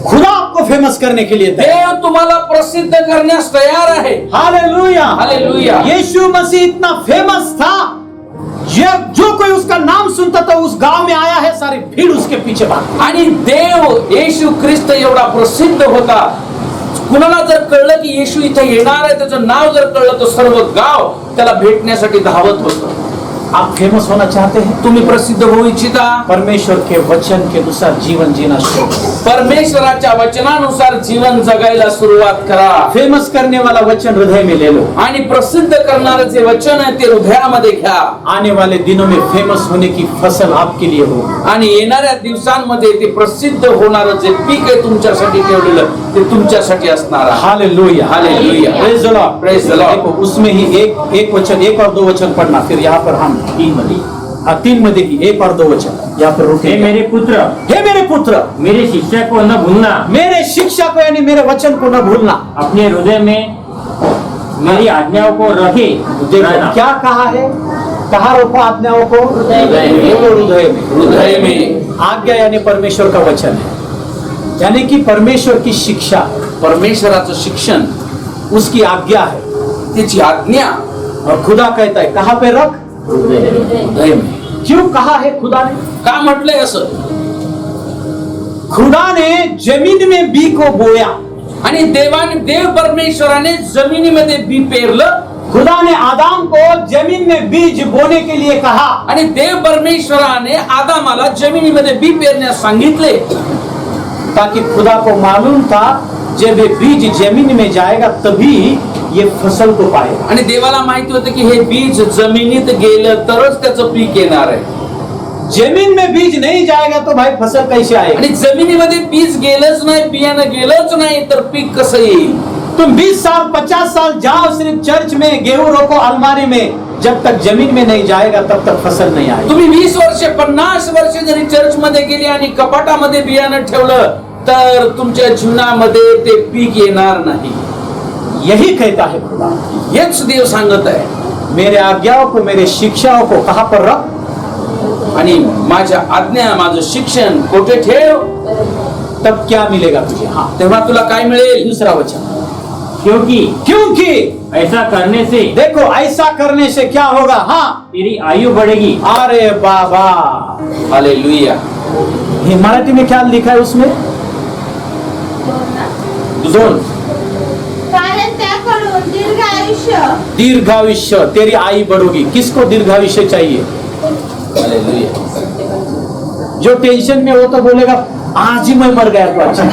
[SPEAKER 3] खुदा आपको फेमस करने के लिए तैयार।
[SPEAKER 2] देव तुम्हाला प्रसिद्ध करण्यास तयार आहे।
[SPEAKER 3] Hallelujah,
[SPEAKER 2] hallelujah.
[SPEAKER 3] यीशु मसीह इतना फेमस था, जो कोई उसका नाम सुनता था उस गांव में आया है, सारी भीड़ उसके पीछे भागती।
[SPEAKER 2] आणि देव येशू ख्रिस्त एवढा प्रसिद्ध होता, कुणाला जर कळलं की येशू इथे येणार आहे, त्याचं नाव जर कळलं तर सर्व गाव त्याला भेटण्यासाठी धावत होतं।
[SPEAKER 3] आप फेमस होना चाहते हैं?
[SPEAKER 2] तुम्ही प्रसिद्ध होऊ इच्छिता?
[SPEAKER 3] परमेश्वर के वचन के अनुसार जीवन जीना शुरू करो।
[SPEAKER 2] परमेश्वराच्या वचनानुसार जीवन जगायला सुरुवात करा।
[SPEAKER 3] फेमस करने वाला वचन हृदय में ले लो,
[SPEAKER 2] आणि प्रसिद्ध करणारे जे वचन आहे ते हृदयामध्ये घ्या।
[SPEAKER 3] आने वाले दिनों में फेमस होने की फसल आपके लिए हो।
[SPEAKER 2] आणि येणाऱ्या दिवसांमध्ये ते प्रसिद्ध होणारं जे पीक आहे तुमच्यासाठी ठेवलेलं ते तुमच्यासाठी असणार आहे।
[SPEAKER 3] Hallelujah,
[SPEAKER 2] hallelujah.
[SPEAKER 3] Praise the Lord,
[SPEAKER 2] praise the Lord.
[SPEAKER 3] देखो उसमें ही एक वचन, एक और दो वचन पढ़ना, फिर यहाँ पर हम तीन में ही एक और दो वचन यहाँ पर रुके।
[SPEAKER 4] हे मेरे पुत्र,
[SPEAKER 3] हे मेरे पुत्र,
[SPEAKER 4] मेरे शिक्षा को न भूलना,
[SPEAKER 3] मेरे शिक्षा को यानी मेरे वचन को न भूलना,
[SPEAKER 4] अपने हृदय में मेरी आज्ञाओं को रखे
[SPEAKER 3] देखो क्या कहा है, कहा रोको आज्ञाओं को
[SPEAKER 2] हृदय में।
[SPEAKER 3] बोलो हृदय में।
[SPEAKER 2] हृदय में
[SPEAKER 3] आज्ञा यानी परमेश्वर का वचन है, यानी कि परमेश्वर की शिक्षा,
[SPEAKER 2] परमेश्वराचं शिक्षण,
[SPEAKER 3] उसकी आज्ञा है।
[SPEAKER 2] त्याची आज्ञा
[SPEAKER 3] और खुदा कहता है कहाँ पे रख?
[SPEAKER 2] हृदय में।
[SPEAKER 3] क्यों कहा है खुदा ने?
[SPEAKER 2] का म्हटलंय असं?
[SPEAKER 3] खुदा ने जमीन में बी को बोया,
[SPEAKER 2] आणि देव परमेश्वराने जमिनीमध्ये बी पेरलं।
[SPEAKER 3] खुदा ने आदम को जमीन में बीज बोने के लिए कहा,
[SPEAKER 2] आणि देव परमेश्वराने आदामाला जमिनीमध्ये बी पेरण्यास सांगितले,
[SPEAKER 3] ताकि खुदा को मालूम था जब ये बीज जमीन में जाएगा तभी ये फसल को पाएगा।
[SPEAKER 2] आणि देवाला माहिती होतं की हे बीज जमिनीत गेलं तरच त्याचं पीक येणार आहे।
[SPEAKER 3] जमीन में बीज नहीं जाएगा तो भाई फसल कैसे आएगा?
[SPEAKER 2] आणि जमिनीमध्ये बीज गेलंच नाही, बियाणं गेलंच नाही तर पीक कसं येईल?
[SPEAKER 3] तुम 20 साल 50 साल जाओ सिर्फ चर्च में, गेहूं रोको अलमारी में, जब तक जमीन में नहीं जाएगा तब तक फसल नहीं आएगी।
[SPEAKER 2] तुम्ही 20 वर्ष 50 वर्ष जरी चर्च मध्ये गेली आणि कपाटामध्ये बियाणं ठेवलं तर तुमच्या जीवनामध्ये ते पीक येणार नाही।
[SPEAKER 3] यही कहता है खुदा,
[SPEAKER 2] हेच देव सांगत आहे,
[SPEAKER 3] मेरे आज्ञाओं को, मेरे शिक्षाओं को कहां पर रख?
[SPEAKER 2] आणि माझ्या आज्ञा, माझं शिक्षण कोठे ठेव,
[SPEAKER 3] तब क्या मिलेगा तुझे? हाँ,
[SPEAKER 2] तेव्हा तुला काय मिळेल?
[SPEAKER 3] दूसरा वचन,
[SPEAKER 4] क्योंकि ऐसा करने से
[SPEAKER 3] देखो ऐसा करने से क्या होगा? हाँ,
[SPEAKER 4] तेरी आयु बढ़ेगी।
[SPEAKER 3] अरे बाबा,
[SPEAKER 2] हालेलुया।
[SPEAKER 3] ये मराठी में क्या लिखा है उसमें? दोन,
[SPEAKER 5] कारण त्याकडून
[SPEAKER 3] दीर्घायुष्य, तेरी आयु बढ़ोगी। किसको दीर्घायुष्य चाहिए?
[SPEAKER 2] हालेलुया।
[SPEAKER 3] जो टेंशन में हो तो बोलेगा आज ही मैं मर गया तो अच्छा।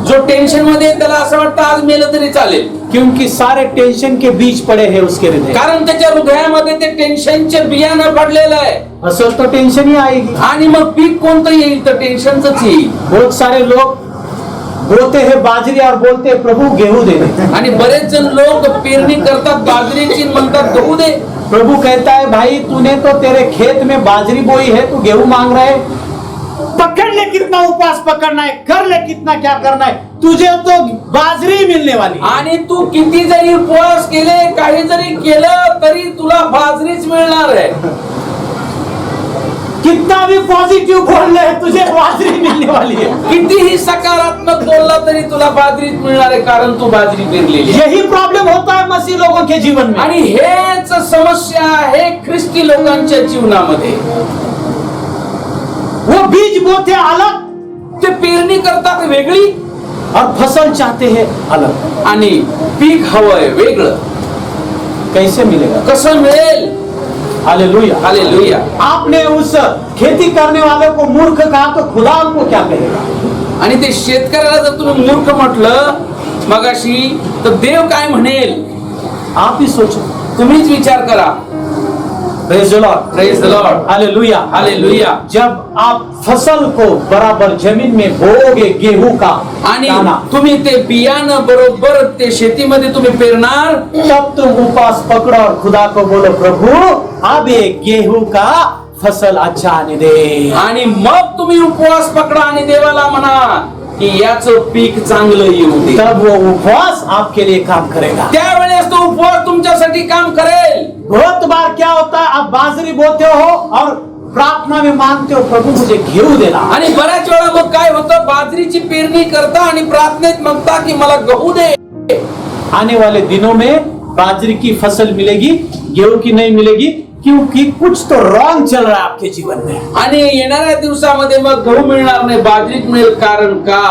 [SPEAKER 2] जो टेन्शन मध्ये आहे, त्याला असं वाटतं आज मेलं तरी चालेल,
[SPEAKER 3] क्योंकि सारे टेंशन के बीज पड़े हैं उसके हृदय।
[SPEAKER 2] कारण त्याच्या हृदयामध्ये ते टेन्शनचे बियाणं पडलेलं आहे।
[SPEAKER 3] फसल तो टेंशन ही आएगी।
[SPEAKER 2] आणि मग पीक कोणतं येईल तर टेन्शनच येईल।
[SPEAKER 3] बहुत सारे लोग बोते हैं बाजरी और बोलते हैं प्रभु गेहूं दे दे।
[SPEAKER 2] आणि बरेच जण लोक पेरणी करतात बाजरीची, म्हणतात गहू दे।
[SPEAKER 3] प्रभु कहता है भाई तूने तो तेरे खेत में बाजरी बोई है, तू गेहूं मांग रहा है। पकड़ ले कितना उपवास पकड़ना है, कर ले कितना क्या करना है, तुझे तो बाजरी मिलने वाली।
[SPEAKER 2] आणि तू किती जरी उपवास केले, काही जरी केलं तरी तुला बाजरीच मिळणार आहे।
[SPEAKER 3] कितना भी पॉजिटिव बोल ले तुझे बाजरी मिलने वाली है।
[SPEAKER 2] किती तरी तुला बाजरीत मिळणार आहे, कारण तू बाजरी पेरलेली आहे.
[SPEAKER 3] यही प्रॉब्लम होता है मसीह लोगों के जीवन में।
[SPEAKER 2] आणि हेच समस्या आहे ख्रिस्ती लोकांच्या जीवनामध्ये.
[SPEAKER 3] वो बीज बोते अलग
[SPEAKER 2] ते पेरणी करतात वेगळी
[SPEAKER 3] और फसल चाहते हैं अलग।
[SPEAKER 2] आणि पीक हवंय वेगळं.
[SPEAKER 3] कैसे मिलेगा?
[SPEAKER 2] कसं मिळेल?
[SPEAKER 3] हालेलुया।
[SPEAKER 2] हालेलुया.
[SPEAKER 3] आपने उस खेती करने वाले को मूर्ख कहा तो खुदा आपको क्या कहेगा?
[SPEAKER 2] आणि ते शेतकऱ्याला जर तुम्ही मूर्ख म्हटलं मगाशी, तर देव काय म्हणेल?
[SPEAKER 3] आप ही सोचो।
[SPEAKER 2] तुम्हीच विचार करा.
[SPEAKER 3] Praise the Lord,
[SPEAKER 2] praise the Lord.
[SPEAKER 3] Hallelujah,
[SPEAKER 2] hallelujah.
[SPEAKER 3] जब आप फसल को बराबर जमीन में बोओगे, गेहूं का
[SPEAKER 2] आणि
[SPEAKER 3] दाना,
[SPEAKER 2] तुम्ही ते बियाणं बरोबर ते शेतीमध्ये तुम्ही पेरणार,
[SPEAKER 3] तब तुम उपवास पकड़ो और खुदा को बोलो, प्रभु अब ये गेहूं का फसल अच्छा आने दे।
[SPEAKER 2] आणि मग तुम्ही उपवास पकडा आणि देवाला म्हणा की याचं पीक चांगलं येऊ दे.
[SPEAKER 3] तब वो उपवास आपके लिए काम करेगा।
[SPEAKER 2] त्यावेळेस तो उपवास तुमच्यासाठी काम करेल.
[SPEAKER 3] बहुत बार क्या होता है, आप बाजरी बोते हो और प्रार्थना में मांगते हो, प्रभु मुझे गेहूं देना।
[SPEAKER 2] आणि बऱ्याच वेळा मग काय होतं, बाजरीची पेरणी करता आणि प्रार्थनेत मागता की मला गहू दे.
[SPEAKER 3] आने वाले दिनों में बाजरी की फसल मिलेगी, गेहूं की नहीं मिलेगी, क्योंकि कुछ तो रॉन्ग चल रहा है आपके जीवन में।
[SPEAKER 2] आणि येणाऱ्या दिवसामध्ये मग गहू मिळणार नाही, बाजरीच मिळेल. कारण का?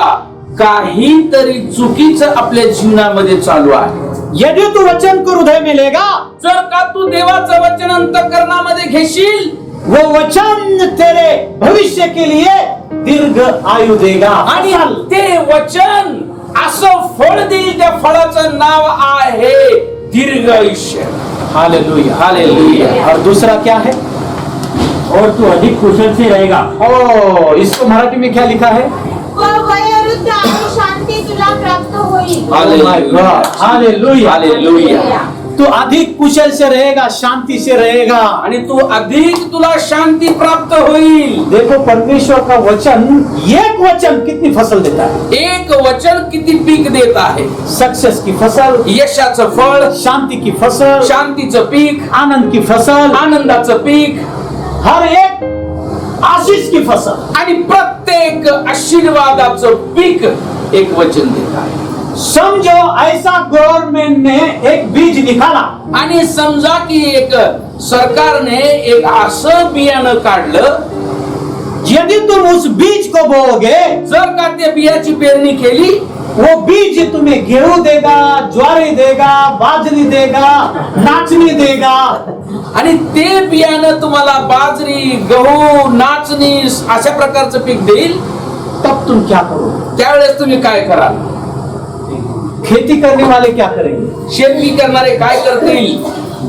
[SPEAKER 2] काहीतरी चुकीचं आपल्या जीवनामध्ये चालू आहे.
[SPEAKER 3] यदि तू वचन को हृदय में लेगा,
[SPEAKER 2] जर का तू देवाचं वचन अंतःकरणामध्ये घेशील,
[SPEAKER 3] वो वचन तेरे भविष्य के लिए दीर्घ आयु देगा।
[SPEAKER 2] आणि ते वचन असं फळ देईल, त्या फळाचं नाव आहे दीर्घ आयुष्य.
[SPEAKER 3] Hallelujah,
[SPEAKER 2] hallelujah.
[SPEAKER 3] और दूसरा क्या है?
[SPEAKER 4] और तू अधिक कुशल से रहेगा।
[SPEAKER 3] ओ, इसको मराठी में क्या लिखा है?
[SPEAKER 5] व वयोवृद्ध आणि शांती तुला प्राप्त होईल।
[SPEAKER 2] हालेलुया.
[SPEAKER 3] Hallelujah,
[SPEAKER 2] hallelujah.
[SPEAKER 3] तू अधिक कुशल से रहेगा, शांति से रहेगा।
[SPEAKER 2] आणि तू अधिक तुला शांती प्राप्त होईल.
[SPEAKER 3] देखो परमेश्वर का वचन, एक वचन कितनी फसल देता है?
[SPEAKER 2] एक वचन किती पीक देत आहे?
[SPEAKER 3] सक्सेस की फसल,
[SPEAKER 2] यशाचं फळ,
[SPEAKER 3] शांति की फसल,
[SPEAKER 2] शांतीचं पीक,
[SPEAKER 3] आनंद की फसल,
[SPEAKER 2] आनंदाचं पीक,
[SPEAKER 3] हर एक आशीष की फसल।
[SPEAKER 2] आणि प्रत्येक आशीर्वादाचं पीक एक वचन देत आहे.
[SPEAKER 3] समझो ऐसा गवर्नमेंट ने एक बीज निकाला,
[SPEAKER 2] आणि समजा की एक सरकारने एक असं बियाणं काढलं,
[SPEAKER 3] यदि तुम उस बीज को बोओगे,
[SPEAKER 2] जर का त्या बियाची पेरणी केली,
[SPEAKER 3] वो बीज तुम्हें गेहूं देगा, ज्वारी देगा, बाजरी देगा, नाचनी देगा।
[SPEAKER 2] आणि ते बियाणं तुम्हाला बाजरी, गहू, नाचणी अशा प्रकारचं पीक देईल.
[SPEAKER 3] तब तुम क्या करोगे?
[SPEAKER 2] त्यावेळेस तुम्ही काय कराल?
[SPEAKER 3] खेती करने वाले क्या करेंगे?
[SPEAKER 2] शेती करणारे काय करतील?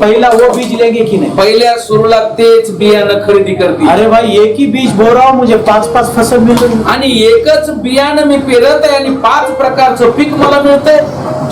[SPEAKER 3] पहला वो बीज लेंगे कि नहीं?
[SPEAKER 2] पहिल्या सुरुला तेच बियाणं खरेदी करतील.
[SPEAKER 3] अरे भाई, एक ही बीज बो रहा हूं, मुझे 5-5 फसल मिल रही है।
[SPEAKER 2] आणि एकच बियाणं मी पेरत आहे आणि 5 प्रकारचं पीक मला मिळतंय.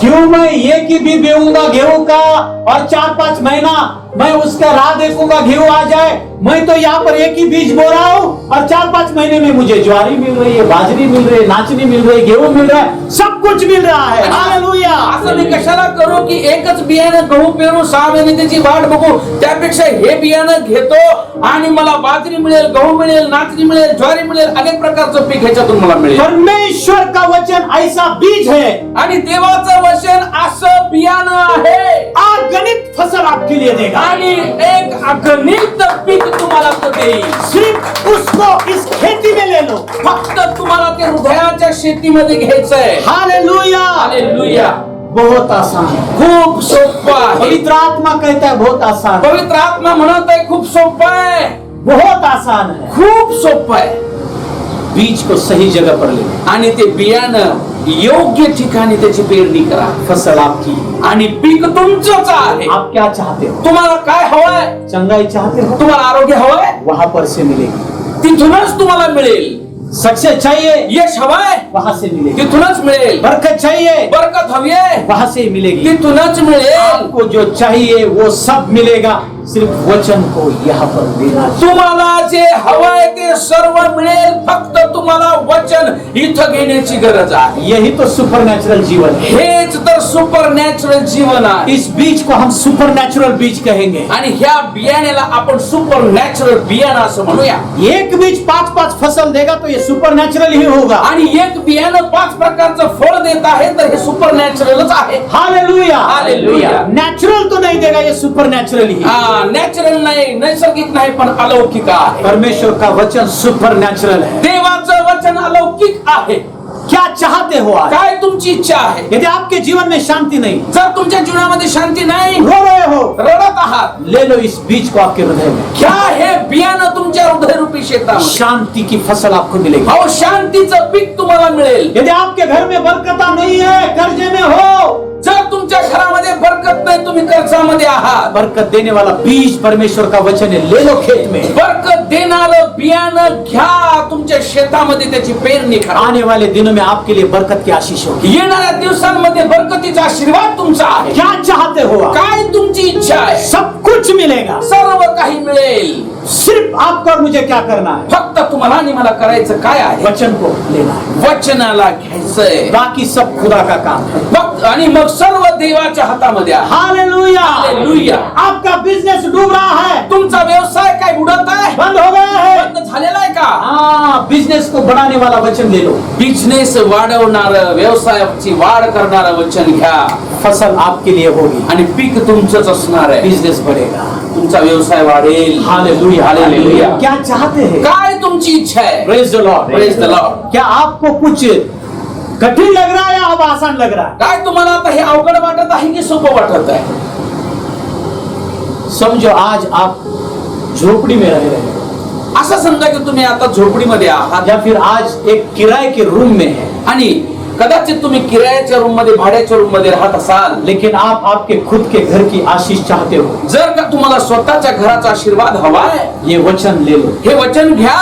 [SPEAKER 3] क्यों मैं एक ही भी बेऊंगा गेहूं का और 4-5 महीना मैं उसका राह देखूंगा गेहूं आ जाए? मैं तो यहाँ पर एक ही बीज बो रहा हूँ और 4-5 महीने में मुझे ज्वारी मिल रही है, बाजरी मिल रही है, नाचनी मिल रही है, गेहूं मिल रहा है, सब कुछ मिल रहा है। हालेलुया।
[SPEAKER 2] असं मी कशाला करू की एकच बियाणं गहू पेरू 6 महिने त्याची वाट बघू? त्यापेक्षा हे बियाणं घेतो आणि मला बाजरी मिळेल, गहू मिळेल, नाचणी मिळेल, ज्वारी मिळेल, अनेक प्रकारचं पीक ह्याच्यातून मला मिळेल.
[SPEAKER 3] परमेश्वर का वचन ऐसा बीज है,
[SPEAKER 2] आणि देवाचं वचन असं बियाणं आहे,
[SPEAKER 3] अगणित फसल आपके लिए देगा।
[SPEAKER 2] आणि एक अगणित पीक तुम्हाला तो देईल.
[SPEAKER 3] सिर्फ उसको इस खेती में ले लो।
[SPEAKER 2] फक्त तुम्हाला ते हृदयाच्या शेतीमध्ये घ्यायचंय.
[SPEAKER 3] Hallelujah,
[SPEAKER 2] hallelujah.
[SPEAKER 3] बहुत आसान है।
[SPEAKER 2] खूप सोपं आहे.
[SPEAKER 3] पवित्र आत्मा कहता है बहुत आसान है,
[SPEAKER 2] पवित्र आत्मा म्हणत आहे खूप सोपं आहे,
[SPEAKER 3] बहुत आसान है।
[SPEAKER 2] खूप सोपं आहे.
[SPEAKER 3] बीज को सही जगह पर ले,
[SPEAKER 2] आणि ते बियाणं योग्य ठिकाणी त्याची पेरणी करा.
[SPEAKER 3] फसल आपकी।
[SPEAKER 2] आणि पीक तुमचंच आहे.
[SPEAKER 3] आप क्या चाहते हो?
[SPEAKER 2] तुम्हाला काय हवंय?
[SPEAKER 3] चंगाई चाहते हो?
[SPEAKER 2] तुम्हाला आरोग्य हवंय?
[SPEAKER 3] वहां पर से मिलेगी।
[SPEAKER 2] तिथूनच तुम्हाला मिळेल.
[SPEAKER 3] सक्सेस चाहिए?
[SPEAKER 2] यश हवंय?
[SPEAKER 3] वहां से मिलेगी।
[SPEAKER 2] तिथूनच मिळेल.
[SPEAKER 3] बरकत चाहिए?
[SPEAKER 2] बरकत हवी आहे?
[SPEAKER 3] वहां से ही मिलेगी।
[SPEAKER 2] तिथूनच मिळेल.
[SPEAKER 3] आपको जो चाहिए वो सब मिलेगा, सिर्फ वचन को यहाँ पर देना।
[SPEAKER 2] तुम्हाला जे हवंय ते सर्व मिळेल, फक्त तुम्हाला वचन इथं घेण्याची गरज आहे.
[SPEAKER 3] यही तो सुपरनैचुरल जीवन है.
[SPEAKER 2] हेच तर सुपर नॅचरल जीवन आहे.
[SPEAKER 3] इस बीज को हम सुपरनैचुरल बीज कहेंगे.
[SPEAKER 2] आणि ह्या बियाण्याला आपण सुपर नॅचरल बियाणं असं म्हणूया.
[SPEAKER 3] एक बीज 5-5 फसल देगा तो ये सुपरनैचुरल ही होगा.
[SPEAKER 2] आणि एक बियाणं 5 प्रकारचं फळ देत आहे तर हे सुपर नॅचरलच आहे.
[SPEAKER 3] हालेलुया.
[SPEAKER 2] हालेलुया.
[SPEAKER 3] नेचुरल तो नहीं देगा, ये सुपरनैचुरल ही.
[SPEAKER 2] नॅचरल नाही, नैसर्गिक नाही, पण अलौकिक आहे.
[SPEAKER 3] परमेश्वर का वचन सुपरनैचुरल है.
[SPEAKER 2] देवाचं वचन अलौकिक आहे.
[SPEAKER 3] क्या चाहते हो आज?
[SPEAKER 2] काय तुमची इच्छा आहे?
[SPEAKER 3] यदि आपके जीवन में शांति नहीं,
[SPEAKER 2] जर तुमच्या जीवनामध्ये शांती नाही,
[SPEAKER 3] रो रहे हो,
[SPEAKER 2] रडत आहात,
[SPEAKER 3] ले लो इस बीज को आपके हृदय में.
[SPEAKER 2] घ्या हे बियाणं तुमच्या हृदयरूपी शेतामध्ये.
[SPEAKER 3] शांति की फसल आपको मिलेगी.
[SPEAKER 2] अहो शांतीचं पीक तुम्हाला मिळेल.
[SPEAKER 3] यदि आपके घर में बरकता नहीं है, कर्जे में हो,
[SPEAKER 2] जर तुमच्या घरामध्ये बरकत नाही, तुम्ही कर्जामध्ये आहात,
[SPEAKER 3] बरकत देने वाला बीज परमेश्वर का वचन है, ले लो खेत में.
[SPEAKER 2] बरकत देणारं बियाणं घ्या, तुमच्या शेतामध्ये त्याची पेरणी करा.
[SPEAKER 3] आने वाले दिनों में आपके लिए बरकत की आशीष होगी.
[SPEAKER 2] येणाऱ्या दिवसांमध्ये बरकतीचा आशीर्वाद तुमचा आहे.
[SPEAKER 3] क्या चाहते हो आप?
[SPEAKER 2] काय तुमची इच्छा आहे?
[SPEAKER 3] सब कुछ मिलेगा.
[SPEAKER 2] सर्व काही मिळेल.
[SPEAKER 3] सिर्फ आपको और मुझे क्या करना है?
[SPEAKER 2] फक्त तुम्हाला आणि मला करायचं काय आहे?
[SPEAKER 3] वचन को लेना है.
[SPEAKER 2] वचनाला घ्यायचंय.
[SPEAKER 3] बाकी सब खुदा का काम है.
[SPEAKER 2] फक्त आणि मग सर्व देवाच्या हातामध्ये आहे.
[SPEAKER 3] हालेलुया.
[SPEAKER 2] हालेलुया.
[SPEAKER 3] आपका बिजनेस डूब रहा है,
[SPEAKER 2] तुमचा व्यवसाय काय बुडत आहे?
[SPEAKER 3] बंद हो गया है.
[SPEAKER 2] बंद झालेला आहे का?
[SPEAKER 3] हाँ, बिजनेस को बढ़ाने वाला वचन ले लो.
[SPEAKER 2] बिझनेस वाढवणार, व्यवसायाची वाढ करणार वचन घ्या.
[SPEAKER 3] फसल आपके लिए होगी.
[SPEAKER 2] आणि पीक तुमचंच असणार आहे.
[SPEAKER 3] बिजनेस बढ़ेगा.
[SPEAKER 2] तुमचा व्यवसाय वाढेल.
[SPEAKER 3] हालेलुया.
[SPEAKER 2] हालेलुया.
[SPEAKER 3] क्या चाहते हैं?
[SPEAKER 2] काय तुमची इच्छा आहे?
[SPEAKER 3] Praise the Lord.
[SPEAKER 2] Praise the Lord.
[SPEAKER 3] क्या आपको कुछ कठिन लग रहा है या अब आसान लग रहा है?
[SPEAKER 2] काय तुम्हाला आता हे अवघड वाटत आहे की सोपं वाटत आहे?
[SPEAKER 3] समझो आज आप झोपड़ी में रह रहे हैं,
[SPEAKER 2] असं समजा की तुम्ही आता झोपडीमध्ये आहात
[SPEAKER 3] या फिर आज एक किराए के रूम में है,
[SPEAKER 2] आणि कदाचित तुम्ही किरायाच्या रूम मध्ये, भाड्याच्या रूम मध्ये राहत असाल.
[SPEAKER 3] लेकिन आप आपके खुद के घर की आशीष चाहते हो.
[SPEAKER 2] जर का तुम्हाला स्वतःच्या घराचा आशीर्वाद हवाय,
[SPEAKER 3] ये वचन ले लो.
[SPEAKER 2] हे वचन घ्या.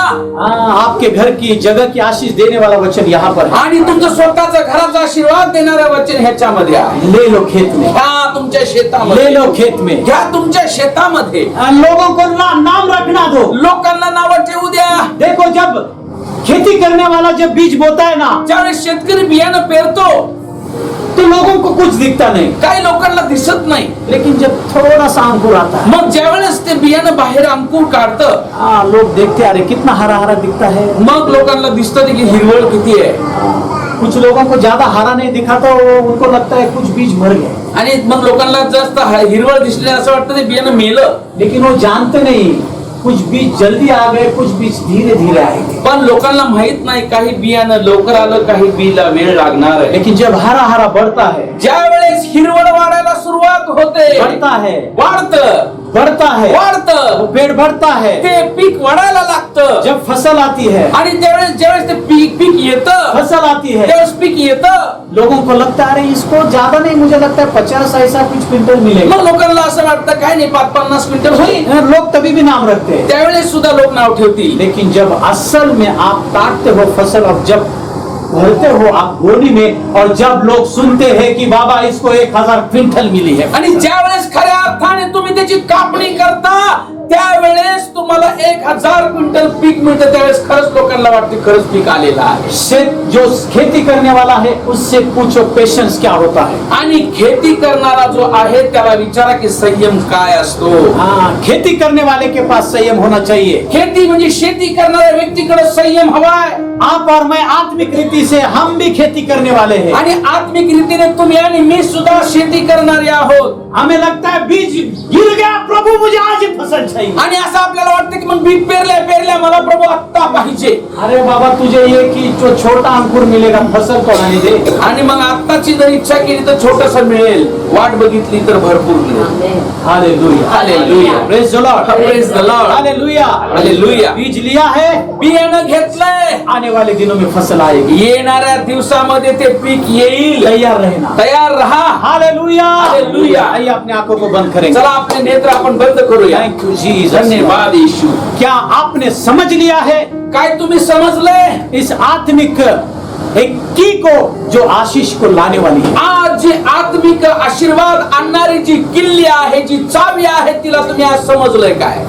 [SPEAKER 3] आपके घर की जगह की आशीष देने वाला वचन यहाँ पर है.
[SPEAKER 2] आणि तुमचं स्वतःचा घराचा आशीर्वाद देणारं वचन ह्याच्यामध्ये आहे.
[SPEAKER 3] ले लो खेत में.
[SPEAKER 2] घ्या तुमच्या
[SPEAKER 3] ले
[SPEAKER 2] शेतामध्ये.
[SPEAKER 3] लो खेत में.
[SPEAKER 2] घ्या तुमच्या शेतामध्ये.
[SPEAKER 3] लोगों को नाम रखना दो.
[SPEAKER 2] लोकांना नावं ठेवू द्या.
[SPEAKER 3] देखो, जब खेती करने वाला जब बीज बोता है ना,
[SPEAKER 2] ज्यावेळेस शेतकरी बियाणं पेरतो,
[SPEAKER 3] तो लोगों को कुछ दिखता नहीं.
[SPEAKER 2] काही लोकांना दिसत नाही.
[SPEAKER 3] लेकिन जब थोड़ा सा अंकुर आता है,
[SPEAKER 2] मग ज्यावेळेस ते बियाणं बाहेर अंकुर काढतं,
[SPEAKER 3] लोग देखते, अरे कितना हरा हरा दिखता है.
[SPEAKER 2] मग लोकांना दिसतं की हिरवळ किती आहे.
[SPEAKER 3] कुछ लोगों को ज्यादा हरा नहीं दिखा तो उनको लगता है कुछ बीज मर गए.
[SPEAKER 2] आणि मग लोकांना जास्त हिरवळ दिसले असं वाटतं ते बियाणं मेलं.
[SPEAKER 3] लेकिन वो जानते नहीं, कुछ बीज जल्दी आ गए, कुछ बीज धीरे धीरे आएंगे.
[SPEAKER 2] पण लोकांना माहित नाही, काही बियाणं लवकर आलं, काही बीला वेळ लागणार आहे.
[SPEAKER 3] लेकिन जब हरा हरा बढ़ता है,
[SPEAKER 2] ज्या वेळेस हिरवळ वाढायला सुरुवात होते,
[SPEAKER 3] बढ़ता है,
[SPEAKER 2] वाढतं,
[SPEAKER 3] बढ़ता है,
[SPEAKER 2] वाढतं,
[SPEAKER 3] वो पेड़ बढ़ता है.
[SPEAKER 2] ते पीक वाढायला लागतं.
[SPEAKER 3] जब फसल आती है,
[SPEAKER 2] आणि त्यावेळेस ज्यावेळेस ते पीक येतं,
[SPEAKER 3] फसल आती है,
[SPEAKER 2] त्यावेळेस पीक येतं,
[SPEAKER 3] लोगों को लगता है अरे इसको ज्यादा नहीं, मुझे लगता है 50 ऐसा कुछ क्विंटल मिलेगा.
[SPEAKER 2] मग लोकांना असं वाटतं काय नाही, 5-50 क्विंटल होईल.
[SPEAKER 3] लोग तभी भी नाम रखते हैं.
[SPEAKER 2] त्यावेळेस सुद्धा लोक नाव ठेवतील.
[SPEAKER 3] लेकिन जब असल में आप काटते हो फसल, और जब भरते हो आप गोनी में, और जब लोग सुनते हैं कि बाबा इसको 1000 क्विंटल मिली है,
[SPEAKER 2] आणि ज्यावेळेस खऱ्या अर्थाने तुम्ही त्याची कापणी करता, त्यावेळेस तुम्हाला 1000 क्विंटल पीक मिळतं. त्यावेळेस खरंच लोकांना वाटते खरंच पीक आलेलं आहे.
[SPEAKER 3] जो खेती करने वाला है उससे पूछो पेशेंस क्या होता है.
[SPEAKER 2] आणि खेती करणारा जो आहे त्याला विचारा की संयम काय असतो.
[SPEAKER 3] हाँ, खेती करने वाले के पास संयम होना चाहिए.
[SPEAKER 2] खेती म्हणजे शेती करणाऱ्या व्यक्तीकडे संयम हवाय.
[SPEAKER 3] आप और मैं आत्मिक रीति से हम भी खेती करने वाले हैं.
[SPEAKER 2] आणि आत्मिक रीतीने तुम्ही आणि मी सुद्धा शेती करणारे आहोत.
[SPEAKER 3] हमें लगता है बीज गिर गया, प्रभु मुझे आज ही फसल चाहिए.
[SPEAKER 2] आणि असं आपल्याला वाटतं की मग बीज पेरल्या मला प्रभू आत्ता पाहिजे.
[SPEAKER 3] अरे बाबा, तुझे ये कि जो छोटा अंकुर मिलेगा, फसल तो आने दे.
[SPEAKER 2] आणि मग आत्ताची जर इच्छा केली तर छोटस मिळेल, वाट बघितली तर भरपूर मिळेल.
[SPEAKER 3] Hallelujah.
[SPEAKER 2] Hallelujah.
[SPEAKER 3] Praise the Lord.
[SPEAKER 2] Praise the Lord.
[SPEAKER 3] Hallelujah.
[SPEAKER 2] Hallelujah.
[SPEAKER 3] बीज लिया है,
[SPEAKER 2] बियाणं घेतलंय,
[SPEAKER 3] आने वाले दिनों में फसल आएगी.
[SPEAKER 2] येणाऱ्या दिवसामध्ये ते पीक येईल.
[SPEAKER 3] तैयार रहना.
[SPEAKER 2] तयार रहा.
[SPEAKER 3] हालेलुया.
[SPEAKER 2] हालेलुया.
[SPEAKER 3] आइए अपने आंखों को बंद करेंगे.
[SPEAKER 2] चला आपले नेत्र आपण बंद करूया.
[SPEAKER 3] Thank you Jesus.
[SPEAKER 2] धन्यवाद यीशु.
[SPEAKER 3] क्या आपने समझ लिया है
[SPEAKER 2] काय तुम्ही समजले?
[SPEAKER 3] इस आत्मिक एक की को जो आशीष को लाने वाली है.
[SPEAKER 2] आज जी आत्मिक आशीर्वाद आणणारी जी किल्ली आहे, जी चावी आहे, तिला तुम्ही आज समजलंय काय?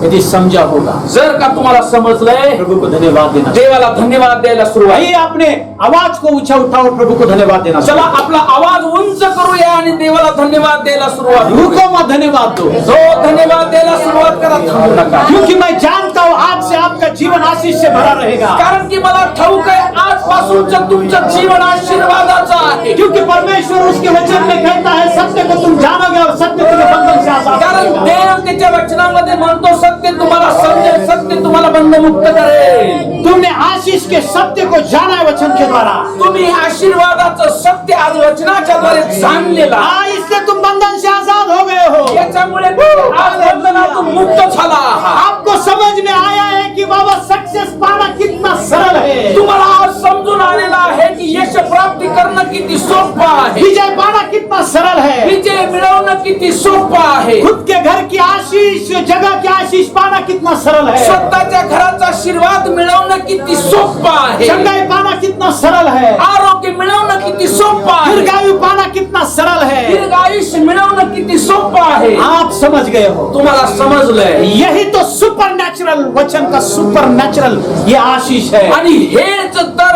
[SPEAKER 3] यदि समझा होगा,
[SPEAKER 2] जर का तुम्हाला समजलंय,
[SPEAKER 3] प्रभु को धन्यवाद देना।
[SPEAKER 2] देवाला धन्यवाद द्यायला सुरुवात।
[SPEAKER 3] आइए अपने आवाज को ऊंचा उठाओ, प्रभु को धन्यवाद देना।
[SPEAKER 2] चला आपला आवाज उंच करूया आणि देवाला धन्यवाद द्यायला सुरुवात करूया।
[SPEAKER 3] रुको मत, धन्यवाद दो।
[SPEAKER 2] जो धन्यवाद द्यायला सुरुवात करा, थांबू नका।
[SPEAKER 3] क्योंकि मैं जानता हूँ आज से आपका जीवन आशीष से भरा रहेगा।
[SPEAKER 2] कारण की मला ठाऊक आहे आजपासूनचं तुमचं जीवन आशीर्वादाचं आहे।
[SPEAKER 3] क्योंकि परमेश्वर उसके वचन में कहता है सत्य को तुम जानोगे और सत्य तुम्हें बंधन से आजाद
[SPEAKER 2] कारण
[SPEAKER 3] करेगा।
[SPEAKER 2] देव त्याच्या वचनामध्ये म्हणतो सत्य तुम्हाला समजेल, सत्य तुम्हाला बंधमुक्त करेल।
[SPEAKER 3] तुमने आशीष के सत्य को जाना है वचन के द्वारा।
[SPEAKER 2] तुम्ही आशीर्वादाचं सत्य आज वचनाच्या द्वारे जाणलेला आहे।
[SPEAKER 3] इससे तुम बंधन से आजाद हो गए हो।
[SPEAKER 2] याच्यामुळे तुम्ही आज बंधनातून मुक्त झाला आहात।
[SPEAKER 3] आपको समझ में आया है कि बाबा सक्सेस पाना कितना सरल है।
[SPEAKER 2] तुम्हाला आज समजून आलेला आहे की यश प्राप्ती करणं किती सोपं आहे,
[SPEAKER 3] विजय पाना कितना सरल है।
[SPEAKER 2] विजय मिळवणं किती सोपं आहे,
[SPEAKER 3] खुद के घर की आशीष, जगह की आशीष पाना कितना सरल है।
[SPEAKER 2] स्वतःच्या घराचा आशीर्वाद मिळवणं किती सोपं आहे,
[SPEAKER 3] चंगाई पाना कितना सरल है।
[SPEAKER 2] आरोग्य मिळवणं किती सोपं आहे,
[SPEAKER 3] दीर्घायु पाना कितना सरल है।
[SPEAKER 2] दीर्घायुष्य मिळवणं किती सोपं आहे।
[SPEAKER 3] आप समझ गए हो।
[SPEAKER 2] तुम्हाला समजलंय,
[SPEAKER 3] यही तो सुपर नेचुरल वचन का सुपर नेचुरल ये आशीष है।
[SPEAKER 2] आणि हेच तर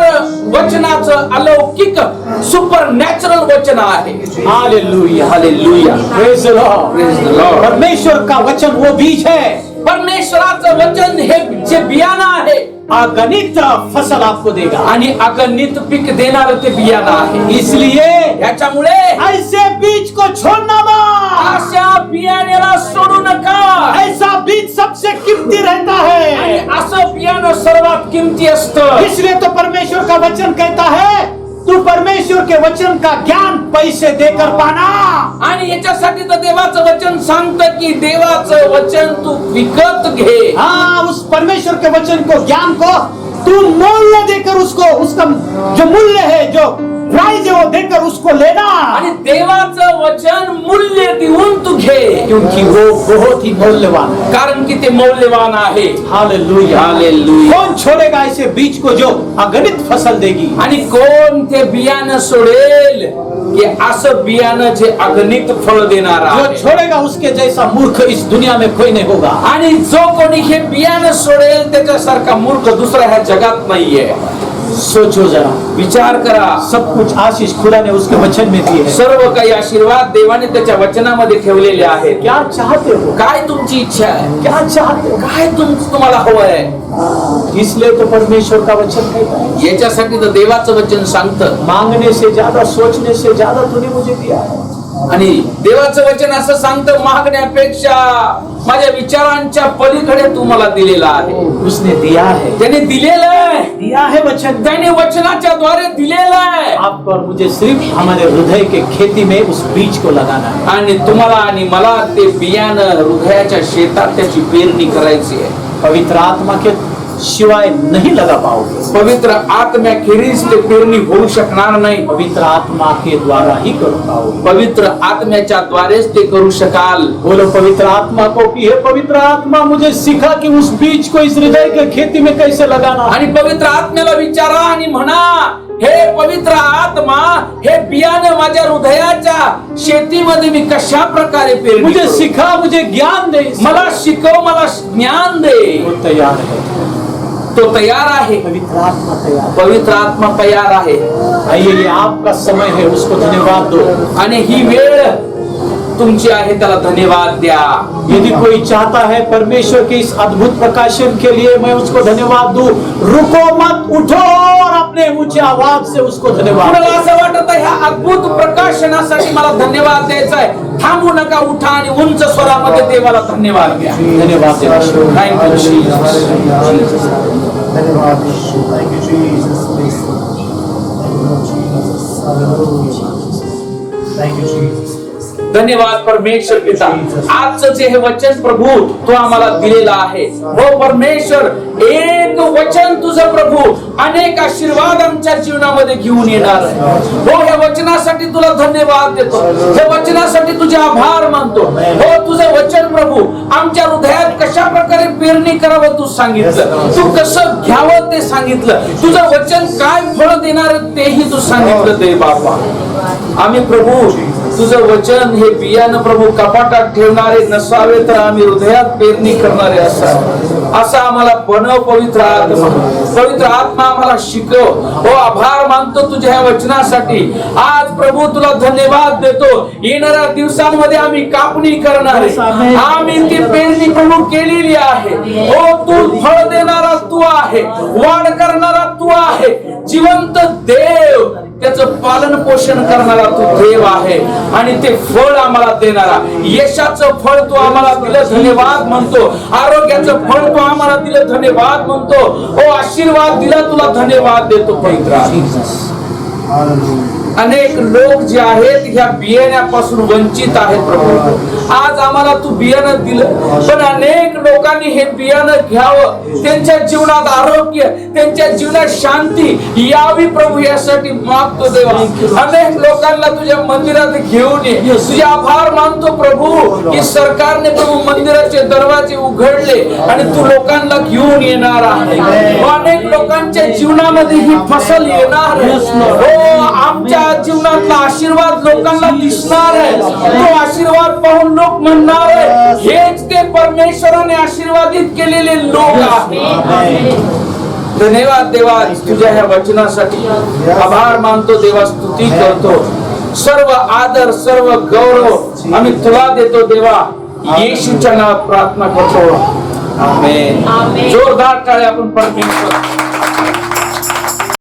[SPEAKER 2] वचनाचं अलौकिक सुपर नॅचरल वचन आहे।
[SPEAKER 3] Hallelujah,
[SPEAKER 2] hallelujah,
[SPEAKER 3] praise the Lord.
[SPEAKER 2] Praise the Lord.
[SPEAKER 3] परमेश्वर का वचन वो बीज है,
[SPEAKER 2] परमेश्वराचं वचन हे जे बियाणं आहे
[SPEAKER 3] अगणित फसल आपको देगा।
[SPEAKER 2] आणि अगणित पीक देणार ते बियाणं आहे।
[SPEAKER 3] इसलिए
[SPEAKER 2] याच्यामुळे
[SPEAKER 3] ऐसे बीज को छोड़ना मत।
[SPEAKER 2] अशा बियाण्याला सोडू नका।
[SPEAKER 3] ऐसा बीज सबसे कीमती रहता
[SPEAKER 2] आणि
[SPEAKER 3] है।
[SPEAKER 2] असं बियाणं सर्वात किमती असतं।
[SPEAKER 3] इसलिए तो परमेश्वर का वचन कहता है तू परमेश्वर के वचन का ज्ञान पैसे देकर पाना।
[SPEAKER 2] आणि याच्यासाठी तर देवाचं वचन सांगतं की देवाचं वचन तू विकत घे।
[SPEAKER 3] हाँ, उस परमेश्वर के वचन को, ज्ञान को तू मूल्य देकर उसको, उसका जो मूल्य है, जो प्राइज है वो देकर उसको लेना।
[SPEAKER 2] आणि देवाचं वचन मूल्य देऊन तू घे,
[SPEAKER 3] क्योंकि वो बहुत ही मूल्यवान है।
[SPEAKER 2] कारण की ते मौल्यवान आहे।
[SPEAKER 3] Hallelujah,
[SPEAKER 2] hallelujah.
[SPEAKER 3] कौन छोड़ेगा ऐसे बीज को जो अगणित फसल देगी।
[SPEAKER 2] आणि कोण ते बियाणं सोडेल की असं बियाणं जे अगणित फळ देणार
[SPEAKER 3] जो
[SPEAKER 2] आहे।
[SPEAKER 3] छोड़ेगा उसके जैसा मूर्ख इस दुनिया में कोई नहीं होगा।
[SPEAKER 2] आणि जो कोणी हे बियाणं सोडेल त्याच्यासारखा मूर्ख दुसरा ह्या जगात नाहीये।
[SPEAKER 3] सोचो जरा,
[SPEAKER 2] विचार करा,
[SPEAKER 3] सब कुछ आशीष खुदा ने उसके वचन में दी है।
[SPEAKER 2] सर्व काही आशीर्वाद देवाने त्याच्या वचनामध्ये ठेवलेले आहेत।
[SPEAKER 3] क्या चाहते हो,
[SPEAKER 2] काय तुमची इच्छा आहे,
[SPEAKER 3] क्या चाहते हो।
[SPEAKER 2] काय तुम्हाला हवंय,
[SPEAKER 3] इसलिए तो परमेश्वर का वचन कहता है
[SPEAKER 2] याच्यासाठी तर देवाचं वचन सांगतं।
[SPEAKER 3] मांगने से ज्यादा, सोचने से ज्यादा तूने मुझे दिया है।
[SPEAKER 2] आणि देवाचं वचन असं सांगतं मागण्यापेक्षा माझ्या विचारांच्या पलीकडे तू मला दिलेला आहे।
[SPEAKER 3] उसने दिया है,
[SPEAKER 2] त्याने दिलेलं आहे,
[SPEAKER 3] दिया है वचन।
[SPEAKER 2] त्याने वचनाच्या द्वारे दिलेलं आहे।
[SPEAKER 3] आपको और मुझे सिर्फ हमारे हृदय के खेती में उस बीज को लगाना है।
[SPEAKER 2] आणि तुम्हाला आणि मला ते बियाणं हृदयाच्या शेतात त्याची पेरणी करायची आहे।
[SPEAKER 3] पवित्र आत्मा के शिवाय नहीं लगा पाओगे।
[SPEAKER 2] पवित्र आत्म्याखेरीज ते पेरणी होऊ शकणार नाही।
[SPEAKER 3] पवित्र आत्मा के द्वारा ही कर पाओगे।
[SPEAKER 2] पवित्र आत्म्याच्या द्वारेच ते करू शकाल।
[SPEAKER 3] बोलो पवित्र आत्मा को कि हे पवित्र आत्मा मुझे सिखा कि उस बीज को इस हृदय के खेती में कैसे लगाना।
[SPEAKER 2] आणि पवित्र आत्म्याला विचारा आणि म्हणा, हे पवित्र आत्मा हे बियाणं माझ्या हृदयाच्या शेतीमध्ये मी कशा प्रकारे पेरणी
[SPEAKER 3] मुझे
[SPEAKER 2] करू?
[SPEAKER 3] सिखा, मुझे ज्ञान दे।
[SPEAKER 2] मला शिकव, मला ज्ञान दे।
[SPEAKER 3] वो तैयार है,
[SPEAKER 2] तो तयार आहे।
[SPEAKER 3] पवित्र आत्मा तैयार है।
[SPEAKER 2] पवित्र आत्मा तयार आहे।
[SPEAKER 3] आइए, ये आपका समय है, उसको धन्यवाद दो।
[SPEAKER 2] आणि ही वेळ तुमची आहे, त्याला धन्यवाद द्या।
[SPEAKER 3] यदि कोई चाहता है परमेश्वर के इस अद्भुत प्रकाशन के लिए मैं उसको धन्यवाद दूं, रुको मत, उठो और अपने ऊंची आवाज से उसको धन्यवाद
[SPEAKER 2] मला
[SPEAKER 3] दो।
[SPEAKER 2] असं वाटत ह्या अद्भुत प्रकाशनासाठी मला धन्यवाद द्यायचा आहे। थांबू नका, उठा आणि उंच स्वरामध्ये देवाला धन्यवाद द्या।
[SPEAKER 3] धन्यवाद देना शुरू।
[SPEAKER 2] Thank you Jesus.
[SPEAKER 6] धन्यवाद यीशु। Thank you, Jesus. Praise the Lord. Thank you, Lord Jesus. Hallelujah. Thank you, Jesus.
[SPEAKER 2] धन्यवाद परमेश्वर पिता, आजचं जे हे वचन प्रभू तू आम्हाला दिलेलं आहे। हो परमेश्वर, एक वचन तुझं प्रभू अनेक आशीर्वाद आमच्या जीवनामध्ये घेऊन येणार आहे। हो, या वचनासाठी तुला धन्यवाद देतो, या वचनासाठी तुझे आभार मानतो। हो, तुझं वचन प्रभू आमच्या हृदयात कशा प्रकारे पेरणी करावं तू सांगितलं, तू कसं घ्यावं ते सांगितलं, तुझं वचन काय फळ देणार तेही तू सांगितलं दे बाबा। आम्ही प्रभू तुझं वचन हे बियाणं प्रभू कपाटात ठेवणारे नसावे तर आम्ही हृदयात पेरणी करणारे असावे. असा आम्हाला बनव पवित्र आत्मा. पवित्र आत्मा आम्हाला शिकव. हो आभार मानतो तुझ्या ह्या वचनासाठी. आज प्रभू तुला धन्यवाद देतो. येणाऱ्या दिवसांमध्ये आम्ही कापणी करणार आहे. आम्ही ती पेरणी प्रभू केलेली आहे. हो तू फळ देणारा तू आहे, वाढ करणारा तू आहे, जिवंत देव, त्याचं पालन पोषण करणारा तू देव आहे आणि ते फळ आम्हाला देणारा. यशाचं फळ तू आम्हाला दिलं, धन्यवाद म्हणतो. आरोग्याचं फळ तू आम्हाला दिलं, धन्यवाद म्हणतो. हो आशीर्वाद दिला, तुला धन्यवाद देतो पवित्र. अनेक लोक जे आहेत ह्या बियाण्यापासून वंचित आहेत प्रभू. आज आम्हाला तू बियाणं दिलं, पण अनेक लोकांनी हे बियाणं घ्यावं, त्यांच्या जीवनात आरोग्य, त्यांच्या जीवनात शांती यावी प्रभू, यासाठी मागतो देवा. अनेक लोकांना तुझ्या मंदिरात घेऊन ये. तुझे आभार मानतो प्रभू की सरकारने प्रभू मंदिराचे दरवाजे उघडले आणि तू लोकांना घेऊन येणार आहे. अनेक लोकांच्या जीवनामध्ये ही फसल येणार आहे. हो आमच्या जीवनातला आशीर्वाद लोकांना दिसणार आहे. तो आशीर्वाद पाहून लोक म्हणणार आहे हेच ते परमेश्वराने आशीर्वादित केलेले लोक आहेत. धन्यवाद देवा तुझ्या ह्या वचनासाठी. आभार मानतो देवा, स्तुती करतो. सर्व आदर सर्व गौरव आम्ही तुला देतो देवा. येशूच्या नावात प्रार्थना करतो. आमेन. जोरदार टाळ्या आपण परमेश्वर